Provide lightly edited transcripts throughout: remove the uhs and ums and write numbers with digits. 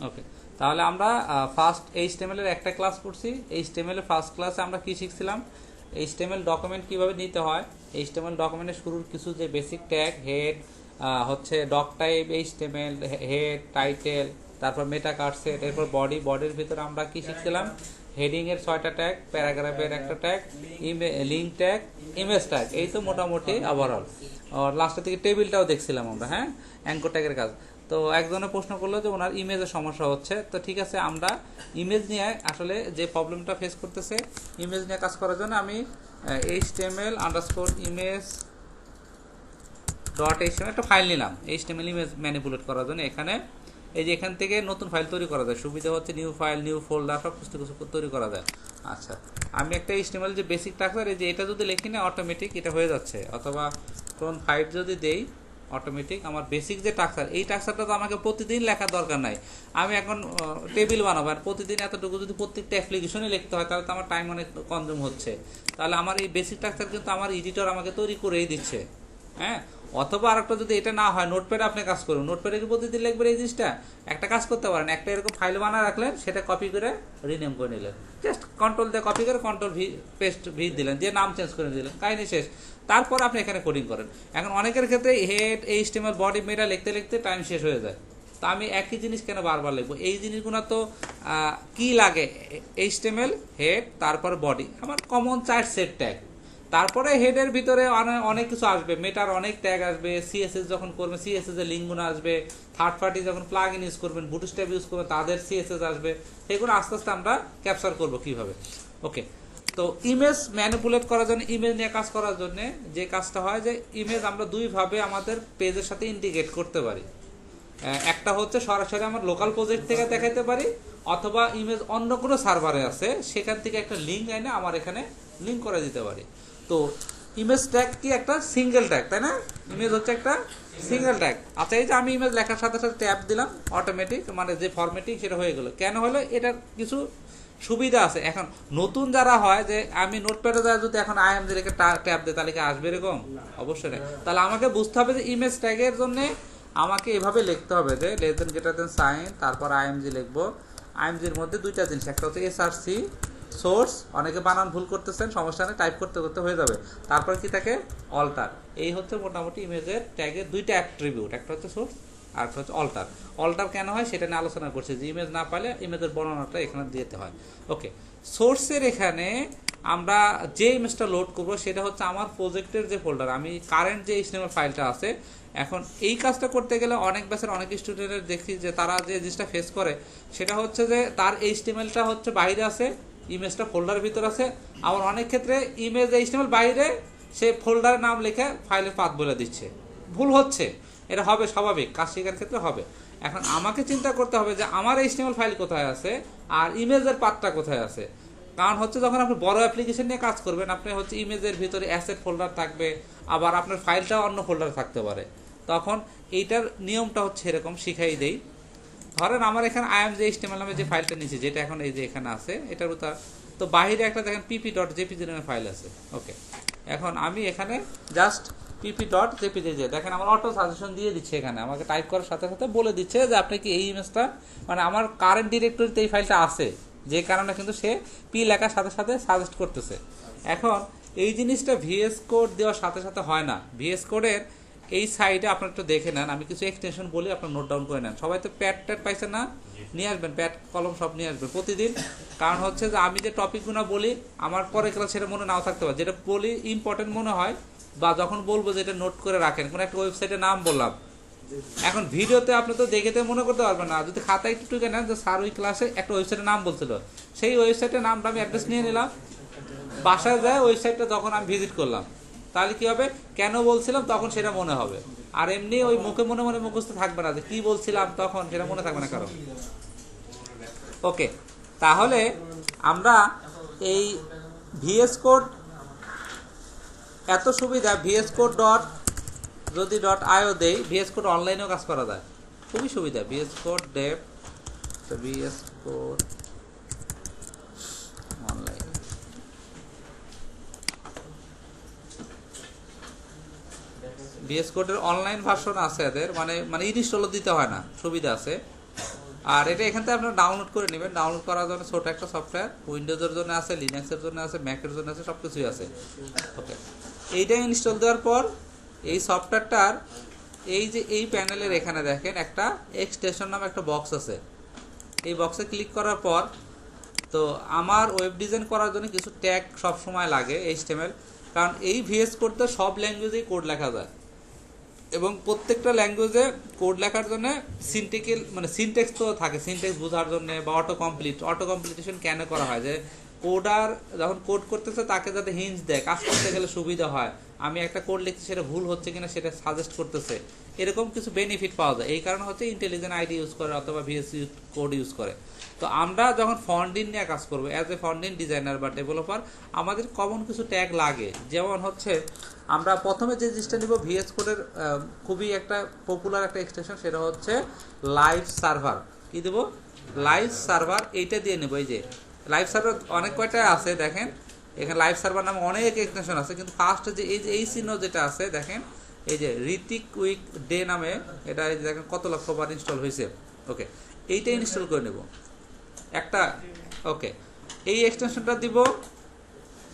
ওকে, তাহলে আমরা first HTML এর একটা ক্লাস করছি। এইচটিএমএল এর ফার্স্ট ক্লাসে আমরা কি শিখছিলাম? এইচটিএমএল ডকুমেন্ট কিভাবে নিতে হয়, এইচটিএমএল ডকুমেন্টের শুরুর কিছু যে বেসিক ট্যাগ, হেড হচ্ছে doc type, HTML head, title, তারপর মেটা কার্সেট, এরপর বডির ভিতরে আমরা কি শিখছিলাম? হেডিং এর 6টা ট্যাগ, প্যারাগ্রাফের একটা tag, link tag, image tag. এই তো মোটামুটি ওভারঅল। লাস্টের দিকে টেবিলটাও দেখছিলাম আমরা, হ্যাঁ, অ্যাঙ্কর ট্যাগের কাজ। তো একজনে প্রশ্ন করলো যে ওনার ইমেজের সমস্যা হচ্ছে। তো ঠিক আছে, আমরা ইমেজ নিয়ে আসলে যে প্রবলেমটা ফেস করতেছে, ইমেজ নিয়ে কাজ করার জন্য আমি HTML_image.html একটা ফাইল নিলাম HTML ইমেজ ম্যানিপুলেট করার জন্য। এখানে এই যে এখান থেকে নতুন ফাইল তৈরি করা যায়, সুবিধা হচ্ছে নিউ ফাইল, নিউ ফোল্ডার, সব কিছু তৈরি করা যায়। আচ্ছা, আমি একটা HTML যে বেসিক স্ট্রাকচার, এই যে এটা যদি লিখি না অটোমেটিক এটা হয়ে যাচ্ছে, অথবা কোন 5 যদি দেই অটোমেটিক আমার বেসিক যে স্ট্রাকচার, এই স্ট্রাকচারটা তো আমাকে প্রতিদিন লেখার দরকার নাই। আমি এখন টেবিল বানাবো আর প্রতিদিন এতটুকু যদি প্রত্যেকটা অ্যাপ্লিকেশনে লিখতে হয় তাহলে তো আমার টাইম অনেক কনজিউম হচ্ছে। তাহলে আমার এই বেসিক স্ট্রাকচার কিন্তু আমার এডিটর আমাকে তৈরি করেই দিচ্ছে, হ্যাঁ। অথবা আরেকটা যদি এটা না হয়, নোটপ্যাডে আপনি কাজ করুন, নোটপ্যাডে কি প্রতিদিন লিখবেন এই জিনিসটা? একটা কাজ করতে পারেন, একটা এরকম ফাইল বানায় রাখলেন, সেটা কপি করে রিনেম করে নিলেন, জাস্ট কন্ট্রোল দিয়ে কপি করে কন্ট্রোল ভি পেস্ট ভি দিলেন, দিয়ে নাম চেঞ্জ করে দিলেন, কাহিনী শেষ। তারপর আপনি এখানে কোডিং করেন। এখন অনেকের ক্ষেত্রে হেড, এইচটিএমএল, বডি, মেটা লিখতে লিখতে টাইম শেষ হয়ে যায়। তো আমি একই জিনিস কেন বারবার লিখবো? এই জিনিসগুলো তো কি লাগে, এইচটিএমএল, হেড, তারপর বডি, আমার কমন 4 সেট ট্যাগ। তারপরে হেডের ভিতরে অনেক কিছু আসবে, মেটার অনেক ট্যাগ আসবে, সিএসএস যখন করবেন সিএসএস এর লিঙ্কগুলো আসবে, থার্ড পার্টি যখন প্লাগ ইন ইউজ করবেন, বুটস্ট্র্যাপ ইউজ করবেন, তাদের সিএসএস আসবে। এগুলো আস্তে আস্তে আমরা ক্যাপচার করবো কিভাবে। ওকে, তো ইমেজ ম্যানিপুলেট করার জন্য, ইমেজ নিয়ে কাজ করার জন্য যে কাজটা হয়, যে ইমেজ আমরা দুইভাবে আমাদের পেজের সাথে ইন্টিগ্রেট করতে পারি। একটা হচ্ছে সরাসরি আমার লোকাল প্রজেক্ট থেকে দেখাতে পারি, অথবা ইমেজ অন্য কোনো সার্ভারে আছে সেখান থেকে একটা লিঙ্ক এনে আমার এখানে লিঙ্ক করে দিতে পারি। তো ইমেজ ট্যাগ কি একটা সিঙ্গেল ট্যাগ, তাই না? ইমেজ হচ্ছে একটা সিঙ্গেল ট্যাগ। আচ্ছা, এই যে আমি ইমেজ লেখার সাথে সাথে ট্যাব দিলাম, অটোমেটিক মানে যে ফরম্যাটিং সেটা হয়ে গেল। কেন হলো? এটার কিছু সুবিধা আছে। এখন নতুন যারা হয়, যে আমি নোটপ্যাডে যারা যদি এখন আইএমজি লিখে ট্যাব দিই তাহলে কি আসবে এরকম? অবশ্যই না। তাহলে আমাকে বুঝতে হবে যে ইমেজ ট্যাগের জন্য আমাকে এভাবে লিখতে হবে, যে less than greater than sign, তারপর আইএমজি লিখবো। আইএমজির মধ্যে দুইটা জিনিস, একটা হচ্ছে এসআরসি সোর্স, অনেকে বানান ভুল করতেছেন, সমস্যা নেই, টাইপ করতে করতে হয়ে যাবে। তারপর কি থাকে? অল্টার। এই হচ্ছে মোটামুটি ইমেজের ট্যাগের দুইটা অ্যাট্রিবিউট, একটা হচ্ছে সোর্স আর একটা হচ্ছে অল্টার। অল্টার কেন হয় সেটা নিয়ে আলোচনা করছি, যে ইমেজ না পাইলে ইমেজের বর্ণনাটা এখানে দিতে হয়। ওকে, সোর্সের এখানে আমরা যে ইমেজটা লোড করবো সেটা হচ্ছে আমার প্রজেক্টের যে ফোল্ডার, আমি কারেন্ট যে HTML ফাইলটা আছে। এখন এই কাজটা করতে গেলে অনেক ব্যাচের অনেক স্টুডেন্টের দেখি যে তারা যে জিনিসটা ফেস করে সেটা হচ্ছে যে তার HTML-টা হচ্ছে বাইরে আছে, ইমেজটা ফোল্ডারের ভিতর আছে। আবার অনেক ক্ষেত্রে ইমেজ HTML বাইরে, সে ফোল্ডারের নাম লিখে ফাইলের পাথ বলে দিচ্ছে। ভুল হচ্ছে, এটা হবে স্বাভাবিক, কাজ শেখার ক্ষেত্রে হবে। এখন আমাকে চিন্তা করতে হবে যে আমার HTML ফাইল কোথায় আছে আর ইমেজের পাথটা কোথায় আছে। কারণ হচ্ছে যখন আপনি বড় অ্যাপ্লিকেশন নিয়ে কাজ করবেন, আপনি হচ্ছে ইমেজের ভিতরে অ্যাসেট ফোল্ডার থাকবে, আবার আপনার ফাইলটাও অন্য ফোল্ডারে থাকতে পারে। তখন এইটার নিয়মটা হচ্ছে এরকম, শিখাই দেই। ধরেন আমার এখানে IMG.HTML নামে যে ফাইলটা নিয়েছি, যেটা এখন এই যে এখানে আছে, এটার ভিতর তো বাইরে একটা দেখেন pp.jpg নামে ফাইল আছে। ওকে, এখন আমি এখানে জাস্ট pp.jpg দেখেন আমার অটো সাজেশন দিয়ে দিচ্ছে, এখানে আমাকে টাইপ করার সাথে সাথে বলে দিচ্ছে যে আপনি কি এই ইমেজটা, মানে আমার কারেন্ট ডিরেক্টরিতে এই ফাইলটা আছে, যে কারণে কিন্তু সে পি লেখার সাথে সাথে সাজেস্ট করতেছে। এখন এই জিনিসটা VS কোড দেওয়ার সাথে সাথে হয় না। VS কোডের এই সাইডে আপনার একটু দেখে নেন, আমি কিছু এক্সটেনশন বলি, আপনার নোট ডাউন করে নেন। সবাই তো প্যাড ট্যাড পাইছেন না? নিয়ে আসবেন, প্যাড কলম সব নিয়ে আসবেন প্রতিদিন। কারণ হচ্ছে যে আমি যে টপিকগুলো বলি আমার পরে ক্লাস সেটা মনে নাও থাকতে পারে, যেটা বলি ইম্পর্টেন্ট মনে হয়, বা যখন বলবো যেটা নোট করে রাখেন। কোনো একটা ওয়েবসাইটের নাম বললাম, এখন ভিডিওতে আপনি তো দেখে মনে করতে পারবেন না, যদি খাতায় একটু টুকে নেন যে স্যার ওই ক্লাসে একটা ওয়েবসাইটের নাম বলছিল, সেই ওয়েবসাইটের নামটা আমি অ্যাড্রেস নিয়ে নিলাম, বাসায় যায় ওয়েবসাইটটা যখন আমি ভিজিট করলাম, তাহলে কি হবে? কেন বলছিলাম তখন সেটা মনে হবে। আর এমনি ওই মুখে মনে মনে মুখস্থ থাকবে না, যে কি বলছিলাম তখন সেটা মনে থাকবে না কারণ। ওকে, তাহলে আমরা এই VS কোড এত সুবিধা, VS কোড যদি .io দেই, VS কোড অনলাইনেও কাজ করা যায়, খুবই সুবিধা। VS code Dave, VS code online, VS কোডের অনলাইন ভার্সন আছে এদের, মানে ইনস্টলও দিতে হয় না, সুবিধা আছে। আর এটা এখান থেকে আপনারা ডাউনলোড করে নেবেন। ডাউনলোড করার জন্য ছোট একটা সফটওয়্যার, উইন্ডোজের জন্য আছে, লিনাক্সের জন্য আছে, ম্যাকের জন্য আছে, সব কিছুই আছে। ওকে, এইটা ইনস্টল দেওয়ার পর এই সফটওয়্যারটার এই যে এই প্যানেলের এখানে দেখেন একটা এক্সটেনশন নামে একটা বক্স আছে। এই বক্সে ক্লিক করার পর তো আমার ওয়েব ডিজাইন করার জন্য কিছু ট্যাগ সব সময় লাগে HTML, কারণ এই VS কোড তো সব ল্যাঙ্গুয়েজেই কোড লেখা যায় এবং প্রত্যেকটা ল্যাঙ্গুয়েজে কোড লেখার জন্য সিনটেক্স মানে সিনটেক্স তো থাকে, সিনটেক্স বোঝার জন্য বা অটো কমপ্লিটেশন কেন করা হয় যে কোডার যখন কোড করতেছে তাকে যাতে হিন্টস দেয়, কাজ করতে গেলে সুবিধা হয়, আমি একটা কোড লিখছি সেটা ভুল হচ্ছে কিনা সেটা সাজেস্ট করতেছে, এরকম কিছু বেনিফিট পাওয়া যায়। এই কারণে হচ্ছে ইন্টেলিজেন্ট আইডি ইউজ করে অথবা VS কোড ইউজ করে। তো আমরা যখন ফন্টিন নিয়ে কাজ করবো অ্যাজ এ ফন্টিন ডিজাইনার বা ডেভেলপার, আমাদের কমন কিছু ট্যাগ লাগে। যেমন হচ্ছে আমরা প্রথমে যে জিনিসটা নিব VS কোডের খুবই একটা পপুলার একটা এক্সটেনশন, সেটা হচ্ছে লাইভ সার্ভার। কি দেব? লাইভ সার্ভার, এইটা দিয়ে নেব। এই যে লাইভ সার্ভার অনেক কয়টা আছে দেখেন, এখানে লাইভ সার্ভার নামে অনেক এক্সটেনশন আছে, কিন্তু ফার্স্ট যে এই চিহ্ন যেটা আছে দেখেন, এই যে ঋতিক উইক ডে নামে, এটা এই যে দেখেন কত লক্ষ বার ইনস্টল হয়েছে। ওকে, এইটা ইনস্টল করে নেব একটা। ওকে, এই এক্সটেনশনটা দিব।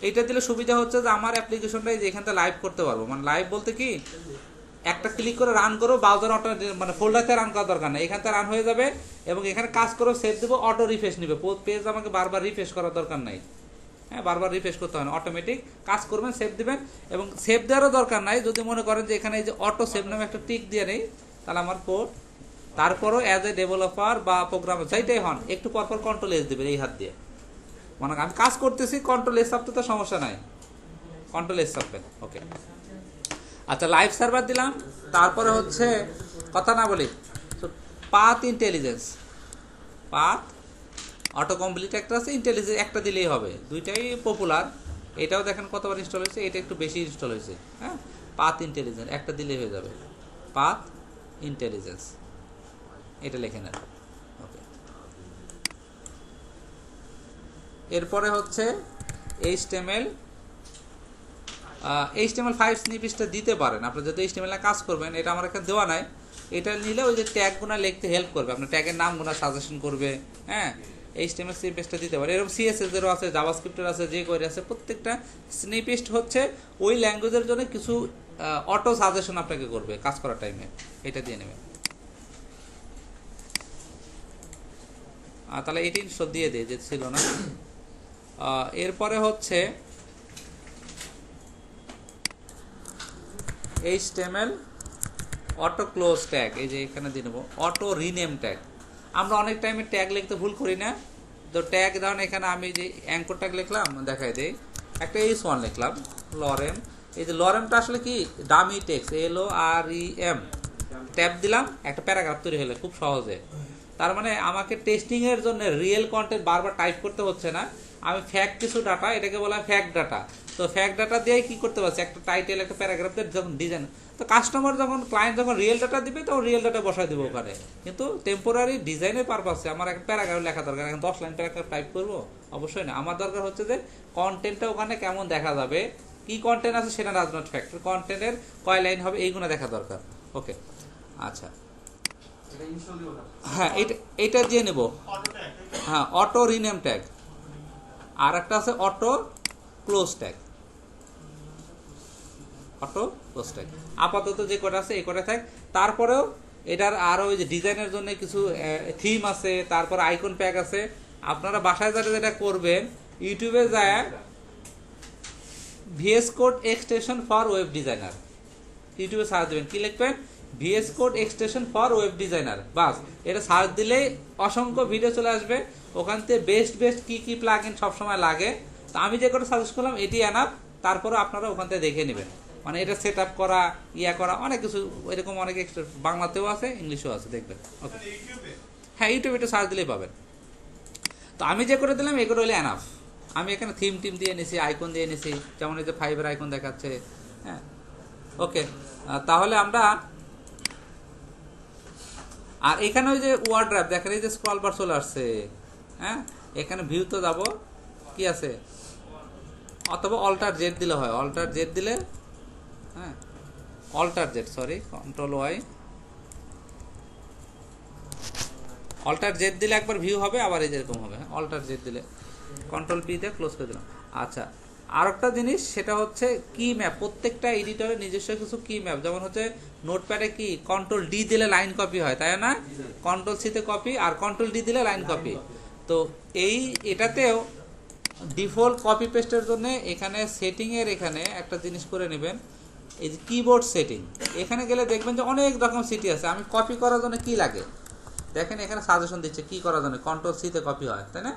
এইটা দিলে সুবিধা হচ্ছে যে আমার অ্যাপ্লিকেশনটা যে এখান থেকে লাইভ করতে পারবো। মানে লাইভ বলতে কি, একটা ক্লিক করে রান করো, ব্রাউজার অটো মানে ফোল্ডারতে রান করার দরকার নেই, এখান থেকে রান হয়ে যাবে এবং এখানে কাজ করো, সেভ দেবো, অটো রিফ্রেশ নেবে পেজ, আমাকে বারবার রিফ্রেশ করার দরকার নাই। হ্যাঁ, বারবার রিফ্রেশ করতে হয় না, অটোমেটিক কাজ করবেন, সেভ দিবেন। এবং সেভ দেওয়ারও দরকার নাই, যদি মনে করেন যে এখানে এই যে অটো সেভ নামে একটা টিক দিয়ে নেই, তাহলে আমার কোড তারপরও অ্যাজ এ ডেভেলপার বা প্রোগ্রামার যাইটাই হন, একটু পরপর কন্ট্রোল এস দেবেন এই হাত দিয়ে। মানে আমি কাজ করতেছি, কন্ট্রোল এস চাপতে তো সমস্যা নাই, কন্ট্রোল এস চাপবেন। ওকে, আচ্ছা, লাইভ সার্ভার দিলাম। তারপরে হচ্ছে কথা না বলি, path intelligence, path auto complete একটা আছে, ইন্টেলিজেন্স একটা দিলেই হবে, দুইটাই পপুলার। এটাও দেখেন কতবার ইনস্টল হয়েছে, এটা একটু বেশি ইনস্টল হয়েছে। হ্যাঁ, পাথ ইন্টেলিজেন্স একটা দিলেই হয়ে যাবে, পাথ ইন্টেলিজেন্স, এটা লিখে নেন। ওকে, এরপরে হচ্ছে HTML5 স্নিপেটটা দিতে পারেন আপনারা, যদি HTML এ কাজ করবেন। এটা আমার এখানে দেওয়া নাই, এটা নিলে ওই যে ট্যাগগুলো লিখতে হেল্প করবে, আপনার ট্যাগের নামগুলো সাজেশন করবে। হ্যাঁ, HTML স্নিপেটটা দিতে পারে। এরকম CSS এরও আছে, জাভাস্ক্রিপ্টের আছে, যে করে আছে। প্রত্যেকটা স্নিপেট হচ্ছে ওই ল্যাঙ্গুয়েজের জন্য কিছু অটো সাজেশন আপনাকে করবে কাজ করার টাইমে, এটা দিয়ে নেবেন। তাহলে এটি ইনস্টল দিয়ে যে ছিল না। এরপরে হচ্ছে HTML অটো ক্লোজ ট্যাগ, এই যে এখানে দিয়ে নেব অটো রিনেম ট্যাগ। আমরা অনেক টাইমে ট্যাগ লিখতে ভুল করি না, তো ট্যাগ ধরেন এখানে আমি যে অ্যাঙ্কর ট্যাগ লিখলাম, দেখাই দেই, একটা H1 লিখলাম, লরেম। এই যে লরেমটা আসলে কি ডামি টেক্সট, LOREM, ট্যাব দিলাম, একটা প্যারাগ্রাফ তৈরি হলো খুব সহজে। তার মানে আমাকে টেস্টিং এর জন্য রিয়েল কন্টেন্ট বারবার টাইপ করতে হচ্ছে না, আমি ফ্যাক্ট কিছু ডাটা, এটাকে বলা হয় ফ্যাক্ট ডাটা। তো ফ্যাক্ট ডাটা দিয়ে কি করতে পারছি, একটা টাইটেল, একটা প্যারাগ্রাফ দিয়ে যখন ডিজাইন, তো কাস্টমার যখন ক্লায়েন্ট যখন রিয়েল ডাটা দিবে তখন রিয়েল ডাটা বসাই দেবো ওখানে। কিন্তু টেম্পোরারি ডিজাইনের পারপাসে আমার একটা প্যারাগ্রাফ লেখা দরকার, এখন 10 লাইন প্যারাগ্রাফ টাইপ করবো অবশ্যই না। আমার দরকার হচ্ছে যে কন্টেন্টটা ওখানে কেমন দেখা যাবে, কি কন্টেন্ট আছে সেটা ডাজ নট ফ্যাক্টর, কন্টেন্টের কয় লাইন হবে এইগুলো দেখা দরকার। ওকে, আচ্ছা, হ্যাঁ এটা দিয়ে নেব। হ্যাঁ, অটো রিনেম ট্যাগ, আর একটা আছে auto close tag, auto close tag. আপাতত যে কটা আছে এই কটা থাক। তারপরেও এটার আরও ওই যে ডিজাইনের জন্য কিছু থিম আছে, তারপর আইকন প্যাক আছে। আপনারা বাসায় যারা যেটা করবেন, ইউটিউবে যায় VS code extension for web designer, ইউটিউবে সার্চ দেবেন, কি লিখবেন, VS code extension for web designer, বাস এটা সার্চ দিলেই অসংখ্য ভিডিও চলে আসবে। ওখান থেকে বেস্ট কি প্লাগইন সবসময় লাগে, তো আমি যে করে সাজেস্ট করলাম এটি এনাফ। তারপরে আপনারা ওখান থেকে দেখে নেবেন, মানে এটা সেট আপ করা, করা, অনেক কিছু এরকম অনেক এক্সট্রা, বাংলাতেও আছে, ইংলিশেও আছে, দেখবেন। ওকে, হ্যাঁ, ইউটিউবে এটা সার্চ দিলেই পাবেন। তো আমি যে করে দিলাম এগুলো হলে এনাফ। আমি এখানে থিম দিয়ে নিছি, আইকন দিয়ে নিছি, যেমন এই যে 5-এর আইকন দেখাচ্ছে। হ্যাঁ, ওকে, তাহলে আমরা, আর এখানে ওই যে ওয়ার্ড ড্রাইভ দেখেন, এই যে স্ক্রল বার চলে আসছে। হ্যাঁ, এখানে ভিউ তো যাব, কি আছে, অথবা অল্টার জেড দিলে হয়, অল্টার জেড দিলে, হ্যাঁ, alter Z, sorry, control Y, alter Z দিলে একবার ভিউ হবে, আবার এই যেরকম হবে। হ্যাঁ, অল্টার জেড দিলে কন্ট্রোল পি দিয়ে ক্লোজ করে দিলাম। আচ্ছা, আর একটা জিনিস সেটা হচ্ছে কি ম্যাপ। প্রত্যেকটা এডিটরের নিজস্ব কিছু কি ম্যাপ, যেমন হচ্ছে নোটপ্যাডে কি কন্ট্রোল ডি দিলে লাইন কপি হয়, তাই না? কন্ট্রোল সিতে কপি, আর কন্ট্রোল ডি দিলে লাইন কপি। তো এটাতেও ডিফল্ট কপি পেস্টের জন্য এখানে সেটিংয়ের এখানে একটা জিনিস করে নেবেন, এই যে কিবোর্ড সেটিং। এখানে গেলে দেখবেন যে অনেক রকম সিটি আছে। আমি কপি করার জন্য কি লাগে দেখেন, এখানে সাজেশন দিচ্ছে কি করার জন্য, কন্ট্রোল সিতে কপি হয়, তাই না?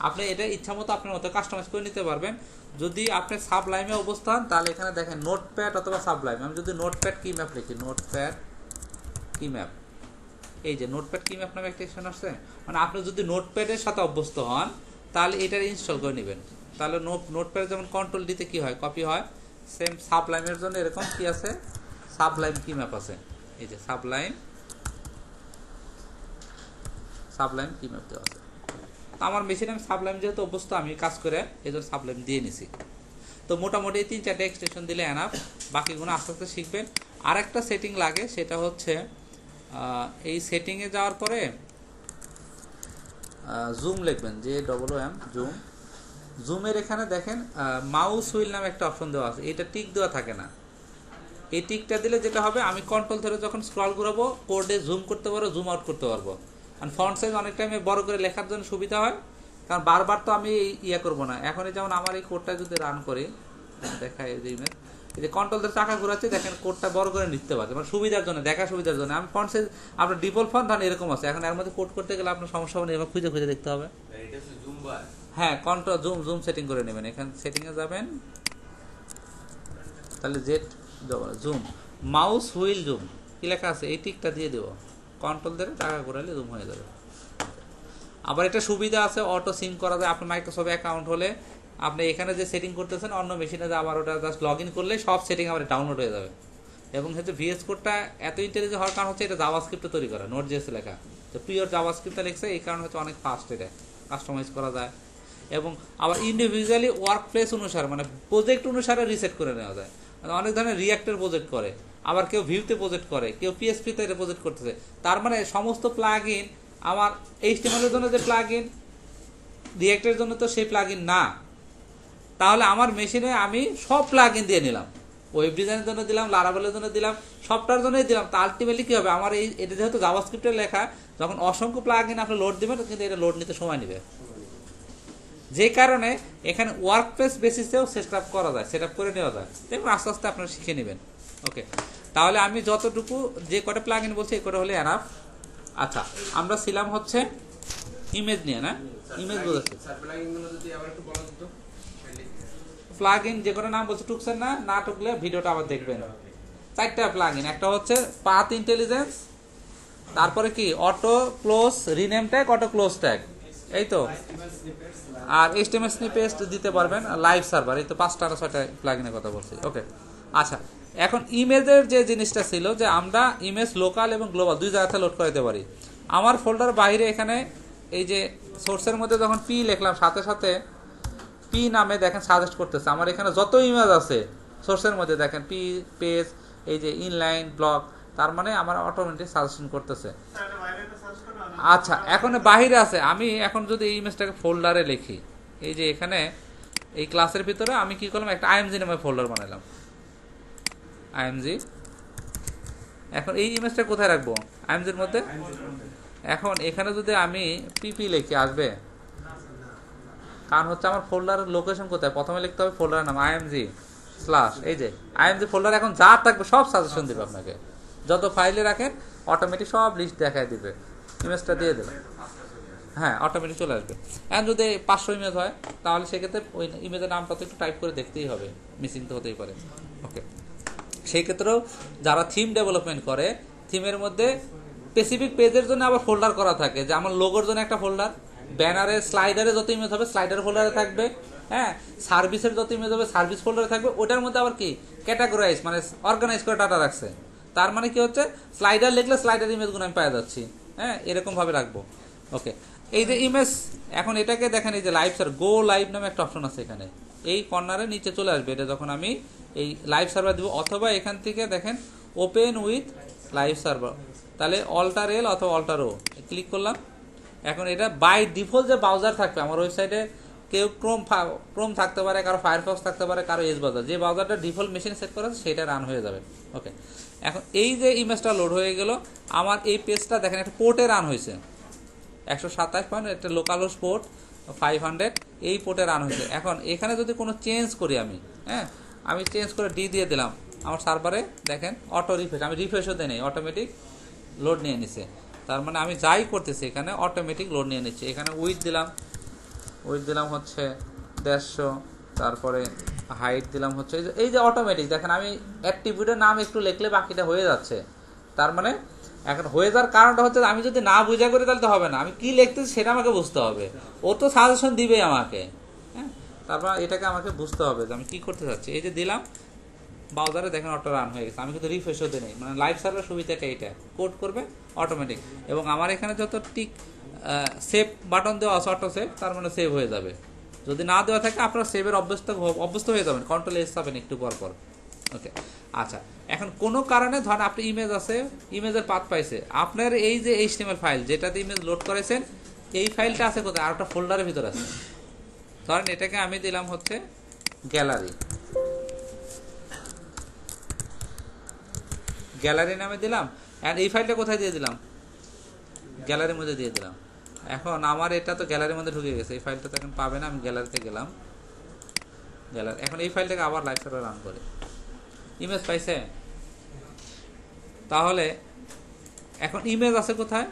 আপনি এটা ইচ্ছা মতো আপনার মতো কাস্টমাইজ করে নিতে পারবেন। যদি আপনি সাবলাইমে অবস্থান, তাহলে এখানে দেখেন নোটপ্যাড অথবা সাবলাইম। আমি যদি নোটপ্যাড কি ম্যাপ লিখি, নোটপ্যাড কি ম্যাপ, এই যে নোটপ্যাড কি ম্যাপ নামে একটা এক্সটেনশন আসছে। মানে আপনি যদি নোটপ্যাডের সাথে অভ্যস্ত হন, তাহলে এটার ইনস্টল করে নেবেন। তাহলে নোটপ্যাড যেমন কন্ট্রোল ডিতে কি হয়, কপি হয়, সেম সাবলাইমের জন্য এরকম কি আছে, সাবলাইম কি ম্যাপ আছে। এই যে সাবলাইম কি ম্যাপ দেওয়া আছে। তো আমার মেশিনে আমি সাবলাইম যেহেতু অভ্যস্ত, আমি কাজ করে এই জন্য সাবলাইম দিয়ে নিছি। তো মোটামুটি 3-4টা এক্সটেনশন দিলে এনাফ, বাকিগুলো আস্তে আস্তে শিখবেন। আর একটা সেটিং লাগে, সেটা হচ্ছে এই সেটিংয়ে যাওয়ার পরে জুম লিখবেন, JOOM জুম। জুমের এখানে দেখেন মাউস হুইল নামে একটা অপশন দেওয়া আছে, এটা টিক দেওয়া থাকে না। এই টিকটা দিলে যেটা হবে, আমি কন্ট্রোল ধরে যখন স্ক্রল ঘুরাবো, কোডে জুম করতে পারবো, জুম আউট করতে পারবো। আর ফন্ট সাইজ অনেক টাইমে বড় করে লেখার জন্য সুবিধা হয়, কারণ বারবার তো আমি করবো না। এখন যেমন আমার এই কোডটা যদি রান করি, দেখায় এই যে কন্ট্রোল ধরে চাকা ঘুরাচ্ছে, দেখেন কোডটা বড় করে নিতে পারছে, মানে সুবিধার জন্য, দেখা সুবিধার জন্য। আমি ফন্ট সাইজ আপনার ডিফল্ট ফন্ট ধরেন এরকম আছে, এখন এর মধ্যে কোড করতে গেলে আপনার সমস্যা হবে না, এবার খুঁজে খুঁজে দেখতে হবে। হ্যাঁ, কন্ট্রোল জুম সেটিং করে নেবেন। এখানে সেটিংয়ে যাবেন, তাহলে জুম, মাউস হুইল জুম কি লেখা আছে, এই টিকটা দিয়ে দেবো, কন্ট্রোল ধরে টাকা ঘোরালে জুম হয়ে যাবে। আবার এটা সুবিধা আছে, অটো সিম করা যায়। আপনার মাইক্রোসফট অ্যাকাউন্ট হলে আপনি এখানে যে সেটিং করতেছেন, অন্য মেশিনে যে আবার ওটা জাস্ট লগ ইন করলে সব সেটিং আবার ডাউনলোড হয়ে যাবে। এবং হচ্ছে ভিএস কোডটা এত ইন্টেলিজেন্ট হওয়ার কারণ হচ্ছে এটা জাভাস্ক্রিপ্টে তৈরি করা, নোট.js লেখা। তো পিওর জাভাস্ক্রিপ্টে লিখছে, এই কারণে হচ্ছে অনেক ফাস্ট, এটা কাস্টমাইজ করা যায়। এবং আবার ইন্ডিভিজুয়ালি ওয়ার্ক প্লেস অনুসারে, মানে প্রজেক্ট অনুসারে রিসেট করে নেওয়া যায়। অনেক ধরনের রিঅ্যাক্টের প্রজেক্ট করে, আবার কেউ ভিউতে প্রজেক্ট করে, কেউ পিএসপিতে এটা প্রজেক্ট করতেছে। তার মানে সমস্ত প্লাগ ইন, আমার HTML এর জন্য যে প্লাগ ইন, রিঅ্যাক্টের জন্য তো সেই প্লাগ ইন না। তাহলে আমার মেশিনে আমি সব প্লাগ ইন দিয়ে নিলাম, ওয়েব ডিজাইনের জন্য দিলাম, লারাভেলের জন্য দিলাম, সবটার জন্যই দিলাম। তা আলটিমেটলি কী হবে, আমার এটা যেহেতু জাভাস্ক্রিপ্টের লেখা, যখন অসংখ্য প্লাগ ইন আপনি লোড দেবেন, কিন্তু এটা লোড নিতে সময় নেবে। যে কারণে এখানে ওয়ার্ক প্লেস বেসিসেও সেট আপ করা যায়, সেট আপ করে নেওয়া যায়। দেখুন আস্তে আস্তে আপনারা শিখে নেবেন। ওকে, তাহলে আমি যতটুকু যে কটা প্লাগ ইন বলছি, এই কটা হলে এনাফ। আচ্ছা, আমরা ছিলাম হচ্ছে ইমেজ নিয়ে, না ইমেজ বোঝাচ্ছে। প্লাগ ইন যে কোনো নাম বলছে, টুকছেন না, না টুকলে ভিডিওটা আবার দেখবেন। 4টা প্লাগ ইন, একটা হচ্ছে পাথ ইন্টেলিজেন্স, তারপরে কি auto close rename tag, auto close tag, এই তো। আর HTML স্নিপেট দিতে পারবেন, লাইভ সার্ভার, এই তো 5টা না 6টা প্লাগ ইনের কথা বলছি। ওকে, আচ্ছা, এখন ইমেজের যে জিনিসটা ছিল, যে আমরা ইমেজ লোকাল এবং গ্লোবাল 2 জায়গাতে লোড করতে পারি। আমার ফোল্ডার বাইরে এখানে এই যে সোর্সের মধ্যে যখন পি লিখলাম, সাথে সাথে পি নামে দেখেন সাজেস্ট করতেছে। আমার এখানে যত ইমেজ আছে সোর্সের মধ্যে দেখেন পি পেজ, এই যে ইনলাইন ব্লক, তার মানে আমার অটোমেটিক সাজেশন করতেছে। আচ্ছা, এখন বাহিরে আছে, আমি এখন যদি এই ইমেজটাকে ফোল্ডারে লিখি, এই যে এখানে এই ক্লাসের ভিতরে আমি কি করলাম, একটা IMG নামে ফোল্ডার বানালাম, IMG। এখন এই ইমেজটা কোথায় রাখবো, IMGর মধ্যে। এখন এখানে যদি আমি পিপি লিখি, আসবে? কারণ হচ্ছে আমার ফোল্ডারের লোকেশন কোথায়, প্রথমে লিখতে হবে ফোল্ডারের নাম IMG স্ল্যাশ, এই যে IMG ফোল্ডার। এখন যা থাকবে সব সাজেশন দিবে আপনাকে, যত ফাইলে রাখেন অটোমেটিক সব লিস্ট দেখায় দিবে। ইমেজটা দিয়ে দেবে, হ্যাঁ, অটোমেটিক চলে আসবে। এখন যদি 500 ইমেজ হয়, তাহলে সেক্ষেত্রে ওই ইমেজের নামটা তো একটু টাইপ করে দেখতেই হবে, মিসিং তো হতেই পারে। ওকে, সেই ক্ষেত্রেও যারা থিম ডেভেলপমেন্ট করে, থিমের মধ্যে স্পেসিফিক পেজের জন্য আবার ফোল্ডার করা থাকে, যে আমার লোগোর জন্য একটা ফোল্ডার, ব্যানারে স্লাইডারে যত ইমেজ হবে স্লাইডার ফোল্ডারে থাকবে, হ্যাঁ, সার্ভিসের যত ইমেজ হবে সার্ভিস ফোল্ডারে থাকবে। ওটার মধ্যে আবার কি ক্যাটাগরাইজ, মানে অর্গানাইজ করে ডাটা রাখছে। তার মানে কি হচ্ছে, স্লাইডার লিখলে স্লাইডার ইমেজগুলো আমি পাওয়া যাচ্ছি, হ্যাঁ, এরকম ভাবে রাখবো। ওকে, এই যে ইমেজ, এখন এটাকে দেখেন, এই যে লাইভ সার্ভার, গো লাইভ নামে একটা অপশন আছে এখানে, এই কর্নারে নিচে চলে আসবে। এটা যখন আমি এই লাইভ সার্ভার দিব, অথবা এখান থেকে দেখেন ওপেন উইথ লাইভ সার্ভার, তাহলে অল্টার এল অথবা অল্টার ও ক্লিক করলাম, এখন এটা বাই ডিফল্ট যে ব্রাউজার থাকবে আমার ওয়েবসাইটে, কেউ ক্রোম থাকতে পারে, কারো ফায়ারফক্স থাকতে পারে, কারো এজ ব্রাউজার, যে ব্রাউজারটা ডিফল্ট মেশিন সেট করা আছে সেটা রান হয়ে যাবে। ওকে, এখন এই যে ইমেজটা লোড হয়ে গেল, আমার এই পেজটা দেখেন একটা পোর্টে রান হয়েছে, 127 পয়েন্ট, একটা লোকাল হোস্ট পোর্ট 500, এই পোর্টে রান হয়েছে। এখন এখানে যদি কোনো চেঞ্জ করি আমি, হ্যাঁ আমি চেঞ্জ করে ডি দিয়ে দিলাম, আমার সার্ভারে দেখেন অটো রিফ্রেশ, আমি রিফ্রেশও দিই নাই, অটোমেটিক লোড নিয়ে নিছে। তার মানে আমি যাই করতেছি এখানে অটোমেটিক লোড নিয়ে নিচ্ছে। এখানে উইথ দিলাম হচ্ছে 150, তারপরে হাইট দিলাম হচ্ছে এই যে অটোমেটিক দেখেন আমি অ্যাট্রিবিউটের নাম একটু লিখলে বাকিটা হয়ে যাচ্ছে। তার মানে এখন হয়ে যাওয়ার কারণটা হচ্ছে আমি যদি না বুঝা করি তাহলে তো হবে না, আমি কি লিখতেছি সেটা আমাকে বুঝতে হবে, ও তো সাজেশন দিবে আমাকে, হ্যাঁ তারপর এটাকে আমাকে বুঝতে হবে যে আমি কি করতে চাচ্ছি। এই যে দিলাম ব্রাউজারে দেখেন অটো রান হয়ে গেছে, আমি কিন্তু রিফ্রেশ হতে নেই, মানে লাইভ সার্ভার সুবিধাটা এইটা, কোড করবে অটোমেটিক। এবং আমার এখানে যত টিক সেভ বাটন দেওয়া আছে অটো সেভ, তার মানে সেভ হয়ে যাবে। যদি না দেওয়া থাকে আপনার সেভের অভ্যস্ত হয়ে যাবেন, কন্ট্রোল এস পাবেন একটু পর পর। ওকে, আচ্ছা এখন কোনো কারণে ধরেন আপনি ইমেজ আছে, ইমেজের পাথ পাইছে, আপনার এই যে HTML ফাইল যেটাতে ইমেজ লোড করেছেন এই ফাইলটা আছে কোথায়, আর একটা ফোল্ডারের ভিতরে আছে। ধরেন এটাকে আমি দিলাম হচ্ছে গ্যালারি নামে দিলাম, অ্যান্ড এই ফাইলটা কোথায় দিয়ে দিলাম, গ্যালারির মধ্যে দিয়ে দিলাম। এখন আমার এটা তো গ্যালারির মধ্যে ঢুকে গেছে, এই ফাইলটা তো এখন পাবে না, আমি গ্যালারিতে গেলাম, গ্যালারি, এখন এই ফাইলটাকে আবার লাইভ সার্ভারে রান করে ইমেজ পাইছে। তাহলে এখন ইমেজ আছে কোথায়,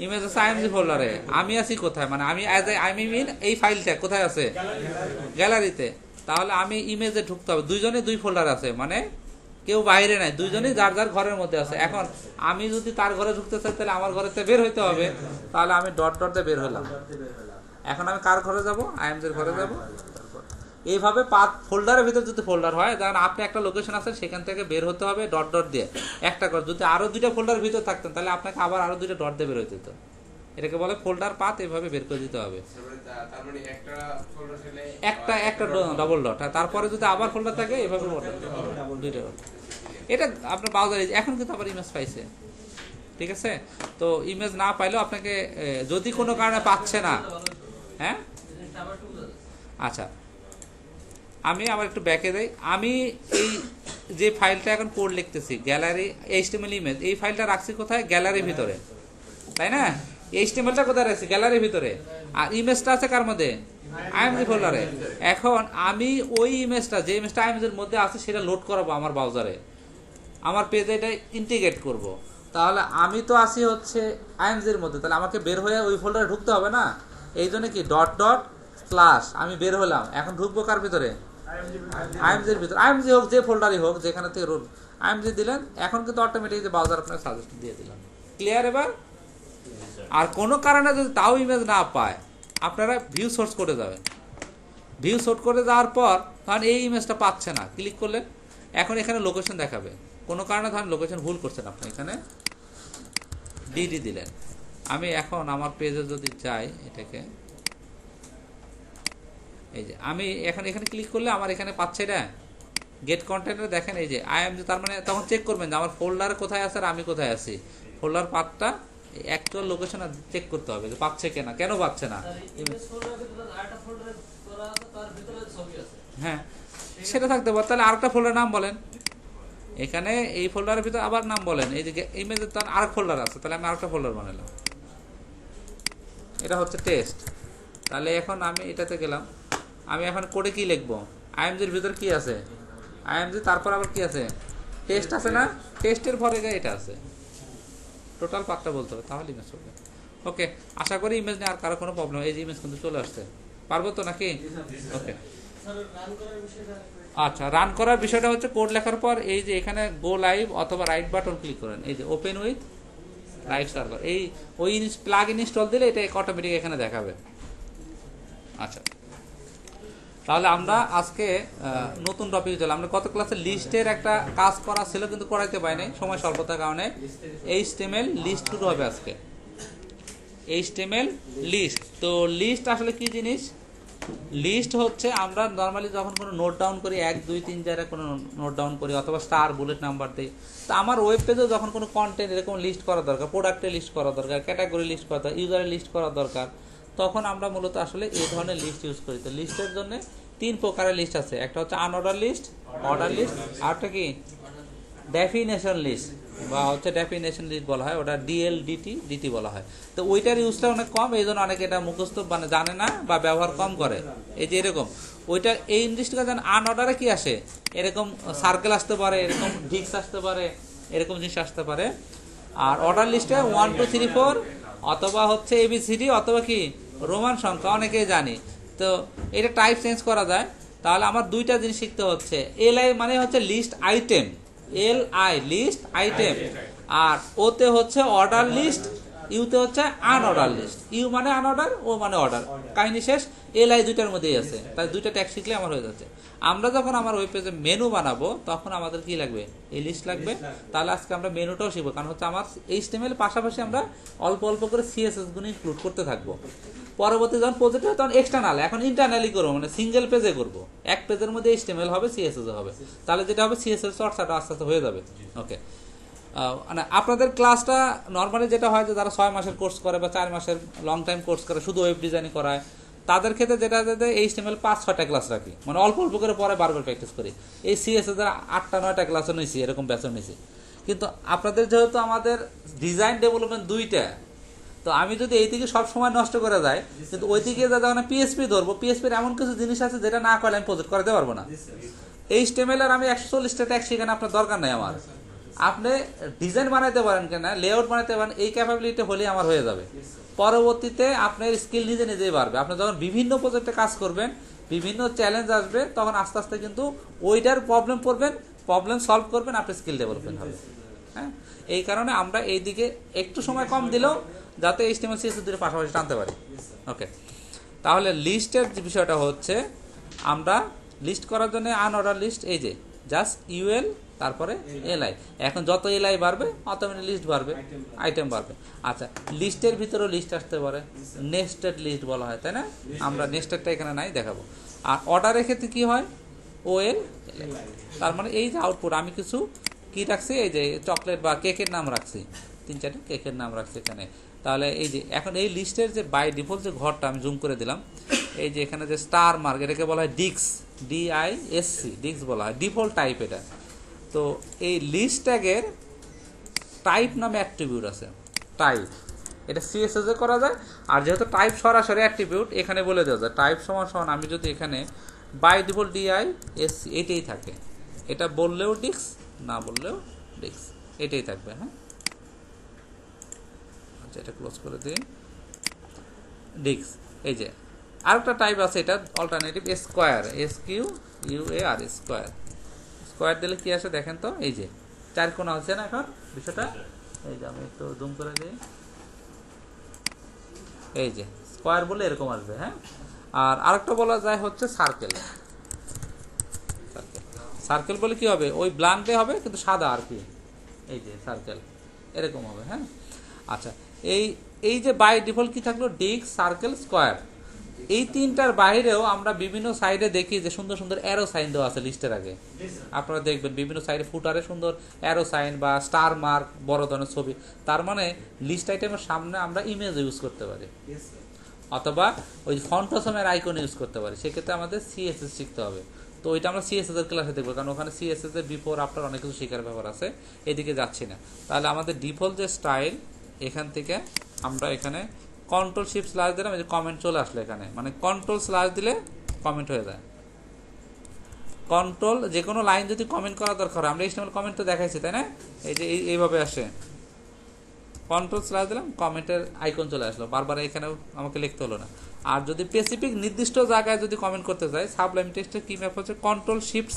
ইমেজ আছে IMG ফোল্ডারে, আমি আছি কোথায়, মানে আমি মিন এই ফাইলটা কোথায় আছে, গ্যালারিতে। তাহলে আমি ইমেজে ঢুকতে হবে, দুইজনে দুই ফোল্ডার আছে, মানে কেউ বাইরে নাই, দুইজনই যার যার ঘরের মধ্যে আছে। এখন আমি যদি তার ঘরে ঢুকতে চাই তাহলে আমার ঘরেতে বের হইতে হবে, তাহলে আমি ডট দিয়ে বের হলাম। এখন আমি কার ঘরে যাব, IMGর ঘরে যাব। এইভাবে পাথ ফোল্ডারের ভিতরে যদি ফোল্ডার হয়, কারণ আপনি একটা লোকেশন আছেন সেখান থেকে বের হতে হবে ডট দিয়ে একটা করে। যদি আরো দুইটা ফোল্ডারের ভিতরে থাকতেন তাহলে আপনাকে আবার আরো দুইটা ডট দিয়ে বের হতে হতো। এটাকে বলে ফোল্ডার পাথ, এইভাবে বের করে দিতে হবে। একটা ডবল ডট, তারপরে যদি আবার ফোল্ডার থাকে এইভাবে দুইটা ডট। এটা আপনার ব্রাউজারে এখন কিন্তু আবার ইমেজ পাইছে, ঠিক আছে। তো ইমেজ না পাইলেও আপনাকে যদি কোনো কারণে পাচ্ছে না, হ্যাঁ আচ্ছা আমি আবার একটু ব্যাকে দেই। আমি এই যে ফাইলটা এখন কোড লিখতেছি গ্যালারি HTML ইমেজ, এই ফাইলটা রাখছি কোথায়, গ্যালারির ভিতরে, তাই না। HTMLটা কোথায় রাখছি, গ্যালারির ভিতরে, আর ইমেজটা আছে কার মধ্যে, IMG ফোল্ডারে। এখন আমি ওই ইমেজটা, যে ইমেজটা IMG এর মধ্যে আছে সেটা লোড করাবো আমার ব্রাউজারে, আমার পেজে এটা ইন্টিগ্রেট করব। তাহলে আমি তো আসি হচ্ছে IMG এর মধ্যে, তাহলে আমাকে বের হয়ে ওই ফোল্ডারে ঢুকতে হবে না। এই জন্য কি ডট আমি বের হলাম, এখন ঢুকবো কার ভিতরে, IMG এর ভিতরে। IMG হোক, যে ফোল্ডারই হোক, যেখানে থেকে রুল IMG দিলেন, এখন কিন্তু অটোমেটিক যে ব্রাউজার আপনাকে সাজেশন দিয়ে দিলাম। ক্লিয়ার এবার? আর কোনো কারণে যদি তাও ইমেজ না পায়, আপনারা ভিউ সোর্স করে যাবেন। ভিউ সোর্স করে যাওয়ার পর ধরেন এই ইমেজটা পাচ্ছে না, ক্লিক করলেন, এখন এখানে লোকেশন দেখাবে। কোনো কারণে ধরেন লোকেশন ভুল করছেন আপনি, এখানে DD দিলেন। আমি এখন আমার পেজে যদি যাই, এটাকে এই যে আমি এখানে ক্লিক করলে আমার এখানে পাচ্ছে এটা গেট কন্টেন্টে, দেখেন এই যে IMG, তার মানে তখন চেক করবেন যে আমার ফোল্ডার কোথায় আছে আর আমি কোথায় আছি। ফোল্ডার পাথটা অ্যাকচুয়াল লোকেশন চেক করতে হবে যে পাচ্ছে কিনা, কেন পাচ্ছে না। হ্যাঁ সেটা থাকতে পারে, তাহলে আরেকটা ফোল্ডার নাম বলেন, এখানে এই ফোল্ডারের ভিতরে আবার নাম বলেন, এই যে ইমেজের তার আরেক ফোল্ডার আছে, তাহলে আমি আরেকটা ফোল্ডার বানালাম, এটা হচ্ছে টেস্ট। তাহলে এখন আমি এটাতে গেলাম, আমি এখন কোডে কি লিখবো, IMG এর ভিতর কি আছে, IMG, তারপর আবার কি আছে, টেস্ট আছে না, টেস্টের পরে এটা আছে, টোটাল পাথটা বলতে হবে, তাহলে ইমেজ চলবে। ওকে, আশা করি ইমেজ নিয়ে আর কারো কোনো প্রবলেম, এই যে ইমেজ কিন্তু চলে আসছে, পারবো তো নাকি? ওকে আচ্ছা, রান করার বিষয়টা হচ্ছে কোড লেখার পর এই যে এখানে গো লাইভ অথবা রাইট বাটন ক্লিক করেন, এই যে ওপেন উইথ লাইভ সার্ভার, এই ওই প্লাগ ইনস্টল দিলে এটা অটোমেটিক এখানে দেখাবে। আচ্ছা, তাহলে আমরা আজকে নতুন টপিক চলে। আমরা গত ক্লাসে লিস্টের একটা কাজ করা ছিল কিন্তু করাইতে পারিনি সময় স্বল্পতার কারণে। HTML লিস্ট শুরু হবে আজকে, HTML লিস্ট। তো লিস্ট আসলে কি জিনিস, লিস্ট হচ্ছে আমরা নর্মালি যখন কোনো নোট ডাউন করি 1 2 3 জায়গায় কোনো নোট ডাউন করি অথবা স্টার বুলেট নাম্বার দিই, তো আমার ওয়েব পেজেও যখন কোনো কন্টেন্ট এরকম লিস্ট করা দরকার, প্রোডাক্টে লিস্ট করা দরকার, ক্যাটাগরি লিস্ট করা দরকার, ইউজারে লিস্ট করা দরকার, তখন আমরা মূলত আসলে এই ধরনের লিস্ট ইউজ করি। তো লিস্টের জন্য 3 প্রকারের লিস্ট আছে, একটা হচ্ছে আনঅর্ডার লিস্ট, অর্ডার লিস্ট, আরটা কি ডেফিনেশন লিস্ট বা হচ্ছে ডেফিনেশন লিস্ট বলা হয়, ওটা ডিটি বলা হয়। তো ওইটার ইউজটা অনেক কম, এই জন্য অনেকে এটা মুখস্থ মানে জানে না বা ব্যবহার কম করে। এই যে এরকম ওইটা এই লিস্টটা যেন আনঅর্ডারে কি আসে, এরকম সার্কেল আসতে পারে, এরকম ডিস্ক আসতে পারে, এরকম জিনিস আসতে পারে। আর অর্ডার লিস্টে 1 2 3 4 অথবা হচ্ছে ABCD অথবা কি রোমান সংখ্যা অনেকেই জানি। তো এটা টাইপ চেঞ্জ করা যায়। তাহলে আমার দুইটা জিনিস শিখতে হচ্ছে। LI মানে হচ্ছে list item, LI list item, আর ওতে হচ্ছে অর্ডার লিস্ট, ইউতে হচ্ছে আনঅর্ডার লিস্ট। ইউ মানে আনঅর্ডার, ও মানে অর্ডার, কাহিনী শেষ। LI দুইটার মধ্যেই আছে, তাই দুইটা ট্যাগ শিখলে আমার হয়ে যাচ্ছে। আমরা যখন আমার ওয়েব পেজে মেনু বানাবো তখন আমাদের কি লাগবে, এই লিস্ট লাগবে। তাহলে আজকে আমরা মেনুটাও শিখবো, কারণ হচ্ছে আমার HTML পাশাপাশি আমরা অল্প অল্প করে CSS গুলো ইনক্লুড করতে থাকবো। পরবর্তী যখন প্রজেক্ট হয় তখন এক্সটার্নাল, এখন ইন্টারনালি করবো, মানে সিঙ্গেল পেজে করবো, এক পেজের মধ্যে HTML হবে, CSS হবে। তাহলে যেটা হবে CSS চর্চাটা আস্তে আস্তে হয়ে যাবে। ওকে, মানে আপনাদের ক্লাসটা নর্মালি যেটা হয় যে যারা 6 মাসের কোর্স করে বা 4 মাসের লং টাইম কোর্স করে শুধু ওয়েব ডিজাইনিং করায়, তাদের ক্ষেত্রে যেটা HTML 5-6টা ক্লাস রাখি, মানে অল্প অল্প করে পরে বারবার প্র্যাকটিস করি। এই CSS এর 8টা-9টা ক্লাসও নিয়েছি, এরকম ব্যাচও নিয়েছি। কিন্তু আপনাদের যেহেতু আমাদের ডিজাইন ডেভেলপমেন্ট দুইটা, তো আমি যদি এই দিকে সব সময় নষ্ট করে যাই, কিন্তু ওই দিকে যখন PHP ধরবো, PHPর এমন কিছু জিনিস আছে যেটা না করলে আমি প্রজেক্ট করাতে পারবো না। HTML আর আমি 140টা ট্যাগ শেখানো আপনার দরকার নাই আমার। আপনি ডিজাইন বানাইতে পারেন কিনা, লেআউট বানাইতে পারেন, এই ক্যাপাবিলিটি হলেই আমার হয়ে যাবে। পরবর্তীতে আপনার স্কিল নিজে নিজেই বাড়বে। আপনি যখন বিভিন্ন প্রজেক্টে কাজ করবেন, বিভিন্ন চ্যালেঞ্জ আসবে, তখন আস্তে আস্তে কিন্তু ওইটার প্রবলেম পড়বেন, প্রবলেম সলভ করবেন, আপনার স্কিল ডেভেলপমেন্ট হবে। হ্যাঁ, এই কারণে আমরা এই দিকে একটু সময় কম দিলেও যাতে HTML CSS দুটো পাশাপাশি টানতে পারি। ওকে, তাহলে লিস্টের যে বিষয়টা হচ্ছে, আমরা লিস্ট করার জন্য আনঅর্ডার লিস্ট, এই যে জাস্ট UL তারপরে LI। এখন যত LI বাড়বে অটোমেটিক লিস্ট বাড়বে, আইটেম বাড়বে। আচ্ছা, লিস্টের ভিতরেও লিস্ট আসতে পারে, নেস্টেড লিস্ট বলা হয়, তাই না? আমরা নেস্টেডটা এখানে নাই, দেখাবো। আর অর্ডারের ক্ষেত্রে কি হয়, OL LI। তার মানে এই যে আউটপুট, আমি কিছু কি রাখছি, এই যে চকলেট বা কেকের নাম রাখছি, 3-4টা কেকের নাম রাখছি এখানে। তাহলে এই যে এখন এই লিস্টের যে বাই ডিফল্ট যে ঘরটা আমি জুম করে দিলাম, এই যে এখানে যে স্টার মার্ক, এটাকে বলা হয় ডিক্স, DISC, ডিক্স বলা হয়, ডিফল্ট টাইপ এটা। তো এই লিস্ট ট্যাগের টাইপ নামে অ্যাট্রিবিউট আছে, টাইপ, এটা CSS এ করা যায়। আর যেহেতু টাইপ সরাসরি অ্যাট্রিবিউট, এখানে বলে দেওয়া যায় টাইপ সমান সমান, আমি যদি এখানে বাই ডিফল্ট DISC এটাই থাকে, এটা বললেও ডিক্স, না বললেও ডিক্স, এটাই থাকবে। হ্যাঁ, আচ্ছা, এটা ক্লোজ করে দিই, ডিক্স। এই যে আরেকটা টাইপ আছে, এটা alternative square, SQUAR, square. Square দিলে কি আসে দেখেন তো, এই যে 4 কোণা হচ্ছে না এখন বিষয়টা। এই যে আমি একটু জুম করে দিই, এই যে স্কোয়ার বলে এরকম আসবে। হ্যাঁ, আর আরেকটা বলা যায় হচ্ছে সার্কেল। সার্কেল বলে কি হবে, ওই ব্ল্যাঙ্কে হবে কিন্তু সাদা আর কি, এই যে সার্কেল এরকম হবে। হ্যাঁ, আচ্ছা, এই যে বাই ডিফল্ট কি থাকলো, ডিক্স, সার্কেল, স্কোয়ার। এই তিনটার বাইরেও আমরা বিভিন্ন সাইডে দেখি যে সুন্দর সুন্দর অ্যারো সাইন দেওয়া আছে লিস্টের আগে। আপনারা দেখবেন বিভিন্ন সাইডে ফুটারে সুন্দর অ্যারো সাইন বা স্টার মার্ক, বড় ধরনের ছবি। তার মানে লিস্ট আইটেমের সামনে আমরা ইমেজ ইউজ করতে পারি, অথবা ওই ফন্টসমের আইকন ইউজ করতে পারি। সেক্ষেত্রে আমাদের CSS শিখতে হবে। তো ওইটা আমরা CSS এর ক্লাসে দেখবো, কারণ ওখানে CSS এর বিফোর আফটার অনেক কিছু শেখার ব্যাপার আছে, এদিকে যাচ্ছি না। তাহলে আমাদের ডিফল্ট যে স্টাইল, এখান থেকে আমরা এখানে Ctrl+Shift/ দিলাম, এই যে কমেন্ট চলে আসলো এখানে, মানে Ctrl/ দিলে কমেন্ট হয়ে যায়। কন্ট্রোল, যে কোনো লাইন যদি কমেন্ট করা দরকার, আমরা HTML কমেন্ট তো দেখাইছি, তাই না? এই যে এইভাবে আসে, Ctrl/ দিলাম, কমেন্টের আইকন চলে আসলো, বারবার এখানেও আমাকে লিখতে হলো না। আর যদি স্পেসিফিক নির্দিষ্ট জায়গায় যদি কমেন্ট করতে চাই, সাবলাইম টেক্সটের কি ম্যাপ হচ্ছে Ctrl+Shift/,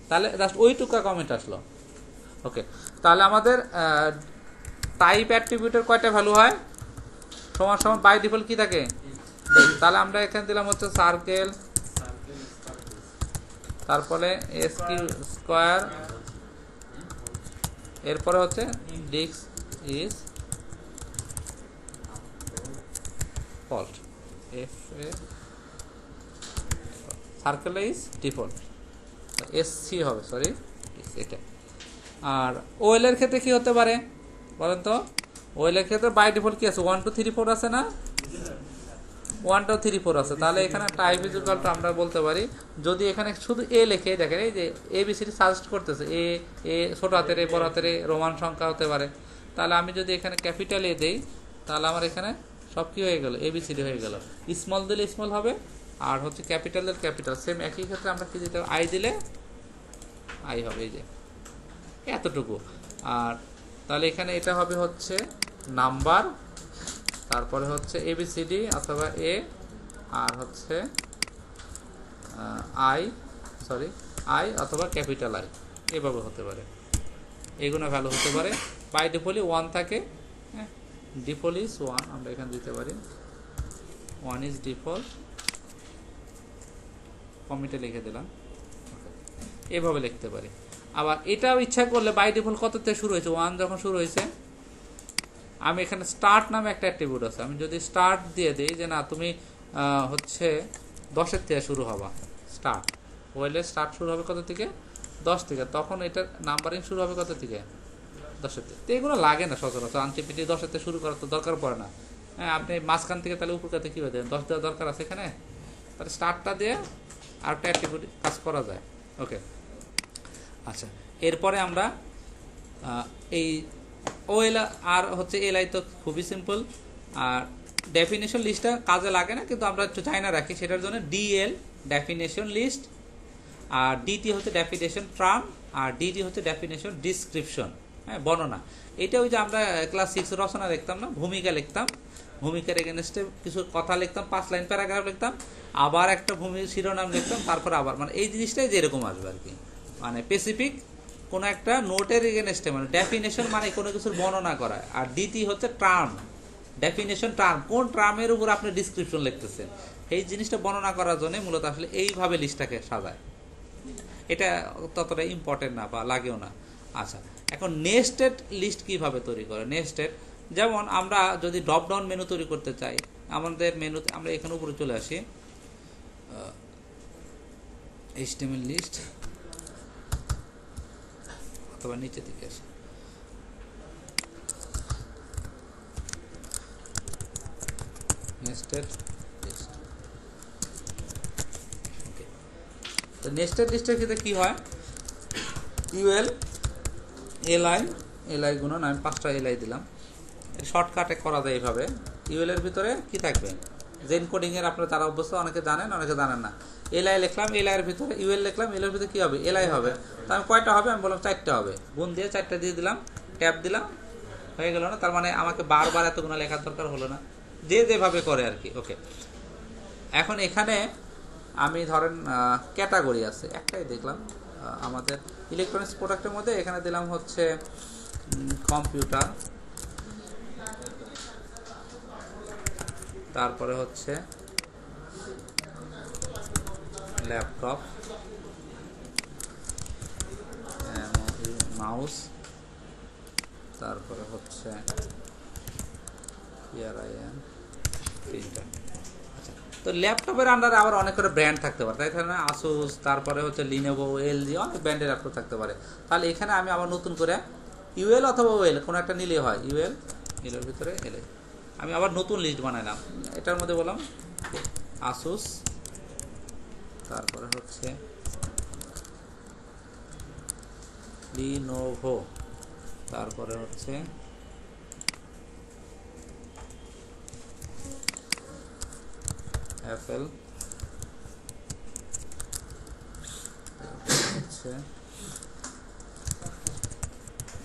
তাহলে জাস্ট ওইটুকা কমেন্ট আসলো। ওকে, তাহলে আমাদের টাইপ অ্যাট্রিবিউটের কয়টা ভ্যালু হয়, সমান সমান বাই ডিফল্ট কি থাকে। তাহলে আমরা এখানে দিলাম হচ্ছে সার্কেল, তারপরে SQ², এরপরে হচ্ছে ডিক্স is fault, circle is default, SC হবে, সরি এটা। আর ওয়েল এর ক্ষেত্রে কি হতে পারে বলেন তো? ওয়েল এর ক্ষেত্রে বাই ডিফল্ট কি আছে, 1 2 3 4 আছে না, 1 2 3 4 আছে। তাহলে এখানে টাইপ ইজ ইকুয়াল টু আমরা বলতে পারি, যদি এখানে শুধু এ লেখে, দেখেন এই যে এবিসিডি সাজেস্ট করতেছে, এ এ ছোট হাতের এ, বড় হাতের এ, রোমান সংখ্যা হতে পারে। তাহলে আমি যদি এখানে ক্যাপিটাল এ দেই, তাহলে আমার এখানে সব কি হয়ে গেল, এবিসিডি হয়ে গেল। স্মল দিলে স্মল হবে, আর হচ্ছে ক্যাপিটাল দিলে ক্যাপিটাল। সেম একই ক্ষেত্রে আমরা কি দিতে, আই দিলে আই হবে, এই যে এতটুকু। আর তাহলে এখানে এটা হবে হচ্ছে নাম্বার, তারপরে হচ্ছে এবিসিডি অথবা এ, আর হচ্ছে আই অথবা ক্যাপিটাল আই, এভাবে হতে পারে। এগুলো ভ্যালু হতে পারে। বাই ডিফল্টই 1 থাকে, হ্যাঁ, ডিফল্ট ইজ 1 আমরা এখানে দিতে পারি, 1 ইজ ডিফল্ট, কমিটে লিখে দিলাম, এভাবে লিখতে পারি। আবার এটাও ইচ্ছা করলে বাই ডিফল্ট কত থেকে শুরু হয়েছে, 1 যখন শুরু হয়েছে, আমি এখানে স্টার্ট নামে একটা অ্যাট্রিবিউট আছে, আমি যদি স্টার্ট দিয়ে দিই যে না তুমি হচ্ছে 10-এর থেকে শুরু হবা, স্টার্ট ওয়েলের স্টার্ট শুরু হবে কত থেকে, 10 থেকে, তখন এটার নাম্বারিং শুরু হবে কত থেকে, 10-এর থেকে। তো এগুলো লাগে না সচরাচর, আনটিপিটি 10-এর থেকে শুরু করার তো দরকার পড়ে না। হ্যাঁ, আপনি মাঝখান থেকে তাহলে উপর থেকে কীভাবে দেবেন, 10 দেওয়ার দরকার আছে এখানে, তাহলে স্টার্টটা দিয়ে আর একটা অ্যাট্রিবিউট কাজ করা যায়। ওকে, আচ্ছা, এরপরে আমরা এই ওএল আর হচ্ছে এলআই তো খুবই সিম্পল। আর ডেফিনেশন লিস্টটা কাজে লাগে না, কিন্তু আমরা একটু চাই না রাখি, সেটার জন্য ডিএল ডেফিনেশন লিস্ট, আর ডিটি হচ্ছে ডেফিনেশন টার্ম, আর ডিডি হচ্ছে ডেফিনেশন ডিসক্রিপশন, হ্যাঁ, বর্ণনা। এটা ওই যে আমরা ক্লাস 6 রচনা লিখতাম না, ভূমিকা লিখতাম, ভূমিকার এগেনস্টে কিছু কথা লিখতাম, 5 লাইন প্যারাগ্রাফ লিখতাম, আবার একটা শিরোনাম লিখতাম, তারপর আবার, মানে এই জিনিসটাই যেরকম আসবে আর কি, মানে স্পেসিফিক কোনো একটা নোটের এগেনস্টে, মানে ডেফিনেশন মানে কোনো কিছুর বর্ণনা করা। আর ডিটি হচ্ছে টার্ম, ডেফিনেশন টার্ম, কোন টার্মের উপর আপনি ডিসক্রিপশন লিখতেছেন, এই জিনিসটা বর্ণনা করার জন্য মূলত আসলে এইভাবে লিস্টটাকে সাজায়। এটা ততটা ইম্পর্টেন্ট না বা লাগেও না। আচ্ছা, এখন নেস্টেড লিস্ট কিভাবে তৈরি করে? নেস্টেড, যেমন আমরা যদি ড্রপ ডাউন মেনু তৈরি করতে চাই, আমাদের মেনুতে আমরা এখানে উপরে চলে আসি, HTML লিস্ট, অথবা নিচে দিকে আসি, নেস্টেড লিস্ট। ওকে, তো নেস্টেড লিস্টের ক্ষেত্রে কি হয়, ইউএল এলআই গুণন, আমি 5টা এলআই দিলাম, শর্টকাটে করা যায় এইভাবে। ইউএল এর ভিতরে কি থাকবে, জেন কোডিং এর আপনারা যারা অভ্যস্ত, অনেকে জানেন অনেকে জানেন না। এলআই লিখলাম, এলআই এর ভিতরে ইউএল লিখলাম, এল এর ভিতরে কি হবে, এলআই হবে। তো আমি কয়টা হবে, আমি বললাম 4টা হবে, গুণ দিয়ে 4টা দিয়ে দিলাম, ট্যাব দিলাম, হয়ে গেল না? তার মানে আমাকে বারবার এতগুলো লেখার দরকার হলো না, যে যেভাবে করে আর কি। ওকে, এখন এখানে আমি ধরেন ক্যাটাগরি আছে, একটাই দেখলাম আমাদের ইলেকট্রনিক্স প্রোডাক্টের মধ্যে, এখানে দিলাম হচ্ছে কম্পিউটার, তারপরে হচ্ছে ল্যাপটপ, মাউস, তারপরে হচ্ছে প্রিন্টার। আচ্ছা, তো ল্যাপটপের আন্ডারে আবার অনেক করে ব্র্যান্ড থাকতে পারে, তাই না? আসুস, তারপরে হচ্ছে লিনোভো, এলজি, অনেক ব্র্যান্ডের ল্যাপটপ থাকতে পারে। তাহলে এখানে আমি আবার নতুন করে ইউএল অথবা ওয়েল কোনো একটা নিলেই হয়, ইউএল, এলের ভিতরে এলে আমি আবার নতুন লিস্ট বানাইলাম, এটার মধ্যে বললাম আসুস, তারপরে হচ্ছে লিনোভো, তারপরে হচ্ছে অ্যাপেল, হচ্ছে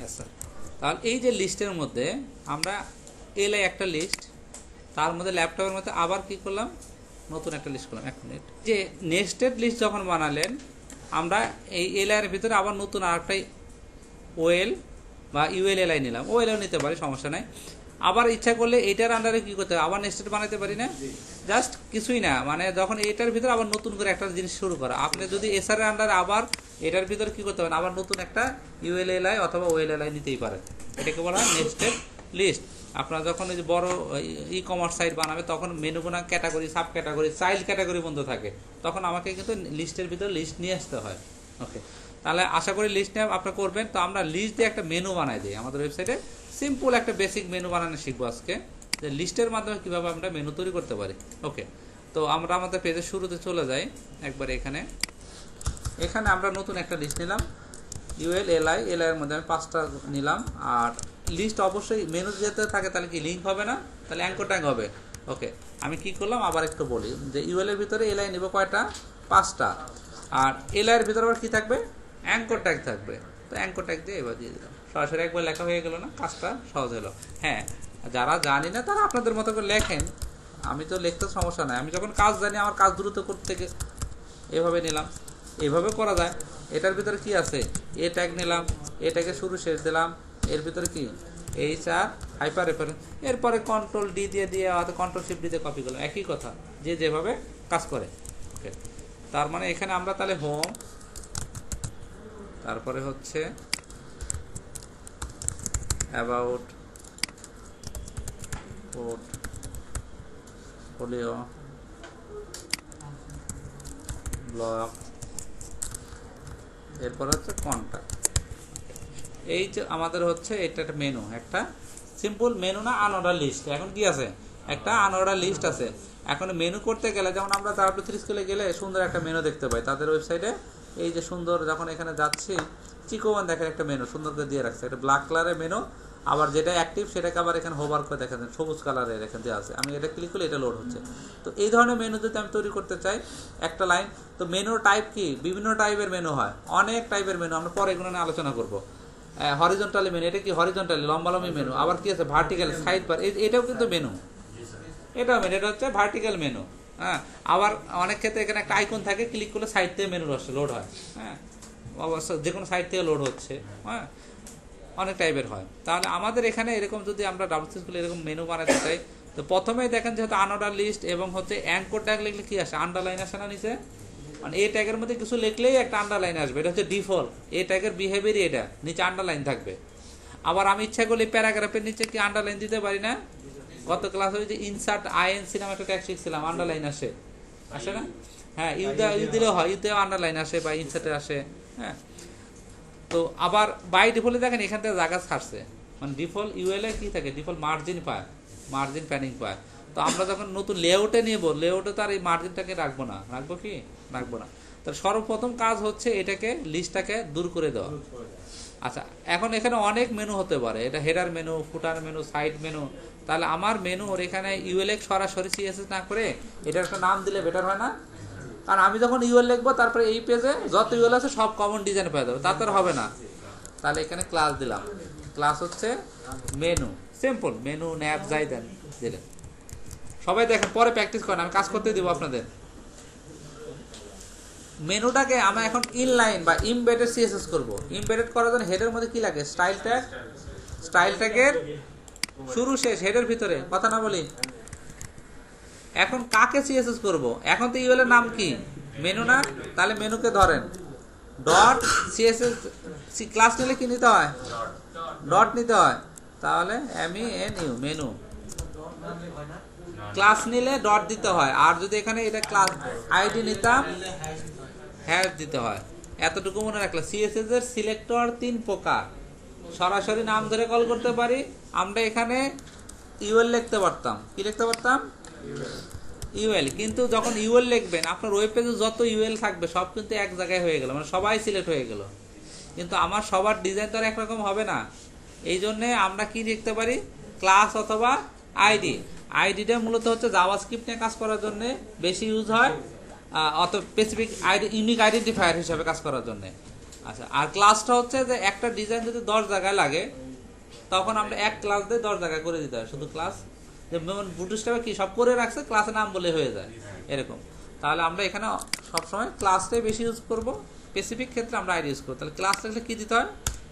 এসার। তাহলে এই যে লিস্টের মধ্যে আমরা এলআই একটা লিস্ট, তার মধ্যে ল্যাপটপের মধ্যে আবার কি করলাম, নতুন একটা লিস্ট করলাম। 1 মিনিট, যে নেস্টেড লিস্ট যখন বানালেন, আমরা এই এলআই এর ভিতরে আবার নতুন আরেকটা ওয়েল বা ইউএল এলআই নিলাম, ওয়েলও নিতে পারি, সমস্যা নাই। আবার ইচ্ছা করলে এটার আন্ডারে কি করতে হবে, আবার নেস্টেড বানাতে পারি না, জাস্ট কিছুই না, মানে যখন এটার ভিতরে আবার নতুন করে একটা জিনিস শুরু করা। আপনি যদি এসআর এর আন্ডারে আবার এটার ভিতরে কি করতে পারেন, আবার নতুন একটা ইউএল এলআই অথবা ওয়েল এলআই নিতেই পারেন, এটাকে বলা হয় নেস্টেড লিস্ট। আপনারা যখন এই যে বড় ই কমার্স সাইট বানাবে তখন মেনুগুনা category, sub category, child category বন্ধ থাকে, তখন আমাকে কিন্তু লিস্টের ভিতরে লিস্ট নিয়ে আসতে হয়। ওকে, তাহলে আশা করি লিস্ট নিয়ে আপনি করবেন। তো আমরা লিস্ট দিয়ে একটা মেনু বানাই দিই আমাদের ওয়েবসাইটে, সিম্পল একটা বেসিক মেনু বানানো শিখবো আজকে, যে লিস্টের মাধ্যমে কীভাবে আমরা মেনু তৈরি করতে পারি। ওকে, তো আমরা আমাদের পেজের শুরুতে চলে যাই একবার। এখানে আমরা নতুন একটা লিস্ট নিলাম, এল এর মধ্যে আমি 5টা নিলাম। আর লিস্ট অবশ্যই মেনু যেতে থাকে, তাহলে কি লিঙ্ক হবে না, তাহলে অ্যাঙ্কর ট্যাগ হবে। ওকে, আমি কি করলাম আবার একটু বলি, যে এর ভিতরে এল নিব কয়টা, 5টা। আর এল এর ভিতরে আবার কি থাকবে, অ্যাঙ্কর ট্যাগ থাকবে। তো অ্যাঙ্কর ট্যাগ দিয়ে এবার দিয়ে দিলাম, সরাসরি একবার লেখা হয়ে গেল না, কাজটা সহজ হলো। হ্যাঁ, যারা জানি না তারা আপনাদের মতো করে লেখেন, আমি তো লিখতে সমস্যা নাই। আমি যখন কাজ জানি, আমার কাজ দ্রুত করতে এভাবে নিলাম, এইভাবে করা যায়। এটার ভিতরে কি আছে, এ ট্যাগ নিলাম, এ ট্যাগে শুরু শেষ দিলাম, এর ভিতরে কি HR হাইপার রেফারেন্স, এরপরে কন্ট্রোল ডি দিয়ে অথবা কন্ট্রোল শিফট দিয়ে কপি করলাম, একই কথা, যে যেভাবে কাজ করে। ওকে, তার মানে এখানে আমরা তাহলে হোম, তারপরে হচ্ছে অ্যাবাউট, পোর্টফোলিও, ব্লগ, এরপর হচ্ছে কন্ট্যাক্ট। এই যে আমাদের হচ্ছে এটা একটা মেনু, একটা সিম্পল মেনু না, আনঅর্ডার লিস্ট। এখন কি আছে, একটা আনঅর্ডার লিস্ট আছে। এখন মেনু করতে গেলে, যেমন আমরা W3 স্কুলে গেলে সুন্দর একটা মেনু দেখতে পাই তাদের ওয়েবসাইটে। এই যে সুন্দর, যখন এখানে যাচ্ছি চিকোমান দেখেন একটা মেনু সুন্দর করে দিয়ে রাখছে, এটা ব্ল্যাক কালারের মেনু। আবার যেটা অ্যাক্টিভ সেটাকে আবার এখানে হোভার করে দেখেন সবুজ কালারের এখান দিয়ে আছে। আমি এটা ক্লিক করলে এটা লোড হচ্ছে। তো এই ধরনের মেনু যদি আমি তৈরি করতে চাই, একটা লাইন, তো মেনুর টাইপ কি, বিভিন্ন টাইপের মেনু হয়, অনেক টাইপের মেনু, আমরা পরে এগুলো নিয়ে আলোচনা করবো। হরিজন্টালি মেনু, এটা কি হরিজন্টালি লম্বালম্বি মেনু। আবার কি আছে ভার্টিক্যাল, সাইড বার, এটাও কিন্তু মেনু, এটাও মেনু, এটা হচ্ছে ভার্টিক্যাল মেনু। হ্যাঁ, আবার অনেক ক্ষেত্রে এখানে একটা আইকন থাকে, ক্লিক করলে সাইড থেকে মেনু লোড হয়। হ্যাঁ, অবশ্য যে কোনো সাইড থেকে লোড হচ্ছে। হ্যাঁ, অনেক টাইপের হয়। তাহলে আমাদের এখানে এরকম যদি আমরা W3 স্কুলে এরকম মেনু বানাতে চাই, তো প্রথমেই দেখেন যেহেতু আনঅর্ডার লিস্ট এবং হচ্ছে অ্যাঙ্কর ট্যাগ লিখলে কি আসে, আন্ডারলাইন আসে না নিচে, মানে এই ট্যাগের মধ্যে কিছু লিখলেই একটা আন্ডারলাইন আসবে, এটা হচ্ছে ডিফল্ট। এই ট্যাগের বিহেভিয়ারই এটা, নিচে আন্ডারলাইন থাকবে। আবার আমি ইচ্ছা করলে প্যারাগ্রাফের নিচে কি আন্ডারলাইন দিতে পারি না। গত ক্লাস হয়েছে ইনসার্ট INC নামে একটা ট্যাগ শিখছিলাম, আন্ডারলাইন আসে না। হ্যাঁ, ইউ দিলেও হয়, ইউতেও আন্ডারলাইন আসে বা ইনসার্টে আসে। হ্যাঁ, তো আবার বাই ডিফল্টে দেখেন এখান থেকে জায়গা ছাড়ছে, মানে ডিফল্ট ইউএলএ কি থাকে, ডিফল্ট মার্জিন পায়, মার্জিন প্যানিং পায়। তো আমরা যখন নতুন লেআউটে নেব, লেআউটে তো আর এই মার্জিনটাকে রাখবো না, রাখবো না। তো সর্বপ্রথম কাজ হচ্ছে এটাকে, লিস্টটাকে দূর করে দেওয়া। আচ্ছা, এখন এখানে অনেক মেনু হতে পারে, এটা হেডার মেনু, ফুটার মেনু, সাইড মেনু। তাহলে আমার মেনু ওর এখানে ইউএলএক্স সরাসরি CSS না করে এটার একটা নাম দিলে বেটার হয় না? কারণ আমি যখন ইউএল লিখবো, তারপরে এই পেজে যত ইউএল আছে সব কমন ডিজাইন পেয়ে যাবে, তার হবে না। তাহলে এখানে ক্লাস দিলাম, ক্লাস হচ্ছে মেনু, সিম্পল মেনু, ন্যাপ যাই দেন দিলেন। সবাই দেখেন, পরে প্র্যাকটিস করেন, আমি কাজ করতে দিব আপনাদের। মেনুটাকে আমরা এখন ইনলাইন বা ইমবেডেড CSS করব। ইমবেডেড করার জন্য হেডের মধ্যে কি লাগে, স্টাইল ট্যাগ। স্টাইল ট্যাগের শুরু শেষ হেডের ভিতরে, কথা না বলি। এখন কাকে CSS করব, এখন তো ইউএল এর নাম কি, মেনু না। তাহলে মেনুকে ধরেন ডট CSS, ক্লাস নিলে কি নিতে হয়, ডট নিতে হয়। তাহলে MENU, মেনু। ক্লাস নিলে ডট দিতে হয়, আর যদি এখানে এটা ক্লাস আইডি নিতাম, হ্যাশ দিতে হয়। এতটুকু মনে রাখলে, CSS এর সিলেক্টর 3 প্রকার। সরাসরি নাম ধরে কল করতে পারি, আমরা এখানে ইউএল লিখতে পারতাম, কি লিখতে পারতাম, ইউএল। কিন্তু যখন ইউএল লিখবেন, আপনার ওয়েব পেজে যত ইউএল থাকবে সব কিন্তু এক জায়গায় হয়ে গেল, মানে সবাই সিলেক্ট হয়ে গেল। কিন্তু আমার সবার ডিজাইন তো একরকম হবে না। এই জন্যে আমরা কি লিখতে পারি, ক্লাস অথবা আইডি। আইডিটা মূলত হচ্ছে জাভাস্ক্রিপ্ট নিয়ে কাজ করার জন্য বেশি ইউজ হয়, অত স্পেসিফিক ইউনিক আইডেন্টিফায়ার হিসাবে কাজ করার জন্য। আচ্ছা, আর ক্লাসটা হচ্ছে যে একটা ডিজাইন যদি 10 জায়গায় লাগে, তখন আমরা এক ক্লাস দিয়ে 10 জায়গায় করে দিতে হয়। শুধু ক্লাস যেমন বুটস্ট্র্যাপে কি সব করে রাখছে, ক্লাসের নাম বলে হয়ে যায় এরকম। তাহলে আমরা এখানে সবসময় ক্লাসটাই বেশি ইউজ করব, স্পেসিফিক ক্ষেত্রে আমরা আইডি ইউজ করবো। তাহলে ক্লাস লিখলে কি দিতে হয়,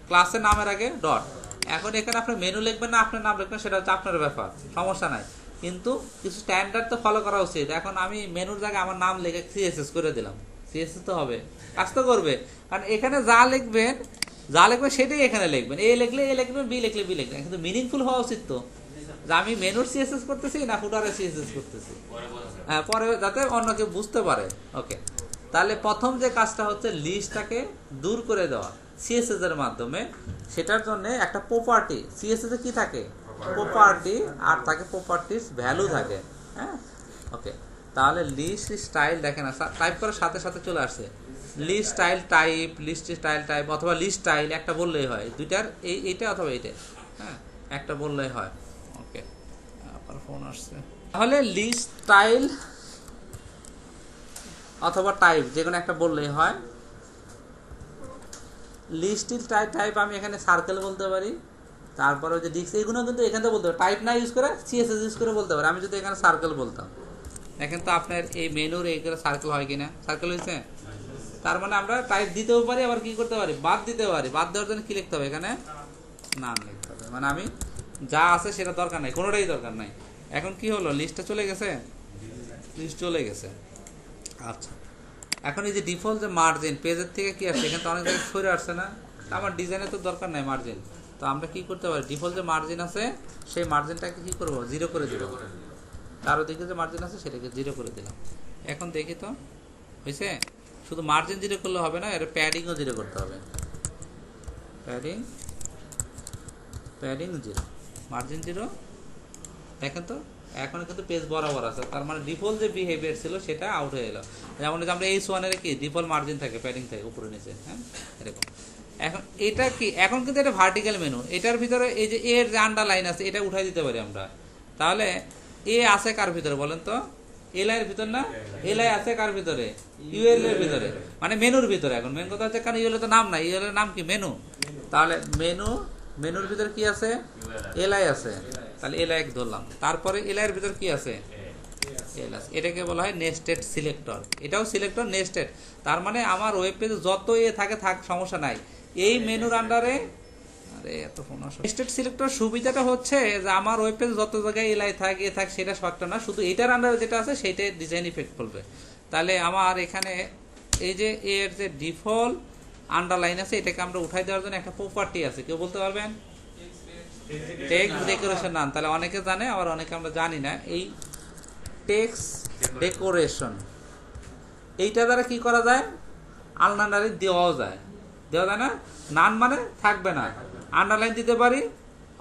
ক্লাসের নামের আগে ডট। এখন এখানে আপনি মেনু লিখবেন না আপনার নাম লিখবেন, সেটা হচ্ছে আপনার ব্যাপার, সমস্যা নাই। কিন্তু কিছু স্ট্যান্ডার্ড তো ফলো করা উচিত। এখন আমি মেনুর জায়গায় আমার নাম লিখে CSS করে দিলাম, CSS তো হবে, কাজ তো করবে। কারণ এখানে যা লিখবেন যা লিখবেন সেটাই এখানে লিখবেন, এ লিখলে এ লিখবেন, বি লিখলে বি লিখবেন, কিন্তু মিনিংফুল হওয়া উচিত তো, যে আমি মেনুর সিএসএস করতেছি না ফুটারে সিএসএস করতেছি, হ্যাঁ পরে যাতে অন্য কেউ বুঝতে পারে। ওকে, তাহলে প্রথম যে কাজটা হচ্ছে লিস্টটাকে দূর করে দেওয়া সিএসএস এর মাধ্যমে। সেটার জন্য একটা প্রপার্টি, সিএসএস এ কি থাকে, প্রপার্টি, আর থাকে প্রপার্টির ভ্যালু থাকে। হ্যাঁ ওকে, তাহলে লিস্ট স্টাইল দেখেন না, টাইপ করার সাথে সাথে চলে আসছে list style type, list style type অথবা লিস্ট স্টাইল, একটা বললেই হয়, দুইটার এইটা অথবা এইটা, হ্যাঁ একটা বললেই হয়। ওকে, আপনার ফোন আসছে। তাহলে লিস্ট স্টাইল অথবা টাইপ যে কোনো একটা বললেই হয়। লিস্ট টাইপ আমি এখানে সার্কেল বলতে পারি, তারপরে ওই যে ডিস্ক, এইগুলো কিন্তু এখান থেকে বলতে পারি, টাইপ না ইউজ করে সিএসএস ইউজ করে বলতে পারি। আমি যদি এখানে সার্কেল বলতাম, দেখেন তো আপনার এই মেনুর এইখানে সার্কেল হয় কিনা, সার্কেল হয়েছে, তার মানে আমরা টাইপ দিতেও পারি, আবার কি করতে পারি, বাদ দিতে পারি। বাদ দেওয়ার জন্য কি লিখতে হবে, এখানে নাম লিখতে হবে, মানে আমি যা আছে সেটা দরকার নাই, কোনোটাই দরকার নাই। এখন কি হলো, লিস্টটা চলে গেছে, লিস্ট চলে গেছে। আচ্ছা, এখন এই যে ডিফল্ট যে মার্জিন পেজের থেকে কি আসছে, এখানে তো অনেক জায়গায় সরে আসছে না, আমার ডিজাইনে তো দরকার নাই মার্জিন, তো আমরা কি করতে পারি, ডিফল্ট যে মার্জিন আছে সেই মার্জিনটাকে কি করবো, জিরো করে দিব। তার ওদিকে যে মার্জিন আছে সেটাকে জিরো করে দিলাম। এখন দেখি তো হয়েছে, শুধু মার্জিন জিরো করলে হবে না, এর প্যাডিংও জিরো করতে হবে, প্যাডিং জিরো, মার্জিন জিরো। দেখেন তো এখন কিন্তু পেজ বরাবর আছে, তার মানে ডিফল্ট যে বিহেভিয়ার ছিল সেটা আউট হয়ে এলো। যেমন আমরা এই ওয়ানের কি ডিফল্ট মার্জিন থাকে, প্যাডিং থাকে উপরে নিচে, হ্যাঁ এরকম। এখন এটা কি, এখন কিন্তু এটা ভার্টিক্যাল মেনু, এটার ভিতরে এই যে এর যে আন্ডারলাইন আছে এটা উঠাই দিতে পারি আমরা। তাহলে এ আছে কার ভিতরে বলেন তো, এল এর ভিতর না, এল আছে কার ভিতরে, ইউএল এর ভিতরে, মানে মেনুর ভিতরে। এখন মেন কথা হচ্ছে, কারণ ইউএল তো নাম নাই, ইউএল এর নাম কি মেনু, তাহলে মেনুর ভিতরে কি আছে, এলআই আছে, তাহলে এলআই ধরলাম। তারপরে এলআই এর ভিতর কি আছে, এল আছে, এটাকে বলা হয় নেস্টেড সিলেক্টর, এটাও সিলেক্টর নেস্টেড। তার মানে আমার ওয়েব পেজে যত এ থাকে থাক, সমস্যা নাই, এই মেনুর আন্ডারে, আরে এত ফোন আসে। নেস্টেড সিলেক্টর সুবিধাটা হচ্ছে যে আমার ওয়েব পেজে যত জায়গায় এলআই থাক এ থাক সেটা শর্ত না, শুধু এটার আন্ডারে যেটা আছে সেইটাই ডিজাইন ইফেক্ট করবে। তাহলে আমার এখানে এই যে এর যে ডিফল্ট আন্ডারলাইন আছে এটাকে আমরা উঠাই দেওয়ার জন্য একটা প্রপার্টি আছে, কেউ বলতে পারবেন, টেক্সট ডেকোরেশন নাম। তাহলে অনেকে জানে, আবার অনেকে আমরা জানি না। এই টেক্সট ডেকোরেশন এইটা দ্বারা কি করা যায়, আন্ডারলাইন দেওয়াও যায়, দেওয়া যায় না, নান মানে থাকবে না, আন্ডারলাইন দিতে পারি,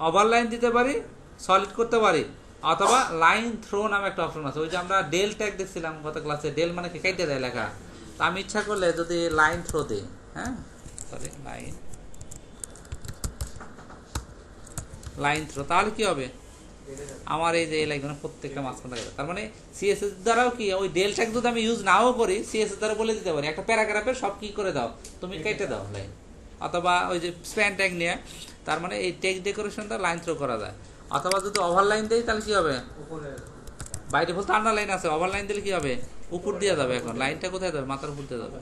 ওভারলাইন দিতে পারি, সলিড করতে পারি, অথবা লাইন থ্রো নামে একটা অপশন আছে। ওই যে আমরা ডেল ট্যাগ দেখছিলাম গত ক্লাসে, ডেল মানে কি কেটে দেয় লেখা, তো আমি ইচ্ছা করলে যদি লাইন থ্রো দিই, হ্যাঁ সরি লাইন থ্রো, তাহলে কি হবে, আমার এই যে এই লাইনগুলো প্রত্যেকটা মাঝখান থাকে। তার মানে সিএসএস দ্বারাও কি, ওই ডেল ট্যাগ যদি আমি ইউজ নাও করি, সিএসএস দ্বারা বলে দিতে পারি একটা প্যারাগ্রাফের সব কি করে দাও, তুমি কেটে দাও লাইন, অথবা ওই যে স্প্যান ট্যাগ নিয়ে, তার মানে এই টেক্সট ডেকোরেশনটা লাইন থ্রো করা যায়। অথবা যদি ওভারলাইন দেই তাহলে কি হবে, বাইরে বলতে আন্ডারলাইন আছে, ওভারলাইন দিলে কি হবে, উপর দিয়ে যাবে, এখন লাইনটা কোথায় যাবে, মাথার উপর দিয়ে যাবে।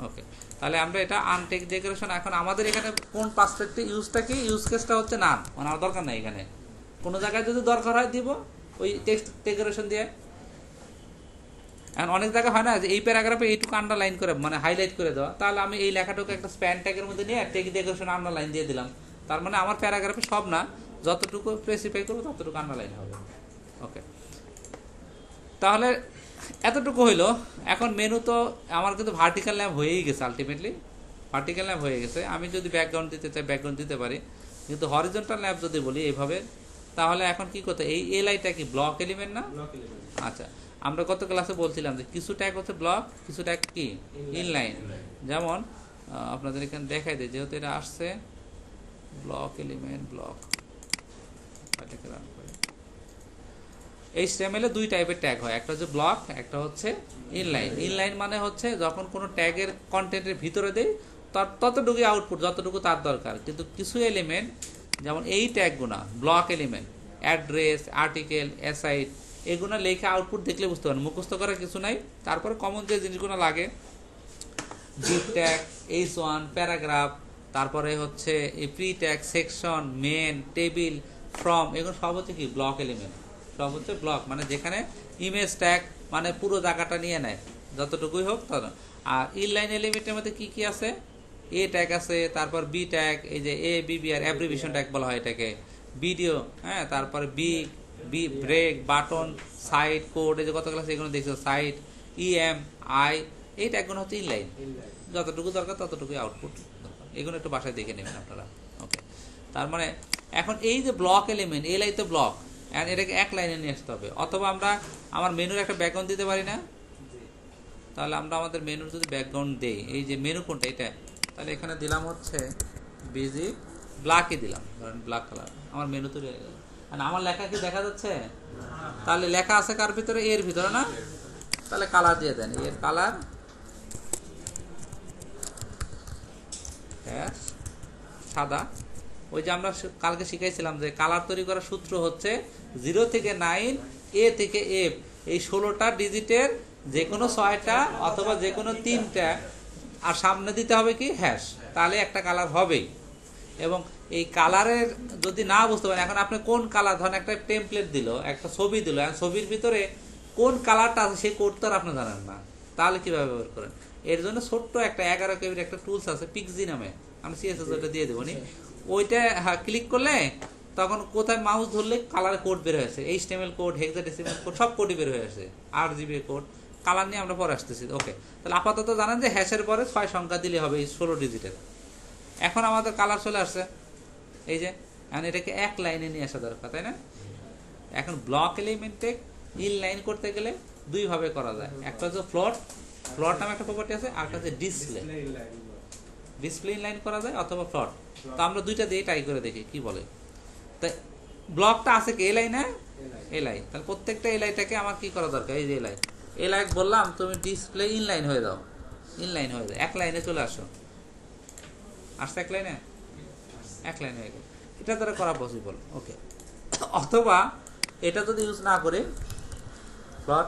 ওকে, তাহলে আমরা এটা আনটেক্সট ডেকোরেশন। এখন আমাদের এখানে কোন পার্সপেক্টিভ ইউজটা কি, ইউজ কেসটা হচ্ছে নান, মানে আমার দরকার নাই, এখানে কোনো জায়গায় যদি দরকার হয় দিব ওই টেক্সট ডেকোরেশন দিয়ে। এখন অনেক জায়গায় হয় না যে এই প্যারাগ্রাফে এইটুকু আন্ডারলাইন করে, মানে হাইলাইট করে দেওয়া, তাহলে আমি এই লেখাটুকু একটা স্প্যান ট্যাগের মধ্যে নিয়ে টেক্সট ডেকোরেশন আন্ডারলাইন দিয়ে দিলাম, তার মানে আমার প্যারাগ্রাফে সব না, যতটুকু স্পেসিফাই করবো ততটুকু আন্ডারলাইন হবে। ওকে, তাহলে এতটুকু হইলো। এখন মেনু তো আমার কিন্তু ভার্টিক্যাল ল্যাব হয়েই গেছে, আলটিমেটলি ভার্টিক্যাল ল্যাব হয়ে গেছে। আমি যদি ব্যাকগ্রাউন্ড দিতে চাই ব্যাকগ্রাউন্ড দিতে পারি, কিন্তু হরিজন্টাল ল্যাব যদি বলি এইভাবে, তাহলে এখন কি করতে, এই এলআইটা কি ব্লক এলিমেন্ট না, আচ্ছা আমরা গত ক্লাসে বলছিলাম যে কিছু ট্যাগ হচ্ছে ব্লক, কিছু ট্যাগ কি ইনলাইন। যেমন আপনাদের এখানে দেখাই দেয়, যেহেতু এটা আসছে ব্লক এলিমেন্ট, ব্লক HTML এ দুই টাইপের ট্যাগ হয়, একটা হচ্ছে ব্লক, একটা হচ্ছে ইনলাইন। ইনলাইন মানে হচ্ছে যখন কোনো ট্যাগের কন্টেন্টের ভিতরে দেই ততটুকুই আউটপুট, যতটুকু তার দরকার। কিন্তু কিছু এলিমেন্ট, যেমন এই ট্যাগগুনা block element, address, article, aside, এগুলো লেখা আউটপুট দেখলে বুঝতে পারেন, মুখস্থ করার কিছু নাই। তারপরে কমন যে জিনিসগুলো লাগে, ডিপ ট্যাগ, H1, প্যারাগ্রাফ, তারপরে হচ্ছে এই pre tag, section, main, table, form, এগুলো সব হচ্ছে কি ব্লক এলিমেন্ট, সব হচ্ছে ব্লক, মানে যেখানে ইমেজ ট্যাগ মানে পুরো জায়গাটা নিয়ে নেয়, যতটুকুই হোক তত। আর ইনলাইন এলিমেন্টের মধ্যে কি কি আছে, এ ট্যাগ আছে, তারপর বি ট্যাগ, এই যে A B B R abbreviation tag বলা হয় এটাকে, ভিডিও, হ্যাঁ, তারপরে B B break, button, side, code, এই যে গত ক্লাসে এগুলো দেখছো, সাইড, ইএম, আই, এই ট্যাগগুলো হচ্ছে ইনলাইন, যতটুকু দরকার ততটুকুই আউটপুট দরকার, এগুলো একটু বাসায় দেখে নেবেন আপনারা। ওকে, তার মানে এখন এই যে ব্লক এলিমেন্ট, এলাই তো ব্লক, অ্যান্ড এটাকে এক লাইনে নিয়ে আসতে হবে। অথবা আমরা আমার মেনুর একটা ব্যাকগ্রাউন্ড দিতে পারি না? তাহলে আমরা আমাদের মেনুর যদি ব্যাকগ্রাউন্ড দেই, এই যে মেনু কোনটা এটা, তাহলে এখানে দিলাম হচ্ছে বিজি ব্ল্যাকে দিলাম, ধরেন ব্ল্যাক কালার, আমার মেনু তৈরি হয়ে গেল। আর আমার লেখা কি দেখা যাচ্ছে? তাহলে লেখা আছে কার ভিতরে? এর ভিতরে না? তাহলে কালার দিয়ে দেন, এর কালার সাদা। ওই যে আমরা কালকে শিখাইছিলাম যে কালার তৈরি করার সূত্র হচ্ছে 0 থেকে 9, এ থেকে এফ, এই 16টা ডিজিটের যে কোনো 6টা অথবা যে কোনো 3টা, আর সামনে দিতে হবে কি হ্যাশ, তাহলে একটা কালার হবেই। এবং এই কালারের যদি না বুঝতে পারেন, এখন আপনি কোন কালার, ধরেন একটা টেমপ্লেট দিল, একটা ছবি দিল, ছবির ভিতরে কোন কালারটা আছে সেই কোড তো আর আপনি জানেন না, তাহলে কিভাবে ব্যবহার করেন? এর জন্য ছোট্ট একটা 11 KB একটা টুলস আছে পিক্সি নামে, আমি সিএসএস ওটা দিয়ে দেবো নি, ওইটা ক্লিক করলে তখন কোথায় মাউস ধরলে কালার কোড বের হয়েছে, HTML কোড, হেক্সাডেসিমাল কোড, সব কোডই বের হয়েছে, RGB কোড। কালার নিয়ে আমরা পরে আসতেছি। ওকে, তাহলে আপাতত জানেন যে হ্যাশের পরে 6 সংখ্যা দিলে হবে, এই 16 ডিজিটের। এখন আমাদের কালার চলে আসছে, এই যে এখন এটাকে এক লাইনে নিয়ে আসা দরকার, তাই না? এখন ব্লক এলিমেন্টে ইনলাইন করতে গেলে দুইভাবে করা যায়, একটা হচ্ছে ফ্লোট, ফ্লোট নামে একটা প্রপার্টি আছে, আর একটা হচ্ছে ডিসপ্লে, ডিসপ্লে ইনলাইন করা যায় অথবা ফ্লোট। তো আমরা দুইটা দিয়ে ট্রাই করে দেখি কি বলে। তাই ব্লকটা আছে কি এলাই না? এলাই, তাহলে প্রত্যেকটা এলাইটাকে আমার কি করা দরকার? এই যে এলাই, এলাই বললাম তুমি ডিসপ্লে ইনলাইন হয়ে যাও, ইনলাইন হয়ে যায়, এক লাইনে চলে আসো, আসছে এক লাইনে, এক লাইন হয়ে গেল, এটা দ্বারা করা পসিবল। ওকে, অথবা এটা যদি ইউজ না করে ফ্লোট,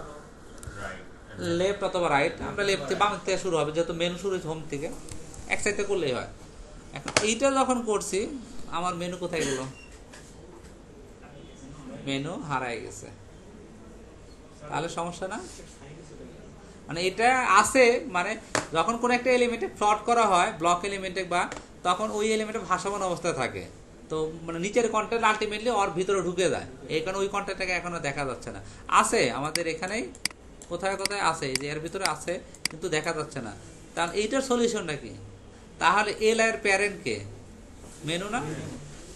লেফট অথবা রাইট, আমরা লেফট থেকে বাম থেকে শুরু হবে, যেহেতু মেনু শুরু হচ্ছে হোম থেকে, এক সাইডে করলেই হয়। এখন এইটা যখন করছি, আমার মেনু কোথায় গেল? মেনু হারায় গেছে, তাহলে সমস্যা না? মানে এটা আছে, মানে যখন কোনো একটা এলিমেন্টে প্লট করা হয় ব্লক এলিমেন্টে, বা তখন ওই এলিমেন্টে ভাসমান অবস্থায় থাকে, তো মানে নিচের কন্টেন্ট আলটিমেটলি ওর ভিতরে ঢুকে যায়, এই কারণে ওই কন্টেন্টটাকে এখনো দেখা যাচ্ছে না। আছে আমাদের এখানেই কোথায় কোথায় আছে, এই যে এর ভিতরে আছে কিন্তু দেখা যাচ্ছে না। তাহলে এইটার সলিউশনটা কি? তাহলে এল এর প্যারেন্টকে মেনু না,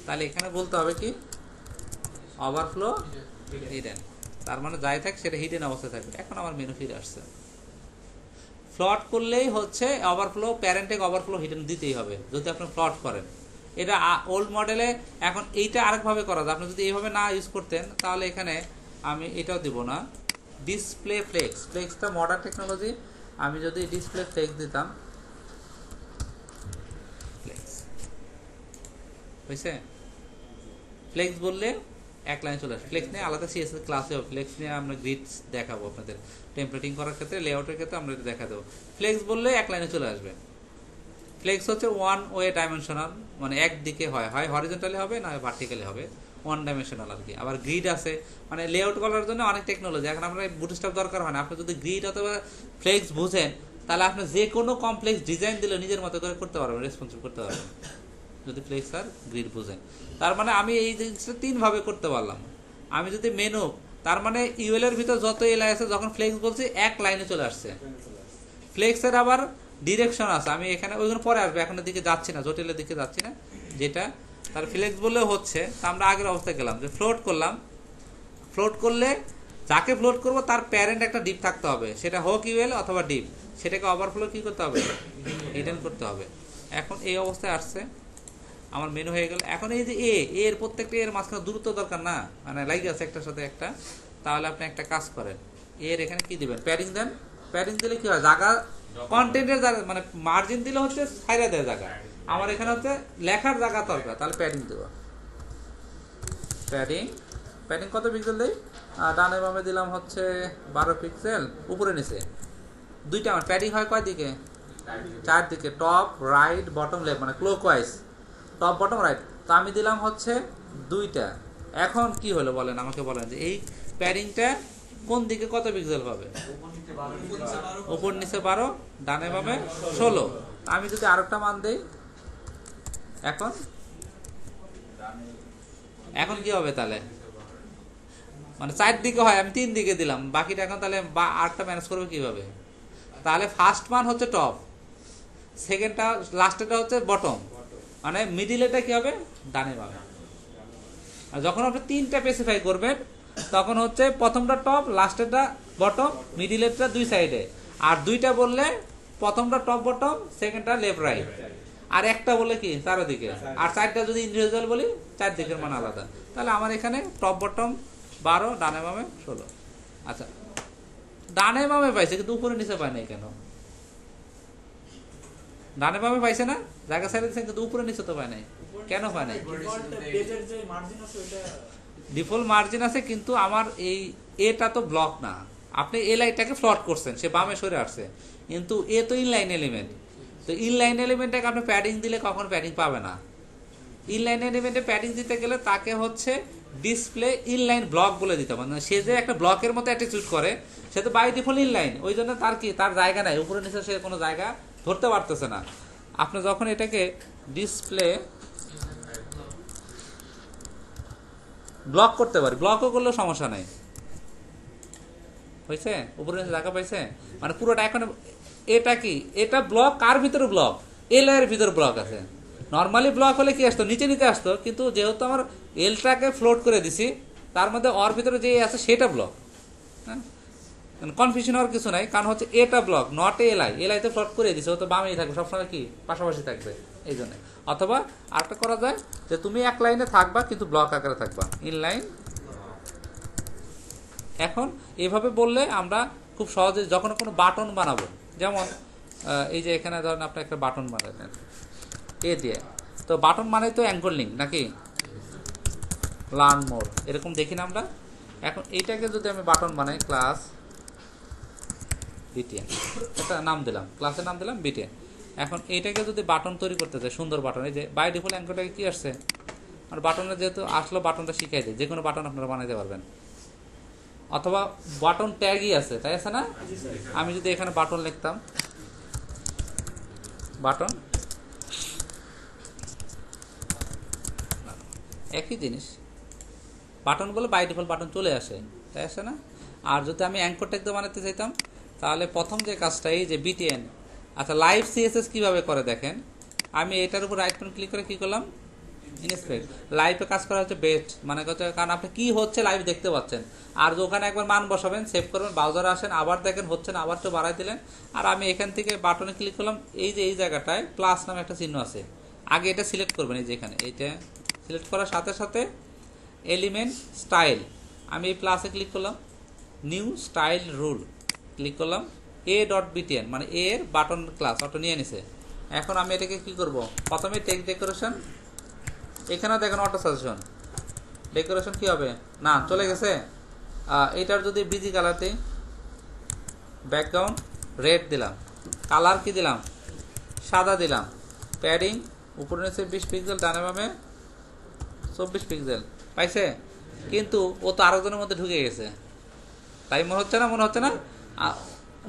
তাহলে এখানে বলতে হবে কি ওভারফ্লো হিডেন, তার মানে যাই থাক সেটা হিডেন অবস্থায় থাকবে। এখন আমার মেনু ফিরে আসছে। ফ্লট করলেই হচ্ছে ওভারফ্লো, প্যারেন্টে ওভারফ্লো হিডেন দিতেই হবে যদি আপনি ফ্লট করেন। এটা ওল্ড মডেলে, এখন এইটা আরেকভাবে করা যায়। আপনি যদি এইভাবে না ইউজ করতেন তাহলে এখানে আমি এটাও দিব না, ডিসপ্লে ফ্লেক্স, ফ্লেক্সটা মডার্ন টেকনোলজি, আমি যদি ডিসপ্লে ফ্লেক্স দিতাম, ফ্লেক্স হয়েছে, ফ্লেক্স বললে এক লাইন চলে আসে। ফ্লেক্স নিয়ে আলাদা সিএসএস ক্লাসে হবে, ফ্লেক্স নিয়ে আমরা গ্রিডস দেখাবো আপনাদের, টেমপ্লেটিং করার ক্ষেত্রে, লেআউটের ক্ষেত্রে আমরা এটা দেখা দেবো। ফ্লেক্স বললে এক লাইনে চলে আসবে। ফ্লেক্স হচ্ছে ওয়ান ওয়ে ডাইমেনশনাল, মানে একদিকে হয়, হয় হরিজন্টালি হবে না ভার্টিক্যালি হবে, ওয়ান ডাইমেনশনাল আর কি। আবার গ্রিড আছে, মানে লেআউট করার জন্য অনেক টেকনোলজি, এখন আমরা বুটস্ট্র্যাপ দরকার হয় না। আপনি যদি গ্রিড অথবা ফ্লেক্স বুঝেন তাহলে আপনি যে কোনো কমপ্লেক্স ডিজাইন দিলে নিজের মতো করে করতে পারবেন, রেসপন্সিভ করতে পারবেন যদি ফ্লেক্স আর গ্রিড বুঝেন। তার মানে আমি এই জিনিসটা 3 ভাবে করতে পারলাম। আমি যদি মেনু, তার মানে ইউএল এর ভিতর যত এলাই আছে, যখন ফ্লেক্স বলছি এক লাইনে চলে আসছে। ফ্লেক্সের আবার ডিরেকশন আছে, আমি এখানে ওইখানে পরে আসবে, এখন দিকে যাচ্ছি না, জটিলের দিকে যাচ্ছি না, যেটা তার ফ্লেক্স বললেও হচ্ছে। তা আমরা আগের অবস্থায় গেলাম যে ফ্লোট করলাম, ফ্লোট করলে যাকে ফ্লোট করবো তার প্যারেন্ট একটা ডিপ থাকতে হবে, সেটা হোক ইউএল অথবা ডিপ, সেটাকে ওভারফ্লো কি করতে হবে? হিডেন করতে হবে। এখন এই অবস্থায় আসছে, আমার মেনু হয়ে গেল। এখন এই যে এর প্রত্যেকটা এর মাঝখানে দূরত্ব দরকার না, মানে লাগে আছে একটার সাথে একটা, তাহলে আপনি একটা কাজ করেন, এর এখানে কি দিবেন? প্যাডিং দেন। প্যাডিং দিলে কি হয়? জায়গা কন্টেন্টের জায়গা, মানে মার্জিন দিলে হচ্ছে ছাইরা দেয় জায়গা, আমার এখানে হচ্ছে লেখার জায়গা দরকার, তাহলে প্যাডিং দেবো। প্যাডিং, প্যাডিং কত পিক্সেল দেই? ডানে বামে দিলাম হচ্ছে 12 পিক্সেল, উপরে নিচে দুইটা। আমার প্যাডিং হয় কয় দিকে? 4 দিকে, টপ রাইট বটম লেফট, মানে ক্লকওয়াইজ, টপ বটম রাইট। তো আমি দিলাম হচ্ছে 2টা। এখন কি হলো বলেন, আমাকে বলেন যে এই প্যাডিংটা কোন দিকে কত পিক্সেল পাবে? উপর নিচে 12, ডানে বামে 16। আমি যদি আরেকটা মান দেই, এখন এখন কি হবে তাহলে, মানে 4 দিকে হয়, আমি 3 দিকে দিলাম, বাকিটা এখন তাহলে আরেকটা ম্যানেজ করবো কিভাবে? তাহলে ফার্স্ট মান হচ্ছে টপ, সেকেন্ডটা লাস্টেরটা হচ্ছে বটম, মানে মিডিলেটা কি হবে ডানে বামে। আর যখন আপনি 3টা স্পেসিফাই করবেন তখন হচ্ছে প্রথমটা টপ, লাস্টেরটা বটম, মিডিলেরটা 2 সাইডে, আর 2টা বললে প্রথমটা টপ বটম, সেকেন্ডটা লেফট রাইট, আর একটা বলে কি চারদিকে, আর 4টা যদি ইন্ডিভিজুয়াল বলি 4 দিকের মান আলাদা। তাহলে আমার এখানে টপ বটম 12, ডানে বামে 16। আচ্ছা, ডানে বামে পাইছে কিন্তু উপরে নিচে পায় নাই কেন? ডানে বামে পাইছে না, জায়গা সাইডে দিচ্ছেন কিন্তু উপরে নিচে তো পায় নাই, কেন পায় নাই? ডিফল্ট মার্জিন আছে কিন্তু আমার এই এটা তো ব্লক না, আপনি এই লাইনটাকে ফ্লট করছেন, সে বামে সরে আসছে, কিন্তু এ তো ইনলাইন এলিমেন্ট, তো ইনলাইন এলিমেন্টটাকে আপনি প্যাডিং দিলে কখন প্যাডিং পাবে না। ইনলাইন এলিমেন্টে প্যাডিং দিতে গেলে তাকে হচ্ছে ডিসপ্লে ইনলাইন ব্লক বলে দিতে হবে, সে যে একটা ব্লকের মতো অ্যাটিটিউড করে, সে তো বাই ডিফল্ট ইনলাইন, ওই জন্য তার কি তার জায়গা নাই, উপরে নিচে সে কোনো জায়গা ধরতে পারতেছে না। আপনি যখন এটাকে ডিসপ্লে ব্লক করতে পারি, ব্লকও করলেও সমস্যা নাই, হয়েছে? উপরে নিচে জায়গা পাইছে, মানে পুরোটা এখন এটা কি, এটা ব্লক কার ভিতরে ব্লক, এল এর ভিতরে ব্লক আছে। নর্মালি ব্লক হলে কি আসতো, নিচে নিতে আসতো, কিন্তু যেহেতু আমার এলটাকে ফ্লোট করে দিছি, তার মধ্যে ওর ভিতরে যে আছে সেটা ব্লক। হ্যাঁ, কনফিউশন হওয়ার কিছু নাই, কারণ হচ্ছে এটা ব্লক নট এলআই, এলআই তো ফ্লোট করে দিছে, ও তো বামেই থাকবে সবসময়, কি পাশাপাশি থাকবে এই জন্য। অথবা আরেকটা করা যায় যে তুমি এক লাইনে থাকবা কিন্তু ব্লক আকারে থাকবা, ইনলাইন। এখন এভাবে বললে আমরা খুব সহজে যখন কোনো বাটন বানাবো, যেমন এই যে এখানে ধরেন আপনি একটা বাটন বানালেন এ দিয়ে, তো বাটন মানে তো অ্যাঙ্গল লিঙ্ক নাকি, লার্ন মোর এরকম দেখি না আমরা। এখন এইটাকে যদি আমি বাটন বানাই, ক্লাস বিটিএন, একটা নাম দিলাম, ক্লাসের নাম দিলাম বিটিএন। এখন এইটাকে যদি বাটন তৈরি করতে চাই, সুন্দর বাটন, এই যে বাই ডিফল্ট অ্যাঙ্গলটাকে কি আসছে, আর বাটনের যেহেতু আসলো, বাটনটা শিখাই দেয়, যে কোনো বাটন আপনারা বানাইতে পারবেন, অথবা বাটন ট্যাগই আছে, তাই আছে না? আমি যদি এখানে বাটন লিখতাম, বাটন একই জিনিস, বাটন বলে বাই ডিফল্ট বাটন চলে আসে, তাই আসে না? আর যদি আমি অ্যাঙ্কর ট্যাগ বানাতে চাইতাম, তাহলে প্রথম যে কাজটা এই যে বিটিএন। আচ্ছা, লাইভ সিএসএস কিভাবে করে দেখেন, আমি এটার উপর রাইট বাটন ক্লিক করে কি করলাম, ইনস্পেক্ট। লাইভে কাজ করা হচ্ছে বেস্ট, মানে হচ্ছে কারণ আপনি কি হচ্ছে লাইভ দেখতে পাচ্ছেন, আর ওখানে একবার মান বসাবেন, সেভ করবেন, ব্রাউজারে আসেন, আবার দেখেন হচ্ছে না, আবার তো বাড়াই দিলেন। আর আমি এখান থেকে বাটনে ক্লিক করলাম, এই যে এই জায়গাটায় প্লাস নামে একটা চিহ্ন আছে, আগে এটা সিলেক্ট করবেন, এই যে এখানে এইটা সিলেক্ট করার সাথে সাথে এলিমেন্ট স্টাইল, আমি এই প্লাসে ক্লিক করলাম, নিউ স্টাইল রুল ক্লিক করলাম, এ ডট বিটিএন, মানে এ এর বাটন ক্লাস অটো নিয়ে নিছে। এখন আমি এটাকে কি করব, প্রথমে টেক্সট ডেকোরেশন, এখানেও দেখেন অটো সাজেশন, ডেকোরেশন কি হবে না, চলে গেছে। এটার যদি বিজি কালারতে ব্যাকগ্রাউন্ড রেড দিলাম, কালার কি দিলাম সাদা দিলাম, প্যাডিং উপরে নিচে 20 পিক্সেল, ডানে বামে 24 পিক্সেল, পাইছে? কিন্তু ও তো আরেকজনের মধ্যে ঢুকে গেছে, তাই মনে হচ্ছে না, মনে হচ্ছে না,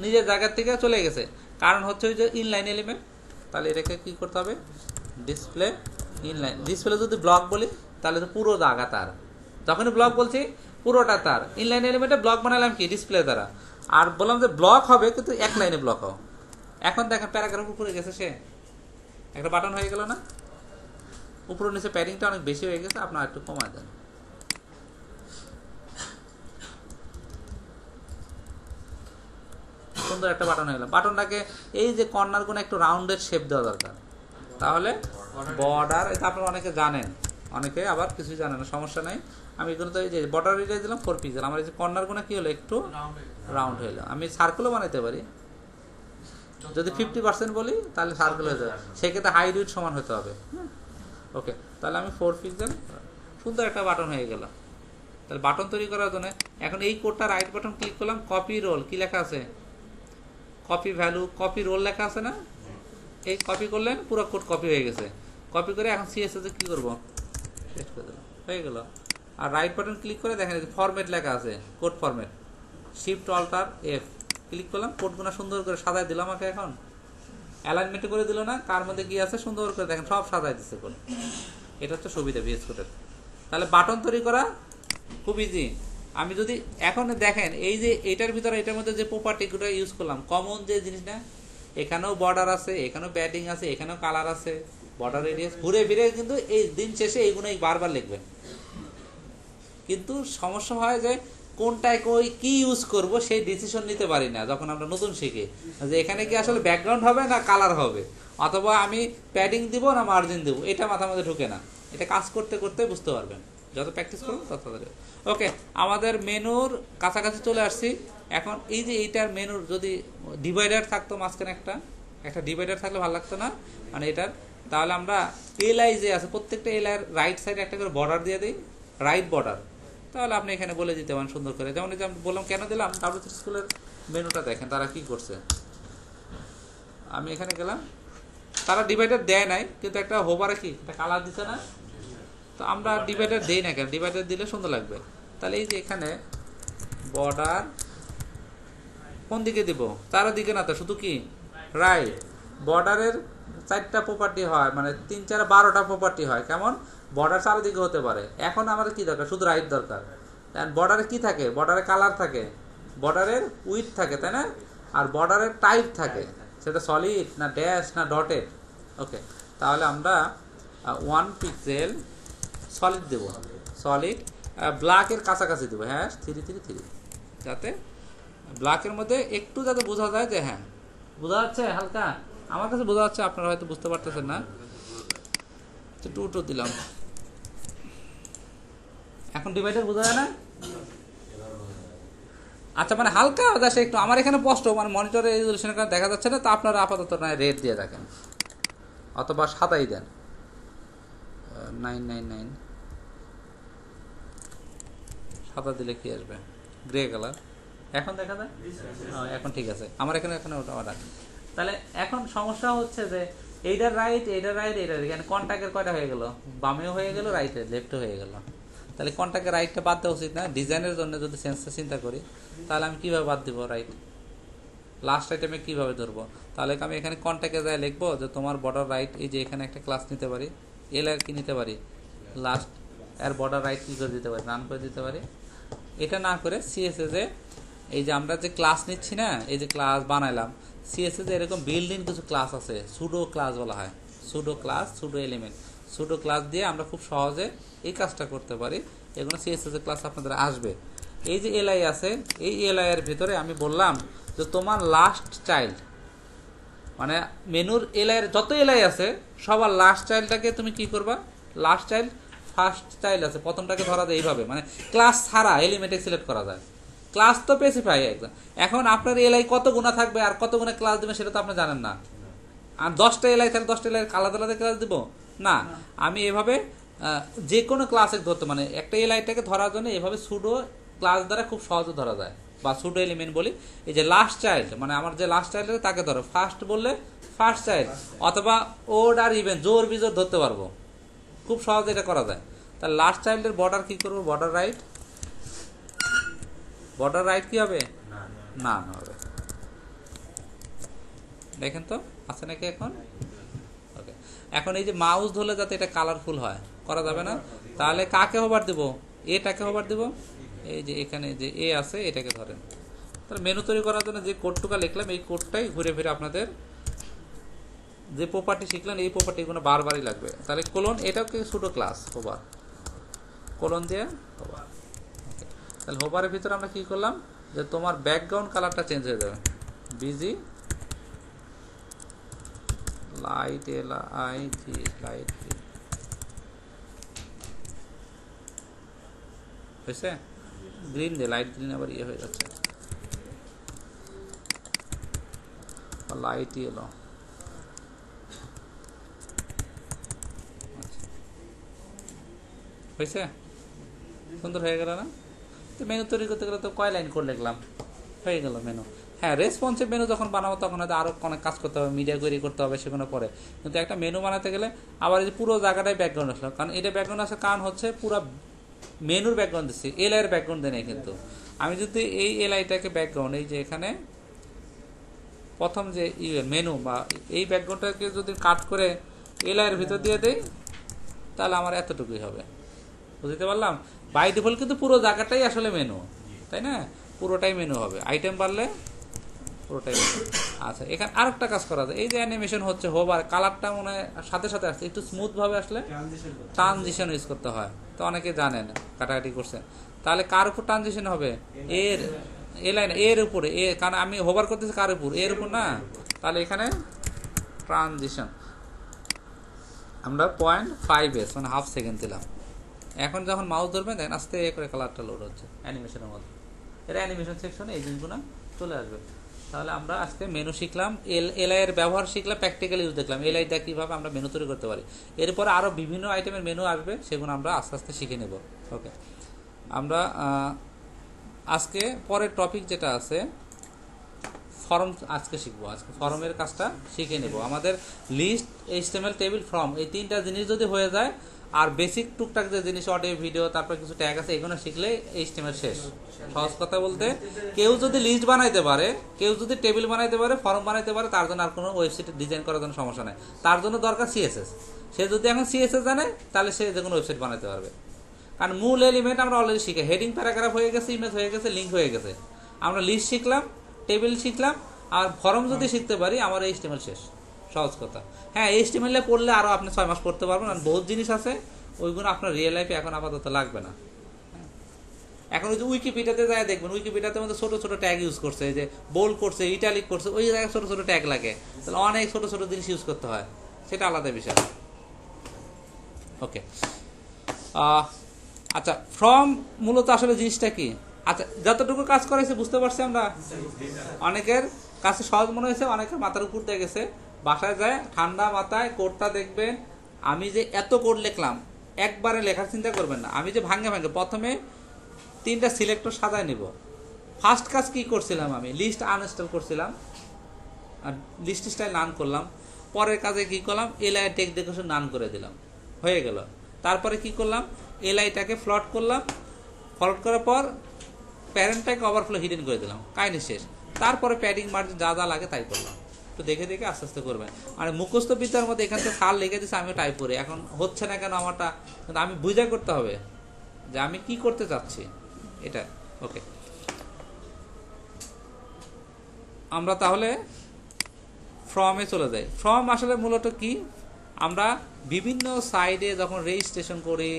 নিজের জায়গার থেকে চলে গেছে, কারণ হচ্ছে ওই যে ইনলাইন এলিমেন্ট। তাহলে এটাকে কি করতে হবে, ডিসপ্লে ইনলাইন। ডিসপ্লে যদি ব্লক বলি তাহলে তো পুরো জায়গা তার, যখনই ব্লক বলছি পুরোটা তার, ইনলাইন এলিমেন্টে ব্লক বানালাম কি ডিসপ্লে দ্বারা, আর বললাম যে ব্লক হবে কিন্তু এক লাইনে ব্লক হবে। এখন দেখেন প্যারাগ্রাফ উপরে গেছে, সে একটা বাটন হয়ে গেল না, উপরে নিচে প্যাডিংটা অনেক বেশি হয়ে গেছে, আপনার একটু কমায় দেন। সুন্দর একটা বাটন হয়ে গেল। বাটনটাকে এই যে কর্নার গুলো একটু রাউন্ডের শেপ দেওয়া দরকার, তাহলে বর্ডার, এটা আপনারা অনেকে জানেন, অনেকে আবার কিছুই জানেন না, সমস্যা নাই। আমি এগুলো তো এই যে বর্ডার এরিয়া দিলাম 4 পিক্সেল, আমার এই যে কর্নার গুলো কি হলো একটু রাউন্ড হইলো। আমি সার্কেলও বানাইতে পারি, যদি 50% বলি তাহলে সার্কেল হয়ে যাবে, সেক্ষেত্রে হাইট উইডথ সমান হতে হবে। ওকে, তাহলে আমি 4 পিক্সেল, সুন্দর একটা বাটন হয়ে গেল। তাহলে বাটন তৈরি করার জন্য এখন এই কোডটা রাইট বাটন ক্লিক করলাম, কপি রোল, কি লেখা আছে, কপি ভ্যালু, কপি রোল লেখা আছে না, এই কপি করলেন, পুরো কোড কপি হয়ে গেছে। কপি করে এখন সিএসএস এ কি করব, পেস্ট করে দিলাম, হয়ে গেল। আর রাইট বাটন ক্লিক করে দেখেন ফরম্যাট লেখা আছে, code format, shift alter F click করলাম, কোডগুলো সুন্দর করে সাজায় দিলাম আমাকে। এখন অ্যালাইনমেন্ট করে দিল না, কার মধ্যে কি আছে সুন্দর করে দেখেন সব সাজাই দিচ্ছে করে। এটা হচ্ছে সুবিধা ভিএস কোডের। তাহলে বাটন তৈরি করা খুব ইজি। আমি যদি এখন দেখেন এই যে এটার ভিতরে এটার মধ্যে যে প্রপার্টিগুলো ইউজ করলাম, কমন যে জিনিসটা, এখানেও বর্ডার আছে, এখানেও প্যাডিং আছে, এখানেও কালার আছে, বর্ডার রেডিয়াস, ঘুরে ফিরে কিন্তু এই দিন শেষে এইগুলোই বারবার লিখবেন। কিন্তু সমস্যা হয় যে কোনটায় কি ইউজ করব সেই ডিসিশন নিতে পারি না যখন আমরা নতুন শিখি, যে এখানে কি আসলে ব্যাকগ্রাউন্ড হবে না কালার হবে, অথবা আমি প্যাডিং দিব না মার্জিন দিব, এটা মাথার মধ্যে ঢুকে না। এটা কাজ করতে করতে বুঝতে পারবেন, যত প্র্যাকটিস করবেন তত। ওকে, আমাদের মেনুর কাছাকাছি চলে আসছি। এখন এই যে এইটার মেনুর যদি ডিভাইডার থাকতো মাঝখানে একটা ডিভাইডার থাকলে ভালো লাগতো না, মানে এটার, তাহলে আমরা এলআই যে আছে প্রত্যেকটা এলআইয়ের রাইট সাইডে একটা করে বর্ডার দিয়ে দিই, রাইট বর্ডার। তাহলে আপনি এখানে বলে দিতে পারেন সুন্দর করে। যেমন এই যে আমি বললাম কেন দিলাম, ডাব্লিউ3 স্কুলের মেনুটা দেখেন তারা কি করছে। আমি এখানে গেলাম, তারা ডিভাইডার দেয় নাই, কিন্তু একটা হোভারে কি একটা কালার দিচ্ছে না, তো আমরা ডিভাইডার দেই না কেন, ডিভাইডার দিলে সুন্দর লাগবে। তাহলে এই যে এখানে বর্ডার কোন দিকে দিব, চারদিকে না, তো শুধু কি রাইট। বর্ডারের 4টা প্রপার্টি হয়, মানে 3 4 12টা প্রপার্টি হয়। কেমন? বর্ডার চারদিকে হতে পারে। এখন আমাদের কি দরকার, শুধু রাইট দরকার। বর্ডারে কি থাকে, বর্ডারে কালার থাকে, বর্ডারের উইথ থাকে, তাই না? আর বর্ডারের টাইপ থাকে, সেটা সলিড না ড্যাশ না ডটেড। ওকে, তাহলে আমরা 1 পিক্সেল সলিড দেব, সলিড ব্ল্যাকের কাছাকাছি দেবো, হ্যাঁ 333, যাতে ব্ল্যাকের মধ্যে একটু যাতে বোঝা যায় যে হ্যাঁ বোঝা যাচ্ছে হালকা, আমার কাছে বোঝা যাচ্ছে, আপনারা হয়তো বুঝতে পারতেছেন না। তো 2 দিলাম। এখন ডিভাইডার বোঝা যায় না? আচ্ছা, মানে হালকা যাচ্ছে একটু, আমার এখানে স্পষ্ট, মানে মনিটরে রেজোলিউশনের কারণে দেখা যাচ্ছে না, তো আপনারা আপাতত না রেড দিয়ে দেখেন, অথবা সাদাই দেন 999, সাদা দিলে কি আসবে, গ্রে কালার। এখন দেখা যায়, এখন ঠিক আছে, আমার এখানে ওটা অর্ডার। তাহলে এখন সমস্যা হচ্ছে যে এইটার রাইট, এইটার রাইট, এইটার এখানে কন্ট্যাক্টের কয়টা হয়ে গেল, বামেও হয়ে গেল, রাইটে লেফটে হয়ে গেল। তাহলে কন্ট্যাক্টের রাইটটা বাদ দেওয়া উচিত না? ডিজাইনের জন্য যদি সেন্সে চিন্তা করি, তাহলে আমি কীভাবে বাদ দিব রাইট, লাস্ট আইটেমে কীভাবে ধরবো? তাহলে আমি এখানে কন্ট্যাক্টে যাই লিখবো যে তোমার বর্ডার রাইট, এই যে এখানে একটা ক্লাস নিতে পারি, এল আর কি নিতে পারি, লাস্ট এর বর্ডার রাইট কী করে দিতে পারি, রান করে দিতে পারি। এটা না করে সিএসএস এ এই যে আমরা যে ক্লাস নিচ্ছি না, এই যে ক্লাস বানাইলাম, সিএসএস এরকম বিল্ডিং কিছু ক্লাস আছে, সুডো ক্লাস বলা হয়, pseudo class, pseudo element, pseudo class দিয়ে আমরা খুব সহজে এই কাজটা করতে পারি। এগুলো সিএসএস এর ক্লাস আপনাদের আসবে। এই যে এলআই আছে, এই এলআই এর ভিতরে আমি বললাম যে তোমার লাস্ট চাইল্ড, মানে মেনুর এলআই এর যত এলআই আছে সবার লাস্ট চাইল্ডটাকে তুমি কি করবা, লাস্ট চাইল্ড ফার্স্ট চাইল্ড আছে প্রথমটাকে ধরা যায় এইভাবে, মানে ক্লাস ছাড়া এলিমেন্টে সিলেক্ট করা যায়। ক্লাস তো স্পেসিফাই একদম। এখন আপনার এলআই কত গুণা থাকবে আর কত গুণা ক্লাস দেবে সেটা তো আপনি জানেন না। আর 10টা এলআই থাকলে 10টা এলআই আলাদা আলাদা ক্লাস দিব না, আমি এভাবে যে কোনো ক্লাসে ধরতে, মানে একটা এলআইটাকে ধরার জন্য এভাবে সুডো ক্লাস দ্বারা খুব সহজে ধরা যায়, বা সুডো এলিমেন্ট বলি। এই যে লাস্ট চাইল্ড, মানে আমার যে লাস্ট চাইল্ড আছে তাকে ধরো, ফার্স্ট বললে ফার্স্ট চাইল্ড, অথবা ওড আর ইভেন জোর বিজোর ধরতে পারবো, খুব সহজে এটা করা যায়। তাহলে লাস্ট চাইল্ডের বর্ডার কি করবো, বর্ডার রাইট, বর্ডার রাইট কি হবে, না হবে। দেখেন তো আছে নাকি এখন? ওকে, এখন এই যে মাউস ধরলে যাতে এটা কালারফুল হয়, করা যাবে না। তাহলে কাকে হোভার দেব, এটাকে হোভার দেব, এই যে এখানে যে এ আছে এটাকে ধরেন। তাহলে মেনু তৈরি করার জন্য যে কোডটুকা লিখলাম, এই কোডটাই ঘুরে ফিরে আপনাদের যে প্রপার্টি শিখলেন এই প্রপার্টিগুলো বারবারই লাগবে। তাহলে কোলন, এটাও কি সুডো ক্লাস হোভার, কোলন দিয়ে হোভার। তাহলে হোভারের ভিতরে আমরা কি করলাম, যে তোমার ব্যাকগ্রাউন্ড কালারটা চেঞ্জ হয়ে যাবে, বিজি লাইট, LIG লাইট হয়েছে, গ্রিন দিয়ে লাইট গ্রিন আবার ইয়ে হয়ে যাচ্ছে, লাইট ইয়েলো। হয়েছে, সুন্দর হয়ে গেল না? তো মেনু তৈরি করতে গেলে তো কয় লাইন করে লিখলাম, হয়ে গেল মেনু। হ্যাঁ, রেসপন্সিভ মেনু যখন বানাবো তখন হয়তো আরও অনেক কাজ করতে হবে, মিডিয়া কোয়েরি করতে হবে, সেগুলো পরে। কিন্তু একটা মেনু বানাতে গেলে আবার এই যে পুরো জায়গাটাই ব্যাকগ্রাউন্ড আসলো, কারণ এটা ব্যাকগ্রাউন্ড আসার কারণ হচ্ছে পুরো মেনুর ব্যাকগ্রাউন্ড দিচ্ছি, এলআইয়ের ব্যাকগ্রাউন্ড দেয় নাই। কিন্তু আমি যদি এই এলআইটাকে ব্যাকগ্রাউন্ড, এই যে এখানে প্রথম যে মেনু বা এই ব্যাকগ্রাউন্ডটাকে যদি কাট করে এই লাইনের ভিতর দিয়ে দেই তাহলে আমার এতটুকুই হবে। বুঝতে পারলাম? বাই ডিফল্ট কিন্তু পুরো জায়গাটাই আসলে মেনু, তাই না? পুরোটাই মেনু হবে, আইটেম বাড়লে পুরোটাই মেনু। আচ্ছা, এখানে আরেকটা কাজ করা যায়। এই যে অ্যানিমেশন হচ্ছে হোভার, কালারটা মনে হয় সাথে সাথে আসছে, একটু স্মুথভাবে আসলে ট্রানজিশন ইউজ করতে হয়, তো অনেকে জানেন, কাটাকাটি করছেন। তাহলে কার উপর ট্রানজিশন হবে? এর এ লাইন এর উপরে, এ, কারণ আমি হোভার করতেছি কার উপর? এর উপর না। তাহলে এখানে ট্রানজিশন আমরা 0.5s মানে হাফ সেকেন্ড দিলাম। এখন যখন মাউস ধরবেন দেখেন আস্তে করে কালারটা লোড হচ্ছে অ্যানিমেশনের মধ্যে। এটা অ্যানিমেশন সেকশনে এই জিনিসগুলো চলে আসবে। তাহলে আমরা আজকে মেনু শিখলাম, এলআই এর ব্যবহার শিখলাম, প্র্যাকটিক্যাল ইউজ দেখলাম এলআই দিয়ে কীভাবে আমরা মেনু তৈরি করতে পারি। এরপরে আরও বিভিন্ন আইটেমের মেনু আসবে, সেগুলো আমরা আস্তে আস্তে শিখে নেব। ওকে, আমরা আজকে পরের টপিক যেটা আছে ফর্ম আজকে শিখবো। আজকে ফর্মের কাজটা শিখে নেব। আমাদের লিস্ট, এইচটিএমএল, টেবিল, ফর্ম এই তিনটা জিনিস যদি হয়ে যায়, আর বেসিক টুকটাক যে জিনিস অডিও ভিডিও তারপর কিছু ট্যাগ আছে এগুলো শিখলে এইচটিএমএল শেষ। সহজ কথা বলতে, কেউ যদি লিস্ট বানাইতে পারে, কেউ যদি টেবিল বানাইতে পারে, ফর্ম বানাইতে পারে, তার জন্য আর কোনো ওয়েবসাইট ডিজাইন করার জন্য সমস্যা নেই। তার জন্য দরকার সিএসএস। সে যদি এখন সিএসএস জানে তাহলে সে যে কোনো ওয়েবসাইট বানাতে পারবে। কারণ মূল এলিমেন্ট আমরা অলরেডি শিখে, হেডিং, প্যারাগ্রাফ হয়ে গেছে, ইমেজ হয়ে গেছে, লিঙ্ক হয়ে গেছে। আমরা লিস্ট শিখলাম, টেবিল শিখলাম, আর ফর্ম যদি শিখতে পারি আমার এইচটিএমএল শেষ। সহজ কথা। হ্যাঁ, এইচটিএমএল পড়লে আরও আপনি 6 মাস পড়তে পারবেন, আর বহুত জিনিস আছে ওইগুলো আপনার রিয়েল লাইফে এখন আপাতত লাগবে না। এখন ওই যে উইকিপিডিয়াতে যায় দেখবেন, উইকিপিডিয়াতে মধ্যে ছোটো ছোটো ট্যাগ ইউজ করছে, যে বোল্ড করছে, ইটালিক করছে, ওই জায়গায় ছোটো ছোটো ট্যাগ লাগে, তাহলে অনেক ছোটো ছোটো জিনিস ইউজ করতে হয়, সেটা আলাদা বিষয়। ওকে, আচ্ছা, ফর্ম মূলত আসলে জিনিসটা কি? আচ্ছা, যতটুকু কাজ করেছে বুঝতে পারছি আমরা। অনেকের কাছে সহজ মনে হয়েছে, অনেকের মাথার উপর দিয়ে গেছে। বাসায় যায় ঠান্ডা মাথায় কোডটা দেখবেন। আমি যে এত কোড লিখলাম একবারে লেখার চিন্তা করবেন না। আমি যে ভাঙে ভাঙে প্রথমে 3টা সিলেক্টর সাজায় নিব। ফার্স্ট কাজ কি করছিলাম? আমি লিস্ট আনইনস্টল করছিলাম আর লিস্ট স্টাইল নান করলাম। পরের কাজে কি করলাম? এলআই টেক্সট ডেকোরেশন নান করে দিলাম, হয়ে গেল। তারপরে কি করলাম? এলআইটাকে ফ্লট করলাম, ফ্লট করার পর প্যারেন্টটাকে ওভারফ্লো হিডেন করে দিলাম, কাহিনি শেষ। তারপরে প্যাডিং মার্জিন যা যা লাগে তাই করলাম। তো দেখে দেখে আস্তে আস্তে করবেন। মানে মুখস্থ বিদ্যার মধ্যে এখান থেকে সার লেগে দিচ্ছে, আমিও টাইপ করি, এখন হচ্ছে না কেন আমারটা, কিন্তু আমি বুঝা করতে হবে যে আমি কি করতে চাচ্ছি এটা। ওকে, আমরা তাহলে ফর্মে চলে যাই। ফর্ম আসলে মূলত কি? আমরা বিভিন্ন সাইডে যখন রেজিস্ট্রেশন করি,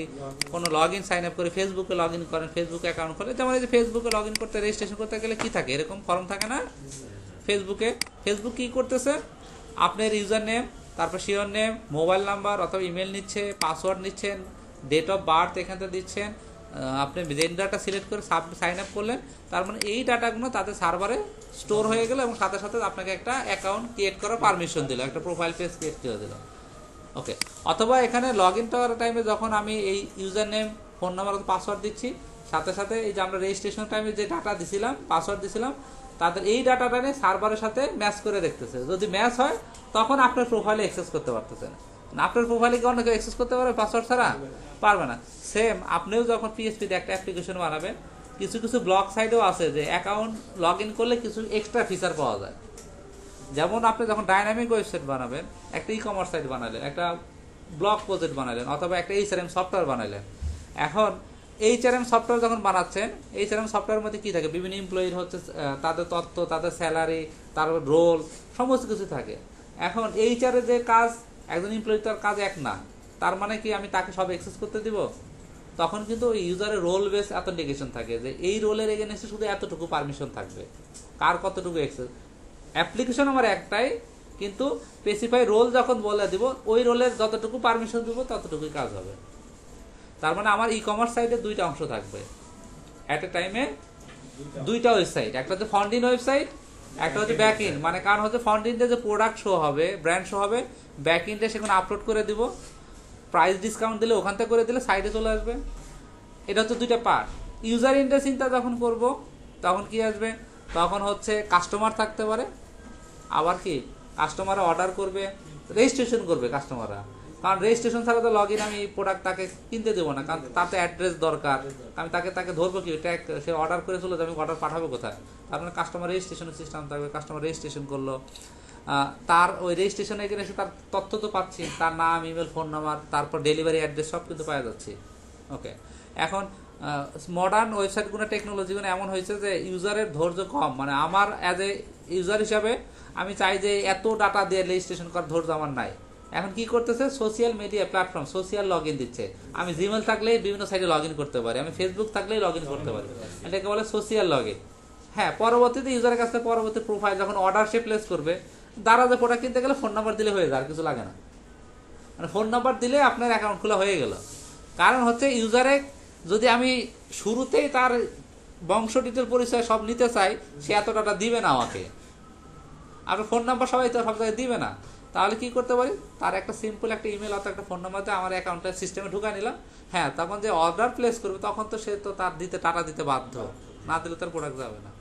কোনো লগ ইন সাইন আপ করি, ফেসবুকে লগ ইন করেন, ফেসবুকে অ্যাকাউন্ট করে, যেমন এই যে ফেসবুকে লগ ইন করতে, রেজিস্ট্রেশন করতে গেলে কি থাকে? এরকম ফর্ম থাকে না ফেসবুকে? ফেসবুক কি করতেছে? আপনার ইউজার নেম, তারপর শিওর নেম, মোবাইল নাম্বার অথবা ইমেল নিচ্ছে, পাসওয়ার্ড নিচ্ছেন, ডেট অফ বার্থ এখান থেকে দিচ্ছেন, আপনি জেন্ডারটা সিলেক্ট করে সাইন আপ করলেন। তার মানে এই ডাটাগুলো তাদের সার্ভারে স্টোর হয়ে গেল এবং সাথে সাথে আপনাকে একটা অ্যাকাউন্ট ক্রিয়েট করার পারমিশন দিল, একটা প্রোফাইল পেজ ক্রিয়েট করে দিল। ওকে, অথবা এখানে লগ ইন করার টাইমে যখন আমি এই user name, phone number, password দিচ্ছি, সাথে সাথে এই যে আমরা রেজিস্ট্রেশন টাইমে যে ডাটা দিছিলাম, পাসওয়ার্ড দিছিলাম, তাদের এই ডাটাটা নিয়ে সার্ভারের সাথে ম্যাচ করে দেখতেছে। যদি ম্যাচ হয় তখন আপনার প্রোফাইলে অ্যাক্সেস করতে পারতেছেন। আপনার প্রোফাইলে কি অন্য কেউ অ্যাক্সেস করতে পারবে পাসওয়ার্ড ছাড়া? পারবে না। সেম আপনিও যখন পিএইচপিতে একটা অ্যাপ্লিকেশন বানাবেন, কিছু কিছু ব্লগ সাইটেও আছে যে অ্যাকাউন্ট লগ ইন করলে কিছু এক্সট্রা ফিচার পাওয়া যায়। যেমন আপনি যখন ডাইনামিক ওয়েবসাইট বানাবেন, একটা ই কমার্স সাইট বানালেন, একটা ব্লগ প্রজেক্ট বানালেন, অথবা একটা এইচআরএম সফটওয়্যার বানালেন। এখন এইচআরএম সফটওয়্যার যখন বানাচ্ছেন, এইচআরএম সফটওয়্যারের মধ্যে কী থাকে? বিভিন্ন এমপ্লয়ির হচ্ছে তাদের তথ্য, তাদের স্যালারি, তার রোল, সমস্ত কিছু থাকে। এখন এইচআরের যে কাজ, একজন এমপ্লয়ি তার কাজ এক না, তার মানে কি আমি তাকে সব অ্যাক্সেস করতে দিব? তখন কিন্তু ওই ইউজারের রোল বেস অথেন্টিকেশন থাকে, যে এই রোলের এগেইনস্টে শুধু এতটুকু পারমিশন থাকবে, কার কতটুকু অ্যাক্সেস। অ্যাপ্লিকেশন আমার একটাই, কিন্তু স্পেসিফাই রোল যখন বলে দিব, ওই রোলের যতটুকু পারমিশন দিব ততটুকুই কাজ হবে। তার মানে আমার ই কমার্স সাইটে 2টা অংশ থাকবে অ্যাট এ টাইমে, 2টা ওয়েবসাইট, একটা হচ্ছে ফ্রন্ট এন্ড ওয়েবসাইট, একটা হচ্ছে ব্যাক এন্ড। মানে কারণ হচ্ছে ফ্রন্ট এন্ডে যে প্রোডাক্ট শো হবে, ব্র্যান্ড শো হবে, ব্যাক এন্ডে সেখানে আপলোড করে দিব, প্রাইস ডিসকাউন্ট দিলে ওখান থেকে করে দিলে সাইডে চলে আসবে। এটা হচ্ছে 2টা পার্ট। ইউজার ইন্টারফেসটা যখন করব তখন কি আসবে? তখন হচ্ছে কাস্টমার থাকতে পারে, আবার কি কাস্টমাররা অর্ডার করবে, রেজিস্ট্রেশন করবে কাস্টমাররা, কারণ রেজিস্ট্রেশন ছাড়া তো লগ ইন আমি প্রোডাক্ট তাকে কিনতে দেবো না, কারণ তার তো অ্যাড্রেস দরকার। আমি তাকে ধরবো কি, ট্যাগ সে অর্ডার করে চলে যাবে, আমি অর্ডার পাঠাবো কোথায়? আপনার কাস্টমার রেজিস্ট্রেশনের সিস্টেম থাকবে, কাস্টমার রেজিস্ট্রেশন করলো, তার ওই রেজিস্ট্রেশনে এখানে এসে তার তথ্য তো পাচ্ছি, তার নাম, ইমেল, ফোন নাম্বার, তারপর ডেলিভারি অ্যাড্রেস সব কিন্তু পাওয়া যাচ্ছে। ওকে, এখন মডার্ন ওয়েবসাইটগুলো টেকনোলজিগুলো এমন হয়েছে যে ইউজারের ধৈর্য কম, মানে আমার অ্যাজ এ ইউজার হিসাবে আমি চাই যে এত ডাটা দিয়ে রেজিস্ট্রেশন করার ধৈর্য আমার নাই। এখন কি করতেছে, social media platform social log in দিচ্ছে। আমি জিমেল থাকলেই বিভিন্ন সাইটে লগ ইন করতে পারি, আমি ফেসবুক থাকলেই লগ ইন করতে পারি, এটাকে বলে সোশ্যাল লগ ইন। হ্যাঁ, পরবর্তীতে ইউজারের কাছে পরবর্তী প্রোফাইল যখন অর্ডার সে প্লেস করবে, দারাজে প্রোডাক্ট কিনতে গেলে ফোন নাম্বার দিলে হয়ে যায়, আর কিছু লাগে না। মানে ফোন নাম্বার দিলে আপনার অ্যাকাউন্ট খোলা হয়ে গেল। কারণ হচ্ছে ইউজারে যদি আমি শুরুতেই তার বংশ ডিটেল পরিচয় সব নিতে চাই, সে এত ডাটা দিবে না আমাকে। আপনার ফোন নাম্বার সবাই তো সব জায়গায় দিবে না। তাহলে কি করতে পারি, তার একটা সিম্পল একটা ইমেল অথবা একটা ফোন নাম্বার দিয়ে আমার অ্যাকাউন্টের সিস্টেমে ঢুকাই নিলাম। হ্যাঁ, তখন যে অর্ডার প্লেস করবে তখন তো সে তো তার টাকা দিতে বাধ্য, না দিলে তার প্রোডাক্ট যাবে না।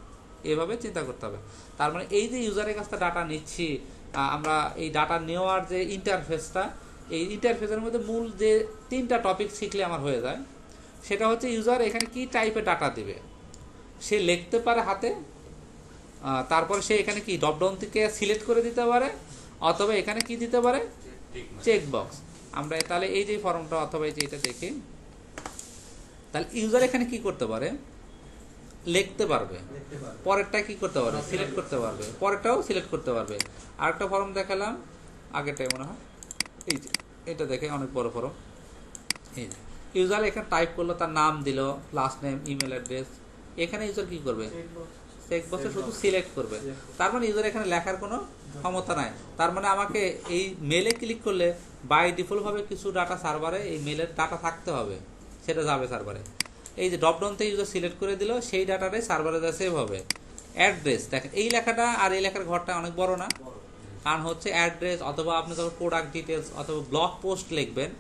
এভাবে চিন্তা করতে হবে। তার মানে এই যে ইউজারের কাছ থেকে ডাটা নিচ্ছি আমরা, এই ডাটা নেওয়ার যে ইন্টারফেসটা, এই ইন্টারফেসের মধ্যে মূল যে 3টা টপিক শিখলে আমার হয়ে যায়। সেটা হচ্ছে ইউজার এখানে কি টাইপের ডাটা দিবে, সে লিখতে পারে হাতে, তারপরে সে এখানে কি ড্রপডাউন থেকে সিলেক্ট করে দিতে পারে, অথবা এখানে কি দিতে পারে, চেকবক্স। আমরা তাহলে এই যে ফর্মটা অথবা এই যে এটা দেখি, তাহলে ইউজার এখানে কি করতে পারে, লিখতে পারবে, পরেরটা কি করতে পারবে, সিলেক্ট করতে পারবে, পরেরটাও সিলেক্ট করতে পারবে। আরেকটা ফর্ম দেখালাম, আগেরটাই মনে হয়, এই যে এটা দেখে অনেক বড় ফর্ম। এই যে ইউজার এখানে টাইপ করলো, তার নাম দিল, লাস্ট নেম, ইমেল অ্যাড্রেস, এখানে ইউজার কি করবে, চেকবক্সে শুধু সিলেক্ট করবে। তার মানে ইউজার এখানে লেখার কোনো ক্ষমতা নাই। তার মানে আমাকে এই মেলে ক্লিক করলে বাই ডিফল্ট ভাবে কিছু ডাটা সার্ভারে, এই মেলের ডাটা থাকতে হবে, সেটা যাবে সার্ভারে। এই যে ড্রপডাউন থেকে ইউজার সিলেক্ট করে দিল, সেই ডাটাটাই সার্ভারে যা সেভ হবে। অ্যাড্রেস দেখেন, এই লেখাটা আর এই লেখার ঘরটা অনেক বড় না, কারণ হচ্ছে অ্যাড্রেস অথবা আপনি যখন প্রোডাক্ট ডিটেলস অথবা ব্লগ পোস্ট লিখবেন,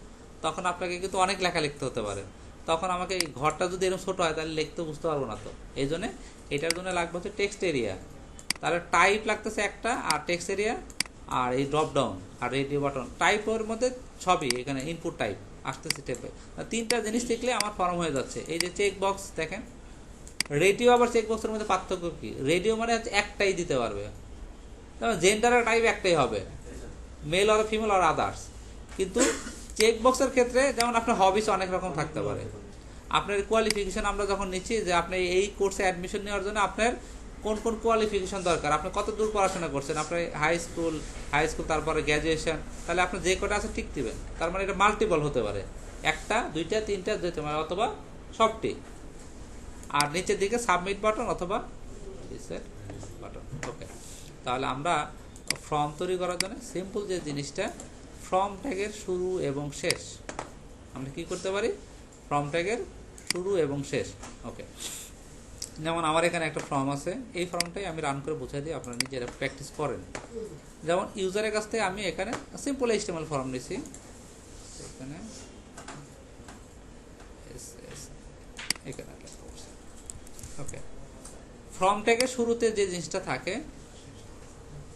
তখন আপনাকে কিন্তু অনেক লেখা লিখতে হতে পারে। তখন আমাকে এই ঘরটা যদি এরকম ছোটো হয়, তাহলে লিখতে বুঝতে পারবো না। তো এই জন্য এটার জন্য লাগবে হচ্ছে টেক্সট এরিয়া, তাহলে টাইপ লাগতেছে একটা, আর টেক্সট এরিয়া, আর এই ড্রপডাউন, আর রেডিও বাটন। টাইপের মধ্যে সবই এখানে ইনপুট টাইপ আসতেছে টেপে। 3টা জিনিস দেখলে আমার ফর্ম হয়ে যাচ্ছে। এই যে চেক বক্স দেখেন, রেডিও আবার চেক বক্সের মধ্যে পার্থক্য কি, রেডিও মানে হচ্ছে একটাই দিতে পারবে, জেন্ডারের টাইপ একটাই হবে, মেল আর ফিমেল আর আদার্স। কিন্তু চেক বক্সের ক্ষেত্রে যেমন আপনার হবিস অনেক রকম থাকতে পারে, আপনার কোয়ালিফিকেশন আমরা যখন নিচ্ছি যে আপনি এই কোর্সে অ্যাডমিশন নেওয়ার জন্য আপনার কোন কোন কোয়ালিফিকেশন দরকার, আপনি কত দূর পড়াশোনা করছেন, আপনার হাই স্কুল তারপরে গ্র্যাজুয়েশন, তাহলে আপনি যে কটা আছে ঠিক দিবেন। তার মানে এটা মাল্টিপল হতে পারে, 1টা 2টা 3টা দিতে পারে, অথবা সবটি। আর নিচের দিকে সাবমিট বাটন অথবা রিসেট বাটন। ওকে, তাহলে আমরা ফর্ম তৈরি করার জন্য সিম্পল যে জিনিসটা, ফর্ম ট্যাগের শুরু এবং শেষ আমরা কি করতে পারি, ফর্ম ট্যাগের শুরু এবং শেষ। ওকে, যেমন আমার এখানে একটা ফর্ম আছে, এই ফর্মটাই আমি রান করে বুঝাই দিই, আপনারা নিজেরা প্র্যাকটিস করেন। যেমন ইউজারের কাছ থেকে আমি এখানে সিম্পল HTML ফর্ম নিছি, এখানে ওকে, ফর্ম ট্যাগের শুরুতে যে জিনিসটা থাকে,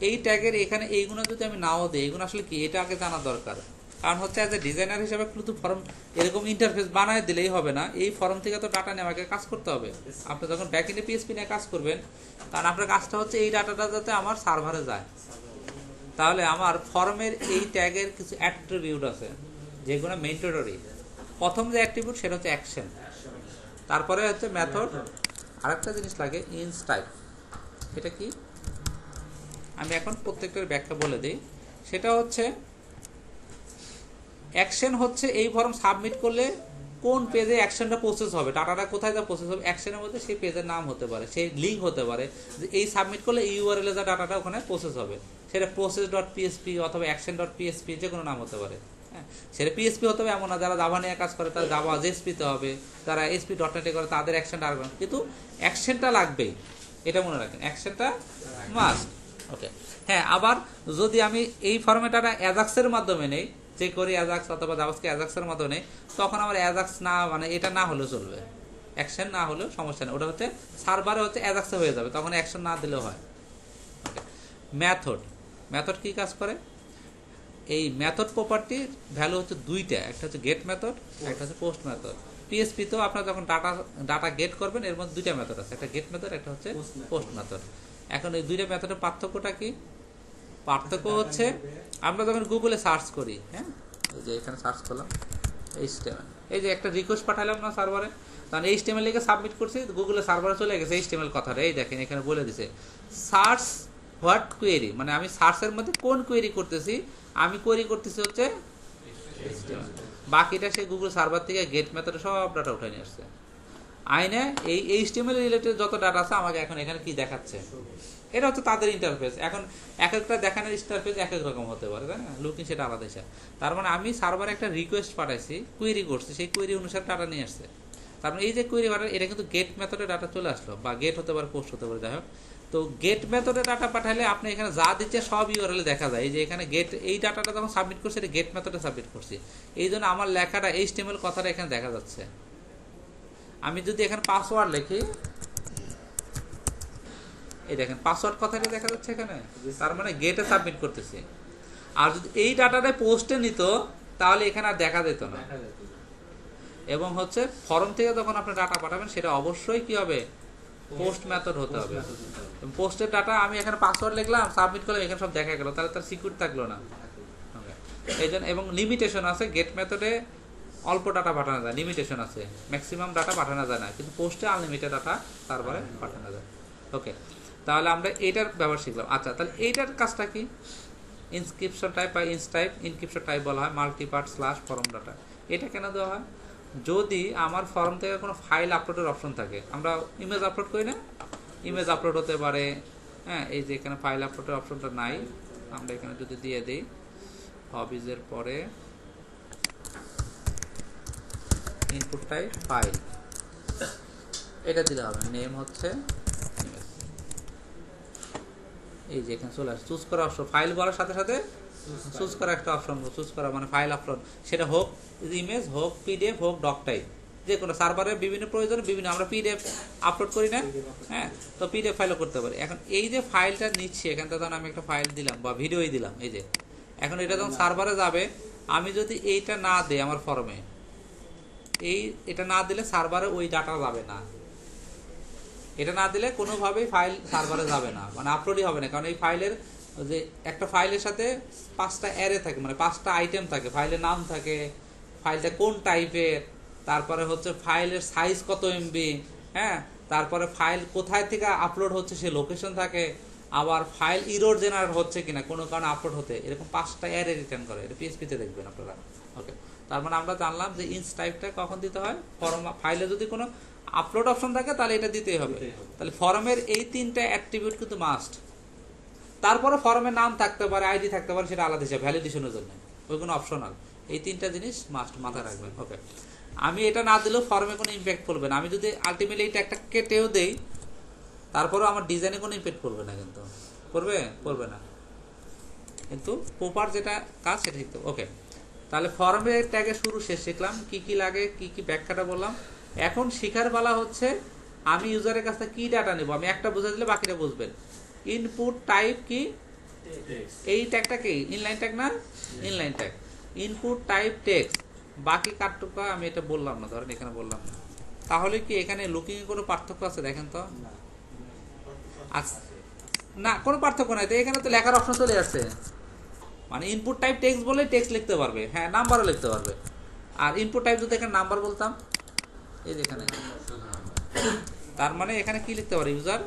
এই ট্যাগের এখানে এইগুলো যদি আমি নাও দিই, এইগুলো আসলে কি, এটা আগে জানা দরকার। কারণ হচ্ছে অ্যাজ এ ডিজাইনার হিসেবে শুধু ফর্ম এরকম ইন্টারফেস বানায় দিলেই হবে না, এই ফর্ম থেকে তো ডাটা নিয়ে আমাকে কাজ করতে হবে। আপনি যখন ব্যাকএন্ডে PHP নিয়ে কাজ করবেন, কারণ আপনার কাজটা হচ্ছে এই ডাটাটা যাতে আমার সার্ভারে যায়। তাহলে আমার ফর্মের এই ট্যাগের কিছু অ্যাট্রিবিউট আছে যেগুলো ম্যান্ডেটরি। প্রথম যে অ্যাট্রিবিউট সেটা হচ্ছে অ্যাকশন, তারপরে হচ্ছে মেথড, আরেকটা জিনিস লাগে ইনস টাইপ। এটা কি আমি এখন প্রত্যেকটার ব্যাখ্যা বলে দিই। সেটা হচ্ছে অ্যাকশন হচ্ছে এই ফর্ম সাবমিট করলে কোন পেজে অ্যাকশনটা প্রসেস হবে, ডাটাটা কোথায় যা প্রসেস হবে, অ্যাকশনের মধ্যে সেই পেজের নাম হতে পারে, সেই লিঙ্ক হতে পারে, যে এই সাবমিট করলে ইউআরএল এ যা ডাটাটা ওখানে প্রসেস হবে, সেটা process.php অথবা action.php যে কোনো নাম হতে পারে। হ্যাঁ, সেটা PHP হতে হবে এমন না, যারা জাভা নিয়ে কাজ করে তারা জাভা জেএসপিতে হবে, যারা ASP.NET করে তাদের অ্যাকশনটা আসবে, কিন্তু অ্যাকশনটা লাগবেই, এটা মনে রাখেন, অ্যাকশনটা মাস্ট। ওকে, হ্যাঁ, আবার যদি আমি এই ফরম্যাটটা অ্যাজাক্সের মাধ্যমে নেই, যে করি অ্যাজাক্স অথবা জাভাস্কে অ্যাজাক্সের মাধ্যমে নেই, তখন আমার অ্যাজাক্স না, মানে এটা না হলেও চলবে, অ্যাকশন না হলেও সমস্যা নেই, ওটা হচ্ছে সার্ভারে হচ্ছে অ্যাজাক্সে হয়ে যাবে, তখন অ্যাকশন না দিলেও হয়। ওকে, মেথড কি কাজ করে, এই মেথড প্রপার্টির ভ্যালু হচ্ছে দুইটা, একটা হচ্ছে গেট মেথড, একটা হচ্ছে পোস্ট মেথড। পিএসপি তো আপনারা যখন ডাটা গেট করবেন এর মধ্যে দুইটা মেথড আছে, একটা গেট মেথড, একটা হচ্ছে পোস্ট মেথড। এখন এই দুইটা মেথডের পার্থক্যটা কি? পার্থক্য হচ্ছে আমরা যখন গুগলে সার্চ করি, হ্যাঁ এই যে এখানে সার্চ করলাম HTML, এই যে একটা রিকোয়েস্ট পাঠালাম না সার্ভারে, তখন HTML লিখে সাবমিট করছি, গুগলে সার্ভারে চলে গেছে HTML কথাটা। এই দেখেন এখানে বলে দিছে সার্চ হোয়াট কোয়েরি, মানে আমি সার্চের মধ্যে কোন কোয়েরি করতেছি, আমি কোয়েরি করতেছি হচ্ছে HTML। বাকিটা সে গুগল সার্ভার থেকে গেট মেথডে সব ডাটা উঠে নিয়ে আসছে। আইনে এই HTML রিলেটেড যত ডাটা আছে আমাকে এখন এখানে কি দেখাচ্ছে, এটা হচ্ছে তাদের ইন্টারফেস। এখন এক একটা দেখানোর ইন্টারফেস এক এক রকম হতে পারে, তাই না? লুকিং সেটা আলাদা হিসাব। তার মানে আমি সার্ভারে একটা রিকোয়েস্ট পাঠাইছি, কোয়েরি করছি, সেই কোয়েরি অনুসারে ডাটা নিয়ে আসছে। তার মানে এই যে কোয়েরি পাঠায় এটা কিন্তু গেট মেথডে ডাটা চলে আসলো, বা গেট হতে পারে পোস্ট হতে পারে, যাই হোক। তো গেট মেথডে ডাটা পাঠালে আপনি এখানে যা দিচ্ছে সব ইউআরএল দেখা যায়। এই যে এখানে গেট, এই ডাটাটা যখন সাবমিট করছি এটা গেট মেথডে সাবমিট করছি, এই জন্য আমার লেখাটা HTML কথাটা এখানে দেখা যাচ্ছে। আমি যদি এখানে পাসওয়ার্ড লিখি, এই দেখেন পাসওয়ার্ড কথাটা দেখা যাচ্ছে এখানে, তার মানে গেটে সাবমিট করতেছি। আর যদি এই ডাটাটা পোস্টে নিত তাহলে এখানে আর দেখা যেত না। এবং হচ্ছে ফর্ম থেকে যখন আপনি ডাটা পাঠাবেন সেটা অবশ্যই কি হবে, পোস্ট মেথড হতে হবে। পোস্টের ডাটা আমি এখানে পাসওয়ার্ড লিখলাম, সাবমিট করলাম, এখানে সব দেখা গেল, তাহলে তার সিকিউর থাকলো না। এই জন্য, এবং লিমিটেশন আছে, গেট মেথডে অল্প ডাটা পাঠানো যায়, লিমিটেশন আছে, ম্যাক্সিমাম ডাটা পাঠানো যায় না, কিন্তু পোস্টে আনলিমিটেড ডাটা তারপরে পাঠানো যায়। ওকে, তাহলে আমরা এইটার ব্যবহার শিখলাম। আচ্ছা, তাহলে এইটার কাজটা কি? ইনস্ক্রিপশন টাইপ বা ইনস টাইপ, ইনক্রিপশন টাইপ বলা হয় মাল্টিপার্ট স্ল্যাশ ফর্ম ডাটা। এটা কেন দেওয়া হয়? যদি আমার ফর্ম থেকে কোনো ফাইল আপলোডের অপশন থাকে, আমরা ইমেজ আপলোড করি না, ইমেজ আপলোড হতে পারে, হ্যাঁ এই যে এখানে ফাইল আপলোডের অপশনটা নাই, আমরা এখানে যদি দিয়ে দিই হবিজের পরে ইনপুট টাইপ ফাইল, এটা দিলে হবে, নেম হচ্ছে ইমেজ, এই যে এখানে চলে আসে চুজ করা অপশন, ফাইল বলার সাথে সাথে চুজ করা একটা অপশন, চুজ করা মানে ফাইল আপলোড, সেটা হোক ইমেজ, হোক পিডিএফ, হোক ডক টাইপ, যে কোনো সার্ভারের বিভিন্ন প্রয়োজনে বিভিন্ন, আমরা পিডিএফ আপলোড করি না, হ্যাঁ তো পিডিএফ ফাইলও করতে পারি। এখন এই যে ফাইলটা নিচ্ছি এখান থেকে, আমি একটা ফাইল দিলাম বা ভিডিওই দিলাম, এই যে এখন এটা যখন সার্ভারে যাবে, আমি যদি এইটা না দিই আমার ফর্মে, এটা না দিলে সার্ভারে ওই ডাটা যাবে না, এটা না দিলে কোনোভাবেই ফাইল সার্ভারে যাবে না, মানে আপলোডই হবে না। কারণ এই ফাইলের যে একটা ফাইলের সাথে 5টা অ্যারে থাকে, মানে 5টা আইটেম থাকে, ফাইলের নাম থাকে, ফাইলটা কোন টাইপের, তারপরে হচ্ছে ফাইলের সাইজ কত এমবি, হ্যাঁ তারপরে ফাইল কোথায় থেকে আপলোড হচ্ছে সে লোকেশন থাকে, আবার ফাইল ইরর জেনারেট হচ্ছে কিনা কোনো কারণে আপলোড হতে, এরকম 5টা অ্যারে রিটার্ন করে, এটা পিএইচপিতে দেখবেন আপনারা। ওকে, তার মানে আমরা জানলাম যে ইনস টাইপটা কখন দিতে হয়, ফর্ম ফাইলে যদি কোনো আপলোড অপশন থাকে তাহলে এটা দিতেই হবে। তাহলে ফর্মের এই 3টা অ্যাট্রিবিউট কিন্তু মাস্ট। তারপরে ফর্মের নাম থাকতে পারে, আইডি থাকতে পারে, সেটা আলাদা হিসাবে ভ্যালিডেশনের জন্য, ওই কোনো অপশনাল। এই 3টা জিনিস মাস্ট মাথায় রাখবেন। ওকে, আমি এটা না দিলেও ফর্মে কোনো ইম্প্যাক্ট পড়বে না, আমি যদি আলটিমেটলি এটা একটা কেটেও দেই তারপরেও আমার ডিজাইনে কোনো ইম্প্যাক্ট পড়বে না, কিন্তু পড়বে না, কিন্তু প্রপার যেটা কাজ সেটা শিখতে। ওকে, তাহলে ফর্মের ট্যাগে শুরু শেষ শিখলাম, কি কি লাগে, কি কি ব্যাখ্যাটা বললাম। এখন শিখার বেলা হচ্ছে আমি ইউজারের কাছ থেকে কি ডাটা নেব, আমি একটা বুঝে দিলে বাকিটা বুঝবেন। ইনপুট টাইপ কি, এই ট্যাগটা কি ইনলাইন ট্যাগ না, inline tag, input type text, বাকি কাটটুকা আমি এটা বললাম না, ধরেন এখানে বললাম না। তাহলে কি এখানে লুকিং এর কোনো পার্থক্য আছে? দেখেন তো, না কোনো পার্থক্য নাই, তো এখানে তো লেখার অপশন চলে আসছে, মানে ইনপুট টাইপ টেক্সট বলে টেক্সট লিখতে পারবে, হ্যাঁ নাম্বারও লিখতে পারবে। আর ইনপুট টাইপ যদি এখানে নাম্বার বলতাম, এই যে এখানে, তার মানে এখানে কি লিখতে পারে ইউজার,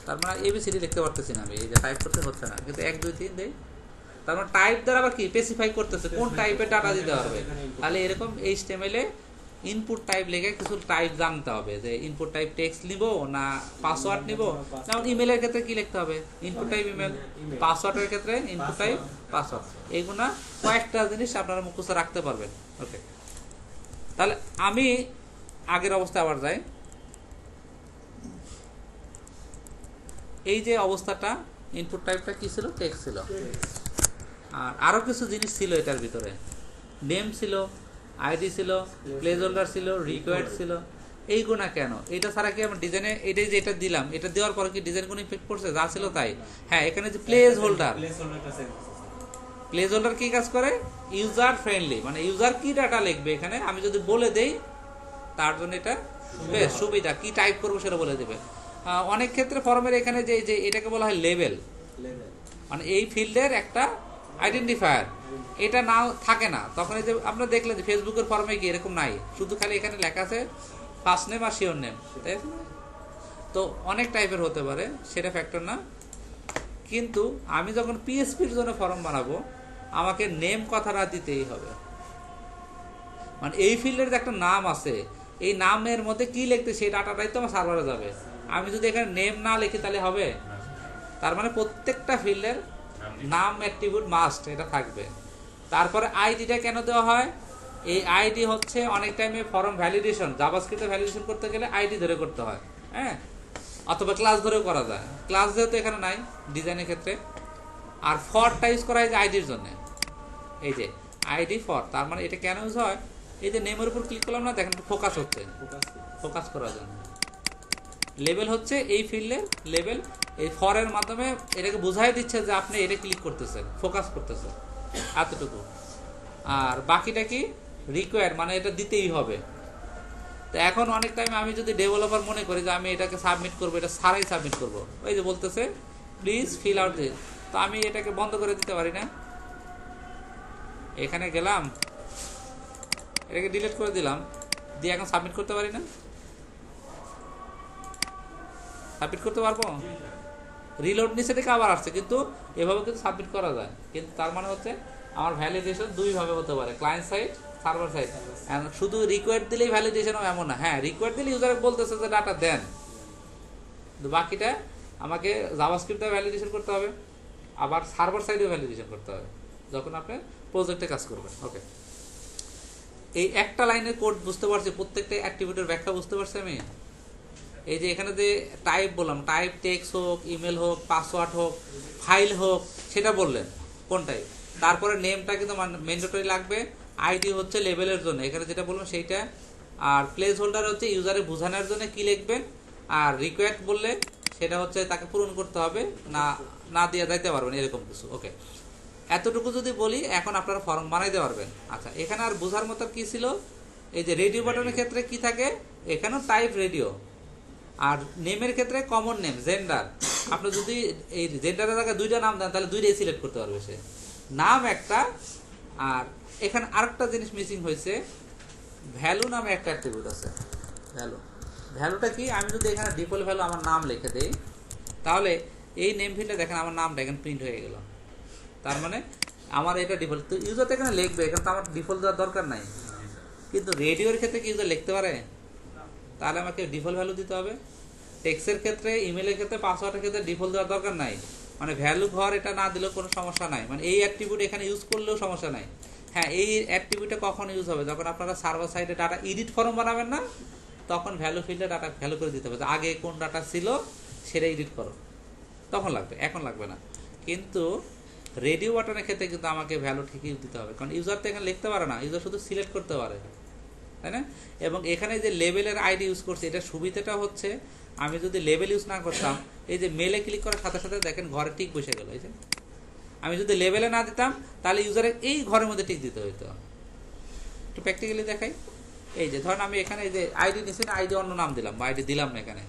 তার মানে এবিসিডি লিখতে পারতেছি না আমি, এই যে টাইপ করতে হচ্ছে না, কিন্তু 1 2 3 দেই, তার মানে টাইপ দ্বারা আবার কি স্পেসিফাই করতেছে কোন টাইপের ডাটা দিতে পারবে। তাহলে এরকম HTML এ ইনপুট টাইপ লিখে কিছু টাইপ জানতে হবে, যে ইনপুট টাইপ টেক্সট নিব না পাসওয়ার্ড নিব। যেমন ইমেলের ক্ষেত্রে কি লিখতে হবে, ইনপুট টাইপ ইমেল, পাসওয়ার্ডের ক্ষেত্রে ইনপুট টাইপ পাসওয়ার্ড, এইগুলা কয়েকটা জিনিস আপনারা মুখস্থ রাখতে পারবেন। ওকে, তাহলে আমি আগের অবস্থায় আবার যাই, এই যে অবস্থাটা ইনপুট টাইপটা কি ছিল, টেক্সট ছিল, আর আরো কিছু জিনিস ছিল এটার ভিতরে, নেম ছিল, আইডি ছিল, প্লেস হোল্ডার ছিল, রিকোয়ার্ড ছিল। এইগুলা কেন, এটা ছাড়া কি আমার ডিজাইনে, এটাই যে এটা দিলাম, এটা দেওয়ার পরে কি ডিজাইন কোনো ইফেক্ট পড়ছে? যা ছিল তাই। হ্যাঁ, এখানে যে প্লেস হোল্ডার, প্লেস হোল্ডার কি কাজ করে? ইউজার ফ্রেন্ডলি, মানে ইউজার কি ডাটা লিখবে এখানে আমি যদি বলে দেই তার জন্য এটা বেশ সুবিধা, কি টাইপ করবো সেটা বলে দেবে। অনেক ক্ষেত্রে ফর্মের এখানে যে যে এটাকে বলা হয় লেবেল, মানে এই ফিল্ডের একটা আইডেন্টিফায়ার, এটা নাও থাকে না তখন। এই যে আপনারা দেখলেন যে ফেসবুকের ফর্মে কি এরকম নাই, শুধু খালি এখানে লেখা আছে ফার্স্ট নেম আর শিওর নেম, তাই তো অনেক টাইপের হতে পারে, সেটা ফ্যাক্টর না। কিন্তু আমি যখন পিএসপির জন্য ফর্ম বানাবো আমাকে নেম কথাটা দিতেই হবে, মানে এই ফিল্ডের যে একটা নাম আছে এই নামের মধ্যে কি লিখতে সেই ডাটাটাই তো আমার সার্ভারে যাবে। আমি যদি এখানে নেম না লিখি তাহলে হবে? তার মানে প্রত্যেকটা ফিল্ডের নাম অ্যাট্রিবিউট মাস্ট এটা থাকবে। তারপরে আইডিটা কেন দেওয়া হয়? এই আইডি হচ্ছে অনেক টাইমে ফর্ম ভ্যালিডেশন, জাভাস্ক্রিপ্টে ভ্যালিডেশন করতে গেলে আইডি ধরে করতে হয়, হ্যাঁ, অথবা ক্লাস ধরেও করা যায়। ক্লাস যেহেতু এখানে নাই ডিজাইনের ক্ষেত্রে, আর ফরটা ইউজ করা হয় যে আইডির জন্য, এই যে আইডি ফর, তার মানে এটা কেন ইউজ হয়? এই যে নেমের উপর ক্লিক করলাম না, দেখেন ফোকাস হচ্ছে, ফোকাস করার জন্য। লেবেল হচ্ছে এই ফিল্ডের লেবেল, এই ফরের মাধ্যমে এটাকে বোঝাই দিচ্ছে যে আপনি এটা ক্লিক করতেছেন, ফোকাস করতেছেন, এতটুকু। আর বাকিটা কি রিকোয়ার, মানে এটা দিতেই হবে। তো এখন অনেক টাইম আমি যদি ডেভেলপার মনে করি যে আমি এটাকে সাবমিট করবো, এটা সারাই সাবমিট করবো, ওই যে বলতেছে প্লিজ ফিল আউট দিস, তো আমি এটাকে বন্ধ করে দিতে পারি না? এখানে গেলাম, এটাকে ডিলিট করে দিলাম, দিয়ে এখন সাবমিট করতে পারি না? সাবমিট করতে পারবো? রিলোড নিচে থেকে আবার আসছে, কিন্তু এভাবে কিন্তু সাবমিট করা যায়। কিন্তু তার মানে হচ্ছে আমার ভ্যালিডেশন দুইভাবে হতে পারে, ক্লায়েন্ট সাইড, সার্ভার সাইড। শুধু রিকোয়ার্ড দিলেই ভ্যালিডেশন হবে এমন না, হ্যাঁ রিকোয়ার্ড দিলে ইউজারে বলতেছে যে ডাটা দেন, কিন্তু বাকিটা আমাকে জাভাস্ক্রিপ্টে ভ্যালিডেশন করতে হবে, আবার সার্ভার সাইডেও ভ্যালিডেশন করতে হবে যখন আপনি প্রজেক্টে কাজ করবেন। ওকে, এই একটা লাইনের কোড বুঝতে পারছি, প্রত্যেকটা অ্যাক্টিভিটির ব্যাখ্যা বুঝতে পারছি আমি। এই যে এখানে যে টাইপ বললাম, টাইপ টেক্সট হোক, ইমেল হোক, পাসওয়ার্ড হোক, ফাইল হোক, সেটা বললেন কোন টাইপ। তারপরে নেমটা কিন্তু ম্যান্ডেটরি লাগবে, আইডি হচ্ছে লেভেলের জন্য এখানে যেটা বললাম সেইটা, আর প্লেস হোল্ডার হচ্ছে ইউজারে বোঝানোর জন্য কি লিখবেন, আর রিকোয়ার্ড বললে সেটা হচ্ছে তাকে পূরণ করতে হবে, না না দিয়ে যাইতে পারবেন এরকম কিছু। ওকে, এতটুকু যদি বলি এখন আপনারা ফর্ম বানাইতে পারবেন। আচ্ছা, এখানে আর বোঝার মতো কি ছিল? এই যে রেডিও বাটনের ক্ষেত্রে কি থাকে, এখানেও টাইপ রেডিও, আর নেমের ক্ষেত্রে কমন নেম, জেন্ডার। আপনি যদি এই জেন্ডারের জায়গায় দুইটা নাম দেন তাহলে দুইটাই সিলেক্ট করতে পারবে সে, নাম একটা। আর এখানে আরেকটা জিনিস মিসিং হয়েছে, ভ্যালু নামে একটা অ্যাট্রিবিউট আছে। ভ্যালু, ভ্যালুটা কি? আমি যদি এখানে ডিফল্ট ভ্যালু আমার নাম লিখে দেই তাহলে এই নেম ফিল্ডে দেখেন আমার নামটা এখানে প্রিন্ট হয়ে গেল, তার মানে আমার এটা ডিফল্ট। তো ইউজার তো এখানে লিখবে, এখানে তো আমার ডিফল্ট দেওয়ার দরকার নাই। কিন্তু রেডিওর ক্ষেত্রে কি ইউজার লিখতে পারে? তাহলে আমাকে ডিফল্ট ভ্যালু দিতে হবে। টেক্সটের ক্ষেত্রে, ইমেলের ক্ষেত্রে, পাসওয়ার্ডের ক্ষেত্রে ডিফল্ট দেওয়ার দরকার নাই, মানে ভ্যালু ঘর এটা না দিলেও কোনো সমস্যা নাই, মানে এই অ্যাট্রিবিউট এখানে ইউজ করলেও সমস্যা নাই। হ্যাঁ, এই অ্যাট্রিবিউটটা কখন ইউজ হবে? যখন আপনারা সার্ভার সাইডে ডাটা এডিট ফর্ম বানাবেন না, তখন ভ্যালু ফিল্ডে ডাটা ভ্যালু করে দিতে হবে, আগে কোন ডাটা ছিল সেটা এডিট করো, তখন লাগবে, এখন লাগবে না। কিন্তু রেডিও বাটনের ক্ষেত্রে কিন্তু আমাকে ভ্যালু ঠিকই দিতে হবে, কারণ ইউজার তো এখানে লিখতে পারে না, ইউজার শুধু সিলেক্ট করতে পারে, তাই না? এবং এখানে যে লেবেলের আইডি ইউজ করছে, এটা সুবিধাটা হচ্ছে আমি যদি লেবেল ইউজ না করতাম, এই যে মেলে ক্লিক করার সাথে সাথে দেখেন ঘরে টিক বসে গেল। এই যে আমি যদি লেবেলে না দিতাম তাহলে ইউজারের এই ঘরের মধ্যে টিক দিতে হইতো। একটু প্র্যাকটিক্যালি দেখাই। এই যে ধরেন আমি এখানে এই যে আইডি নিচ্ছি না, আইডি অন্য নাম দিলাম বা আইডি দিলাম না এখানে,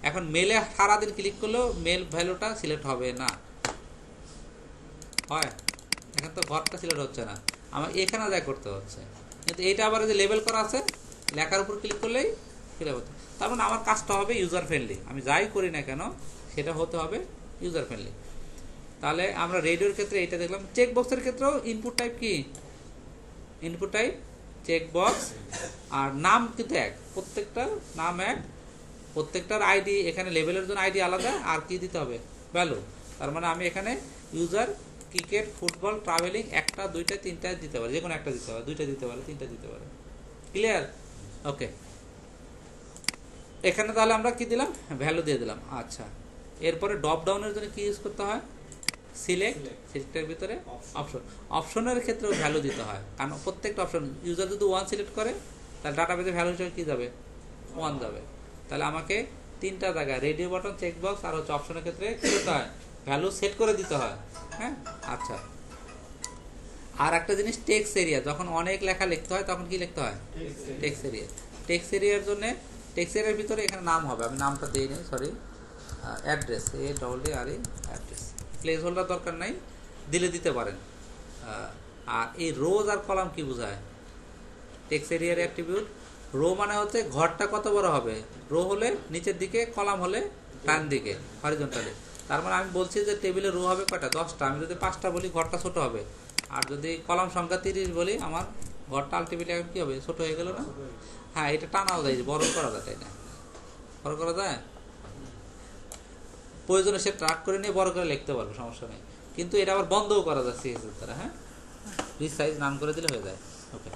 এখন মেলে সারাদিন ক্লিক করলেও মেল ভ্যালুটা সিলেক্ট হবে না, হয় এখন তো ঘরটা সিলেক্ট হচ্ছে না, আমার এখানে যা করতে হচ্ছে। কিন্তু এইটা আবার যে লেবেল করা আছে, লেখার উপর ক্লিক করলেই ফিল হতে, তার মানে আমার কাজটা হবে ইউজার ফ্রেন্ডলি, আমি যাই করি না কেন সেটা হতে হবে ইউজার ফ্রেন্ডলি। তাহলে আমরা রেডিওর ক্ষেত্রে এটা দেখলাম। চেক বক্সের ক্ষেত্রেও ইনপুট টাইপ কি? ইনপুট টাইপ চেক বক্স, আর নাম কিন্তু এক, প্রত্যেকটা নাম এক, প্রত্যেকটার আইডি এখানে লেভেলের জন্য আইডি আলাদা, আর কি দিতে হবে? ভ্যালু। তার মানে আমি এখানে ইউজার, ক্রিকেট, ফুটবল, ট্রাভেলিং, একটা, দুইটা, তিনটা দিতে পারে, যে কোনো একটা দিতে পারে, দুইটা দিতে পারে, তিনটা দিতে পারে। ক্লিয়ার? ওকে, এখানে তাহলে আমরা কি দিলাম? ভ্যালু দিয়ে দিলাম। আচ্ছা, এরপরে ড্রপ ডাউনের জন্য কি ইউজ করতে হয়? সিলেক্ট, সিলেক্টের ভিতরে অপশন, অপশনের ক্ষেত্রেও ভ্যালু দিতে হয়, কারণ প্রত্যেকটা অপশন ইউজার যদি 1 সিলেক্ট করে তাহলে ডাটাবেজে ভ্যালু হিসেবে কি যাবে? 1 যাবে। তাহলে আমাকে তিনটা জায়গায় রেডিও বাটন, চেকবক্স আর হচ্ছে অপশনের ক্ষেত্রে কি করতে হয়? ভ্যালু সেট করে দিতে হয়। হ্যাঁ, আচ্ছা, আর একটা জিনিস টেক্সট এরিয়া, যখন অনেক লেখা লিখতে হয় তখন কি লিখতে হয়? Text area. টেক্সট এরিয়ার জন্য টেক্সট এরিয়ার ভিতরে এখানে নাম হবে, আমি নামটা দিই নি, sorry, address, ADDRE address. Place holder দরকার নাই, দিলে দিতে পারেন। আর এই রোজ আর কলাম কি বোঝায়? টেক্সট এরিয়ার অ্যাট্রিবিউট। রো মানে হচ্ছে ঘরটা কত বড় হবে, রো হলে নিচের দিকে, কলাম হলে ডান দিকে হরিজন্টালি। তার মানে আমি বলছি যে টেবিলে রো হবে কয়টা? 10টা। আমি যদি 5টা বলি ঘরটা ছোট হবে, আর যদি কলাম সংখ্যা 30 বলি আমার ঘরটা আলটিমেটলি কি হবে? ছোট হয়ে গেল না? হ্যাঁ, এটা টানাও যায়, বড় করা যায়, তাই না? বড় করা যায়, প্রয়োজনে সে ট্রাক করে নিয়ে বড় করে লিখতে পারবে, সমস্যা নেই। কিন্তু এটা আবার বন্ধও করা যায় সিএসএস দ্বারা। হ্যাঁ, রিসাইজ নাম করে দিলে হয়ে যায়। ওকে,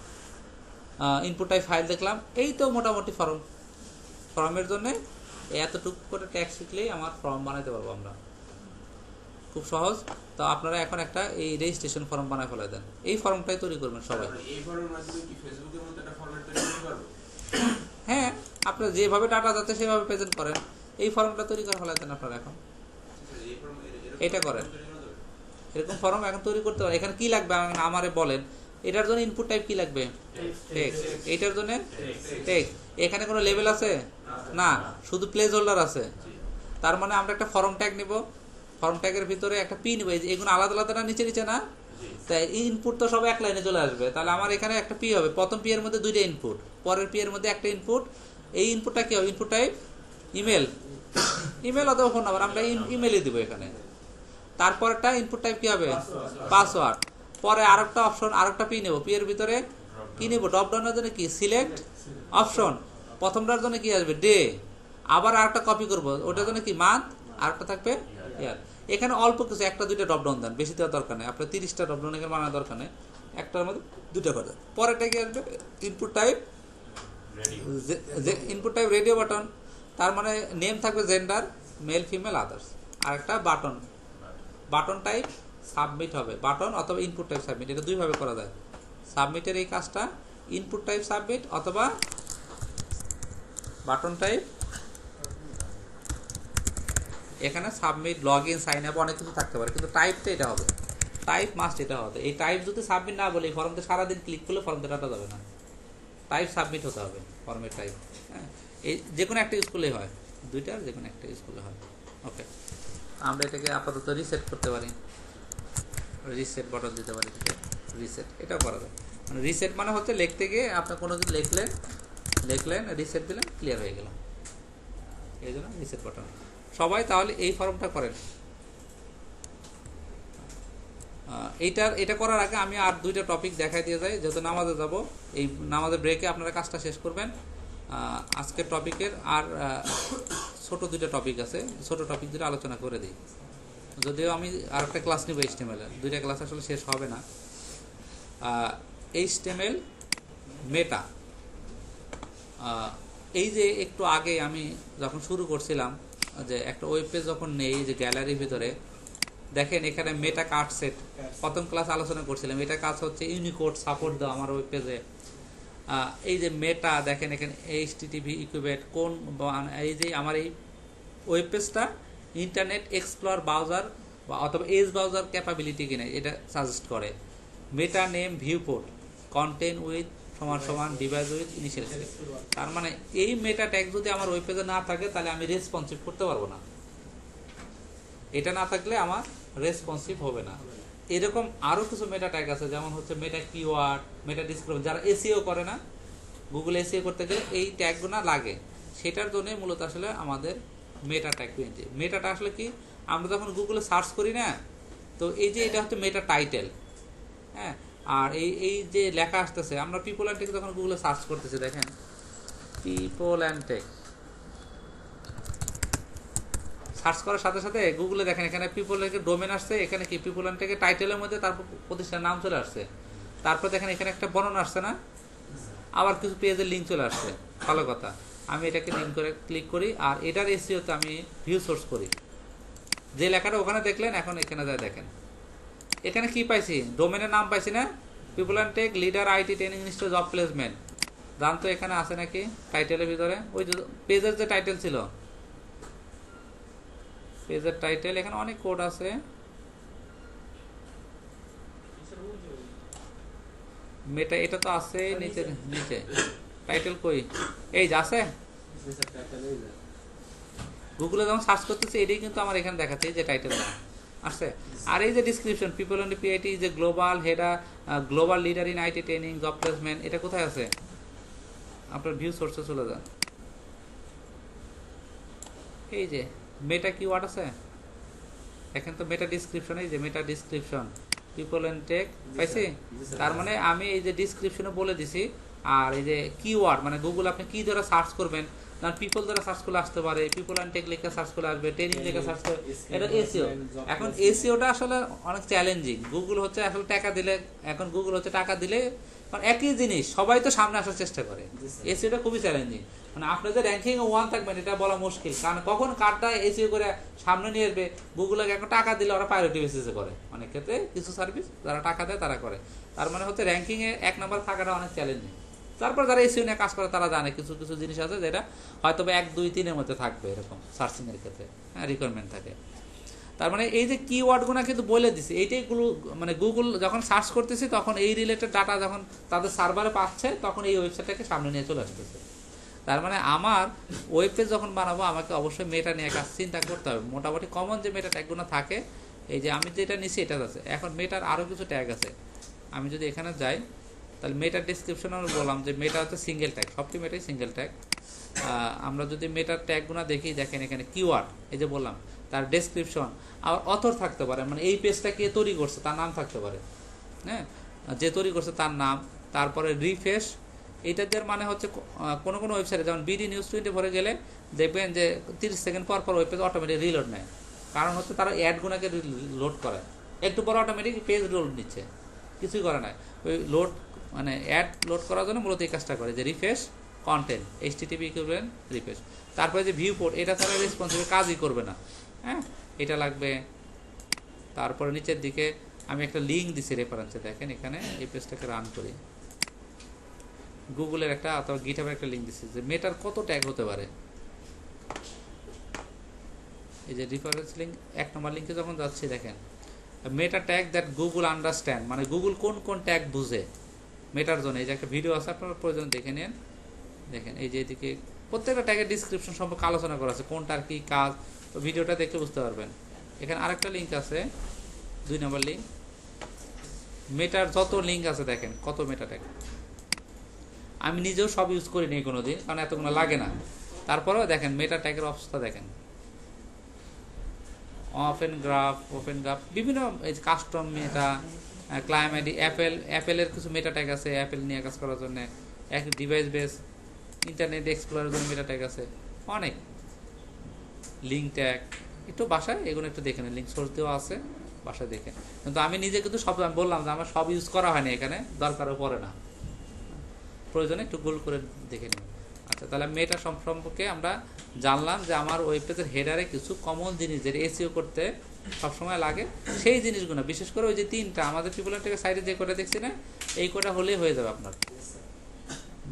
ইনপুট টাইপ ফাইল দেখলাম। এই তো মোটামুটি ফর্ম। ফর্মের জন্য এতটুকু করে ট্যাগ শিখলেই আমার ফর্ম বানাতে পারবো আমরা, খুব সহজ। তো আপনারা এখন একটা এই রেজিস্ট্রেশন ফর্ম বানায় ফেলে দেন, এই ফর্মটাই তৈরি করবেন সবাই। হ্যাঁ, আপনার যেভাবে ডাটা যাচ্ছে সেভাবে প্রেজেন্ট করেন, এই ফর্মটা তৈরি করে ফেলে দেন আপনারা। এখন এটা করেন, এরকম ফর্ম এখন তৈরি করতে পারেন। এখানে কি লাগবে আমারে বলেন? এটার জন্য ইনপুট টাইপ কি লাগবে? টেক্সট। এইটার জন্য টেক্সট। এখানে কোনো লেভেল আছে না, শুধু প্লেস হোল্ডার আছে। তার মানে আমরা একটা ফর্ম ট্যাগ নিব, ফর্ম ট্যাগের ভিতরে একটা পি নিব। এগুলো আলাদা আলাদা না, নিচে নিচে না, তাই ইনপুট তো সব এক লাইনে চলে আসবে। তাহলে আমার এখানে একটা পি হবে, প্রথম পি এর মধ্যে 2টা ইনপুট, পরের পি এর মধ্যে একটা ইনপুট। এই ইনপুটটা কি হবে? ইনপুট টাইপ ইমেল, ইমেল অথবা ফোন নাম্বার, আমরা ইমেলই দিব এখানে। তারপরটা ইনপুট টাইপ কি হবে? পাসওয়ার্ড। পরে আরেকটা অপশন, আরেকটা পি নেব, পি এর ভিতরে কি নেব? ড্রপ ডাউনের জন্য কি সিলেক্ট অপশন, প্রথমটার জন্য কি আসবে? ডে। আবার আরেকটা কপি করব, ওটার জন্য কি মান্থ, আরেকটা থাকবে ইয়ার। এখানে অল্প কিছু, একটা দুইটা ড্রপ ডাউন দেন, বেশি দেওয়ার দরকার নেই। আপনার 30টা ড্রপ ডাউন এখানে বানানোর দরকার নেই, একটার মধ্যে 2টা করে। পরেরটা কি আসবে? Input type, input type radio button. তার মানে নেম থাকবে জেন্ডার, মেল ফিমেল আদার্স। আর একটা বাটন, বাটন টাইপ সাবমিট হবে, বাটন অথবা ইনপুট টাইপ সাবমিট, এটা দুইভাবে করা যায়। সাবমিটের এই কাজটা ইনপুট টাইপ সাবমিট অথবা বাটন টাইপ। এখানে submit, log in, sign up অনেক কিছু থাকতে পারে, কিন্তু টাইপটা এটা হবে, টাইপ মাস্ট এটা হবে। এই টাইপ যদি সাবমিট না বলে, এই ফর্মতে সারাদিন ক্লিক করলে ফর্মতে ডাটা যাবে না। টাইপ সাবমিট হতে হবে, ফর্মের টাইপ। হ্যাঁ, এই যে কোনো একটা ইউজ করলেই হয়, দুইটার যে কোনো একটা ইউজ করলে হয়। ওকে, আমরা এটাকে আপাতত রিসেট করতে পারি, রিসেট বাটন দিতে পারি, রিসেট এটাও করা যায়। মানে রিসেট মানে হচ্ছে লিখতে গিয়ে আপনার কোনো কিছু লিখলেন রিসেট দিলেন, ক্লিয়ার হয়ে গেল, এই জন্য রিসেট বাটন। সবাই তাহলে এই ফর্মটা করেন। এটা করার আগে আমি আর 2টা টপিক দেখাই দিয়ে যাই, যেহেতু নামাজে যাব। এই নামাজের ব্রেকে আপনারা কাজটা শেষ করবেন। আজকের টপিকের আর ছোট 2টা টপিক আছে, ছোট টপিক 2টা আলোচনা করে দিই। যদিও আমি আর একটা ক্লাস নিব HTML এর, 2টা ক্লাস আসলে শেষ হবে না। HTML মেটা, এই যে একটু আগে আমি যখন শুরু করছিলাম, যে একটা ওয়েব পেজ যখন নেই, যে গ্যালারির ভিতরে দেখেন এখানে মেটা কার্ড সেট, প্রথম ক্লাস আলোচনা করছিলাম। এটা কাজ হচ্ছে ইউনিকোড সাপোর্ট দেওয়া আমার ওয়েব পেজে। এই যে মেটা দেখেন এখানে HTTP ইকুইভ্যালেন্ট কোন, এই যে আমার এই ওয়েব পেজটা ইন্টারনেট এক্সপ্লোরার ব্রাউজার বা অথবা এজ ব্রাউজার ক্যাপাবিলিটি কিনা এটা সাজেস্ট করে। মেটা নেম ভিউপোর্ট কন্টেন্ট উইথ সমান ডিভাইস উইথ ইনিশিয়াল। তার মানে এই মেটা ট্যাগ যদি আমার ওয়েব পেজে না থাকে, তাহলে আমি রেসপন্সিভ করতে পারবো না। এটা না থাকলে আমার রেসপন্সিভ হবে না। এরকম আরও কিছু মেটা ট্যাগ আছে, যেমন হচ্ছে মেটা কিওয়ার্ড, মেটা ডিসক্রিপশন। যারা এসইও করে না, গুগল এসইও করতে গেলে এই ট্যাগগুলো লাগে, সেটার জন্য মূলত আসলে আমাদের মেটা ট্যাগ পেয়েছি। মেটাটা আসলে কি, আমরা যখন গুগলে সার্চ করি না, তো এই যে এটা হচ্ছে মেটা টাইটেল। হ্যাঁ, আর এই যে লেখা আসতেছে, আমরা পিপল অ্যান্ড টেক যখন গুগলে সার্চ করতেছি, দেখেন পিপল অ্যান্ড টেক সার্চ করার সাথে সাথে গুগলে দেখেন এখানে পিপল এর ডোমেন আসছে, এখানে কি পিপল অ্যান্ড টেকের টাইটেলের মধ্যে তারপর প্রতিষ্ঠানের নাম চলে আসছে। তারপর দেখেন এখানে একটা বর্ণনা আসছে না, আবার কিছু পেজের লিঙ্ক চলে আসছে। ভালো কথা, আমি এটাকে লিঙ্ক করে ক্লিক করি, আর এটার এসইওতে আমি ভিউ সোর্স করি। যে লেখাটা ওখানে দেখলেন, এখন এখানে যায় দেখেন এখানে কি পাইছি, ডোমেনের নাম পাইছি না, people and tech leader IT training institute job placement. জানতো এখানে আছে নাকি টাইটেলের ভিতরে, ওই যে পেজের যে টাইটেল ছিল, পেজের টাইটেল, এখানে অনেক কোড আছে। মেটা এটা তো আছে নিচে নিচে টাইটেল কই এই যে আছে গুগলে যখন সার্চ করতেছি এটাই কিন্তু আমার এখানে দেখাচ্ছে যে টাইটেল আছে আর এই যে ডিসক্রিপশন পিপল অন পিআইটি যে গ্লোবাল হেডা global leader in IT training job placement এটা কোথায় আছে আপনার ভিউ সোর্সে চলে যান এই যে মেটা কিওয়ার্ড আছে এখন তো মেটা ডিসক্রিপশন এই যে মেটা ডিসক্রিপশন পিপল এন্ড টেক পাইছি তার মানে আমি এই যে ডিসক্রিপশনে বলে দিছি আর এই যে কিওয়ার্ড মানে গুগল আপনি কি দ্বারা সার্চ করবেন কারণ পিপল দ্বারা সার্চ করলে আসতে পারে পিপল এন্ড টেক লেখা সার্চ করলে আসবে ট্রেনিং লেখা সার্চ করে এটা এসইও এখন এসইওটা আসলে অনেক চ্যালেঞ্জিং গুগল হচ্ছে আসলে টাকা দিলে এখন গুগল হচ্ছে টাকা দিলে কারণ একই জিনিস সবাই তো সামনে আসার চেষ্টা করে এসইওটা খুবই চ্যালেঞ্জিং মানে আপনাদের র্যাঙ্কিং 1 থাকবেন এটা বলা মুশকিল কারণ কখন কার্ডটা এসইও করে সামনে নিয়ে আসবে গুগলকে এখন টাকা দিলে ওরা প্রায়োরিটি বেসিসে করে অনেক ক্ষেত্রে কিছু সার্ভিস যারা টাকা দেয় তারা করে তার মানে হচ্ছে র্যাঙ্কিং এ 1 নম্বর থাকাটা অনেক চ্যালেঞ্জিং তারপর যারা এসইও নিয়ে কাজ করে তারা জানে কিছু কিছু জিনিস আছে যেটা হয়তো 1 2 3 এর মধ্যে থাকবে এরকম সার্চিং এর ক্ষেত্রে হ্যাঁ রিকোয়ারমেন্ট থাকে তার মানে এই যে কিওয়ার্ডগুলো কিন্তু বলে দিছি এইটাইগুলো মানে গুগল যখন সার্চ করতেছি তখন এই রিলেটেড ডাটা যখন তাদের সার্ভারে পাচ্ছে তখন এই ওয়েবসাইটটাকে সামনে নিয়ে চলে আসতেছে তার মানে আমার ওয়েব পেজ যখন বানাবো আমাকে অবশ্যই মেটা নিয়ে কাজ চিন্তা করতে হবে মোটামুটি কমন যে মেটা ট্যাগগুলো থাকে এই যে আমি যেটা নিছি এটা আছে এখন মেটার আরও কিছু ট্যাগ আছে আমি যদি এখানে যাই তাহলে মেটার ডিসক্রিপশন আমরা বললাম যে মেটা হচ্ছে সিঙ্গেল ট্যাগ সবটি মেটাই সিঙ্গেল ট্যাগ আমরা যদি মেটার ট্যাগগুলো দেখি দেখেন এখানে কিওয়ার্ড এই যে বললাম তার ডেসক্রিপশন আবার অথর থাকতে পারে মানে এই পেজটা কে তৈরি করছে তার নাম থাকতে পারে হ্যাঁ যে তৈরি করছে তার নাম তারপরে রিফ্রেশ এইটাদের মানে হচ্ছে কোনো কোনো ওয়েবসাইটে যেমন বিডি নিউজ 24 গেলে দেখবেন যে 30 সেকেন্ড পর পর ওয়েব পেজ অটোমেটিক রিলোড নেয় কারণ হচ্ছে তারা অ্যাডগুলোকে লোড করে একটু পর অটোমেটিক পেজ লোড নিচ্ছে কিছুই করে না ওই লোড মানে অ্যাড লোড করার জন্য মূলত এই কাজটা করে যে রিফ্রেশ কন্টেন্ট এইচটিটিপি করবেন রিফ্রেশ তারপরে যে ভিউ পোর্ট এটা ছাড়া রেসপন্সিভ কাজই করবে না হ্যাঁ এটা লাগবে তারপরে নিচের দিকে আমি একটা লিঙ্ক দিছি রেফারেন্সে দেখেন এখানে এই পেজটাকে রান করি গুগলের একটা অথবা গিটহাবের একটা লিঙ্ক দিছি যে মেটার কত ট্যাগ হতে পারে এই যে রেফারেন্স লিঙ্ক 1 নম্বর লিঙ্কে যখন যাচ্ছি দেখেন মেটা ট্যাগ দ্যাট গুগল আন্ডারস্ট্যান্ড মানে গুগল কোন কোন ট্যাগ বুঝে মেটার জন্য এই যে একটা ভিডিও আছে আপনারা প্রয়োজন দেখে নেন দেখেন এই যে এদিকে প্রত্যেকটা ট্যাগের ডিসক্রিপশন সম্পর্কে আলোচনা করা আছে কোনটার কি কাজ তো ভিডিওটা দেখে বুঝতে পারবেন এখানে আরেকটা লিঙ্ক আছে 2 নম্বর লিঙ্ক মেটার যত লিঙ্ক আছে দেখেন কত মেটা ট্যাগ আমি নিজেও সব ইউজ করি নি কোনোদিন কারণ এতগুলো লাগে না তারপরেও দেখেন মেটা ট্যাগের অবস্থা দেখেন ওপেন গ্রাফ বিভিন্ন এই কাস্টম মেটা ক্লায়েন্ট আইডি অ্যাপেলের কিছু মেটা ট্যাগ আছে অ্যাপেল নিয়ে কাজ করার জন্য এক ডিভাইস বেস ইন্টারনেট এক্সপ্লোরারের জন্য মেটা ট্যাগ আছে অনেক লিঙ্ক ট্যাগ একটু বাসায় এগুলো একটু দেখে নেন লিঙ্ক সোর্স দেওয়া আছে বাসায় দেখে কিন্তু আমি নিজে কিন্তু সব আমি বললাম যে আমার সব ইউজ করা হয়নি এখানে দরকারও পড়ে না প্রয়োজনে একটু গোল করে দেখে নিন আচ্ছা তাহলে মেটা সম্পর্কে আমরা জানলাম যে আমার ওয়েব পেজের হেডারে কিছু কমন জিনিস যেটা এসইও করতে সবসময় লাগে সেই জিনিসগুলো বিশেষ করে ওই যে 3টা আমাদের পিপল থেকে সাইডে যে কোডটা দেখছি না এই কোডটা হলেই হয়ে যাবে আপনার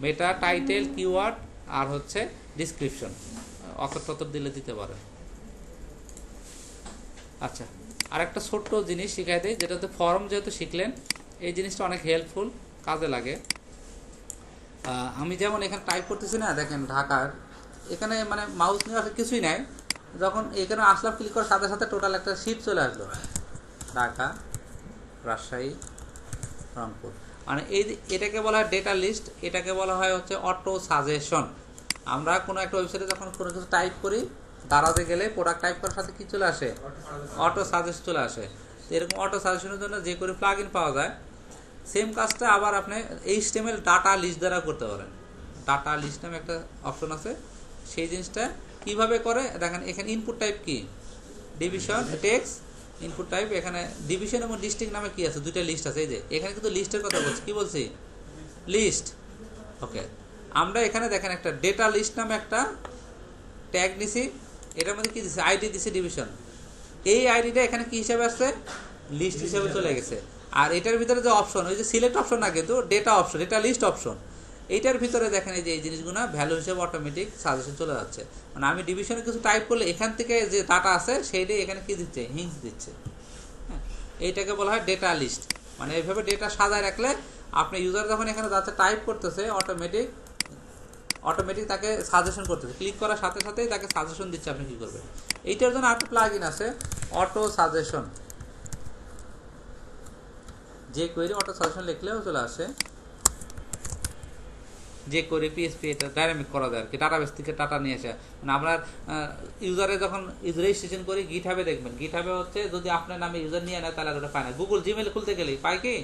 মেটা টাইটেল কিওয়ার্ড আর হচ্ছে ডিসক্রিপশন অথর দিলে দিতে পারেন আচ্ছা আর একটা ছোট্ট জিনিস শিখাই দেয় যেটাতে ফর্ম যেহেতু শিখলেন এই জিনিসটা অনেক হেল্পফুল কাজে লাগে আমি যেমন এখানে টাইপ করতেছি না দেখেন ঢাকার এখানে মানে মাউস নিয়ে আসলে কিছুই নাই যখন এখানে আসলাম ক্লিক করার সাথে সাথে টোটাল একটা শিট চলে আসলো ঢাকা রাজশাহী রংপুর মানে এটাকে বলা হয় ডেটা লিস্ট এটাকে বলা হয় হচ্ছে অটো সাজেশন আমরা কোনো একটা ওয়েবসাইটে যখন কোনো কিছু টাইপ করি দাঁড়াতে গেলে প্রোডাক্ট টাইপ করার সাথে কি চলে আসে অটো সাজেস্ট চলে আসে এরকম অটো সাজেশনের জন্য যে করে প্লাগইন পাওয়া যায় সেম কাজটা আবার আপনি HTML ডাটা লিস্ট দ্বারা করতে পারেন ডাটা লিস্ট নামে একটা অপশন আছে সেই জিনিসটা কিভাবে করে দেখেন এখানে ইনপুট টাইপ কি ডিভিশন টেক্সট ইনপুট টাইপ এখানে ডিভিশন এবং ডিস্ট্রিক্ট নামে কি আছে দুইটা লিস্ট আছে এই যে এখানে কিন্তু লিস্টের কথা বলছি কি বলছি লিস্ট ওকে আমরা এখানে দেখেন একটা ডেটা লিস্ট নামে একটা ট্যাগ নিছি এটার মধ্যে কি দিছে আইডি দিছে ডিভিশন এই আইডিটা এখানে কি হিসাবে আসছে লিস্ট হিসাবে চলে গেছে আর এটার ভিতরে যে অপশন ওই যে সিলেক্ট অপশন না কিন্তু ডেটা অপশন এটা লিস্ট অপশন এইটার ভিতরে দেখেন এই যে এই জিনিসগুলো ভ্যালু হিসেবে অটোমেটিক সাজেশন চলে যাচ্ছে মানে আমি ডিভিশনে কিছু টাইপ করলে এখান থেকে যে ডাটা আছে সেইটাই এখানে কি দিচ্ছে হিংস দিচ্ছে হ্যাঁ এইটাকে বলা হয় ডেটা লিস্ট মানে এইভাবে ডেটা সাজায় রাখলে আপনি ইউজার যখন এখানে যাচ্ছে টাইপ করতেছে অটোমেটিক তাকে সাজেশন করতেছে, ক্লিক করার সাথে সাথেই তাকে সাজেশন দিচ্ছে আপনি কী করবেন। এইটার জন্য একটা প্লাগইন আছে অটো সাজেশন, যে কোয়েরি অটো সাজেশন লিখলেও চলে আসে, যে কোয়েরি পিএসপি এটা ডাইনামিক করা যায় আর কি, ডাটাবেস থেকে ডাটা নিয়ে আসে। মানে আপনার ইউজারে যখন রেজিস্ট্রেশন করি গিটহাবে দেখবেন, গিটহাবে হচ্ছে যদি আপনার নামে ইউজার নিয়ে নেয় তাহলে ওটা পায় না। গুগল জিমেল খুলতে গেলেই পায় কি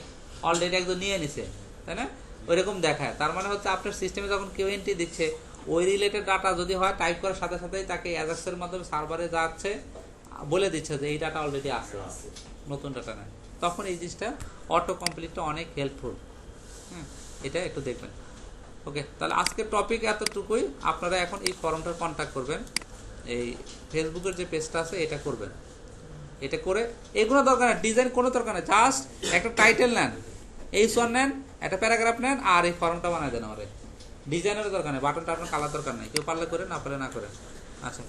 অলরেডি একজন নিয়ে নিছে, তাই না, ওইরকম দেখায়। তার মানে হচ্ছে আপনার সিস্টেমে যখন কেউ এন্ট্রি দিচ্ছে ওই রিলেটেড ডাটা যদি হয় টাইপ করার সাথে সাথেই তাকে অ্যাজাক্সের মাধ্যমে সার্ভারে যাচ্ছে, বলে দিচ্ছে যে এই ডাটা অলরেডি আছে, নতুন ডাটা নেয়। তখন এই জিনিসটা অটো কমপ্লিটটা অনেক হেল্পফুল। এটা একটু দেখবেন। ওকে, তাহলে আজকের টপিক এতটুকুই। আপনারা এখন এই ফর্মটা কন্ট্যাক্ট করবেন, এই ফেসবুকের যে পেজটা আছে এটা করবেন। এটা করে এগুলো দরকার নেই, ডিজাইন কোনো দরকার নেই, জাস্ট একটা টাইটেল নেন, H1 নেন, একটা প্যারাগ্রাফ নেন, আর এই ফর্মটা বানায় দেন। আমার ডিজাইনের দরকার নেই, বাটন টাটন কালার দরকার নেই, কেউ পারলে করে না পারলে না করেন। আচ্ছা।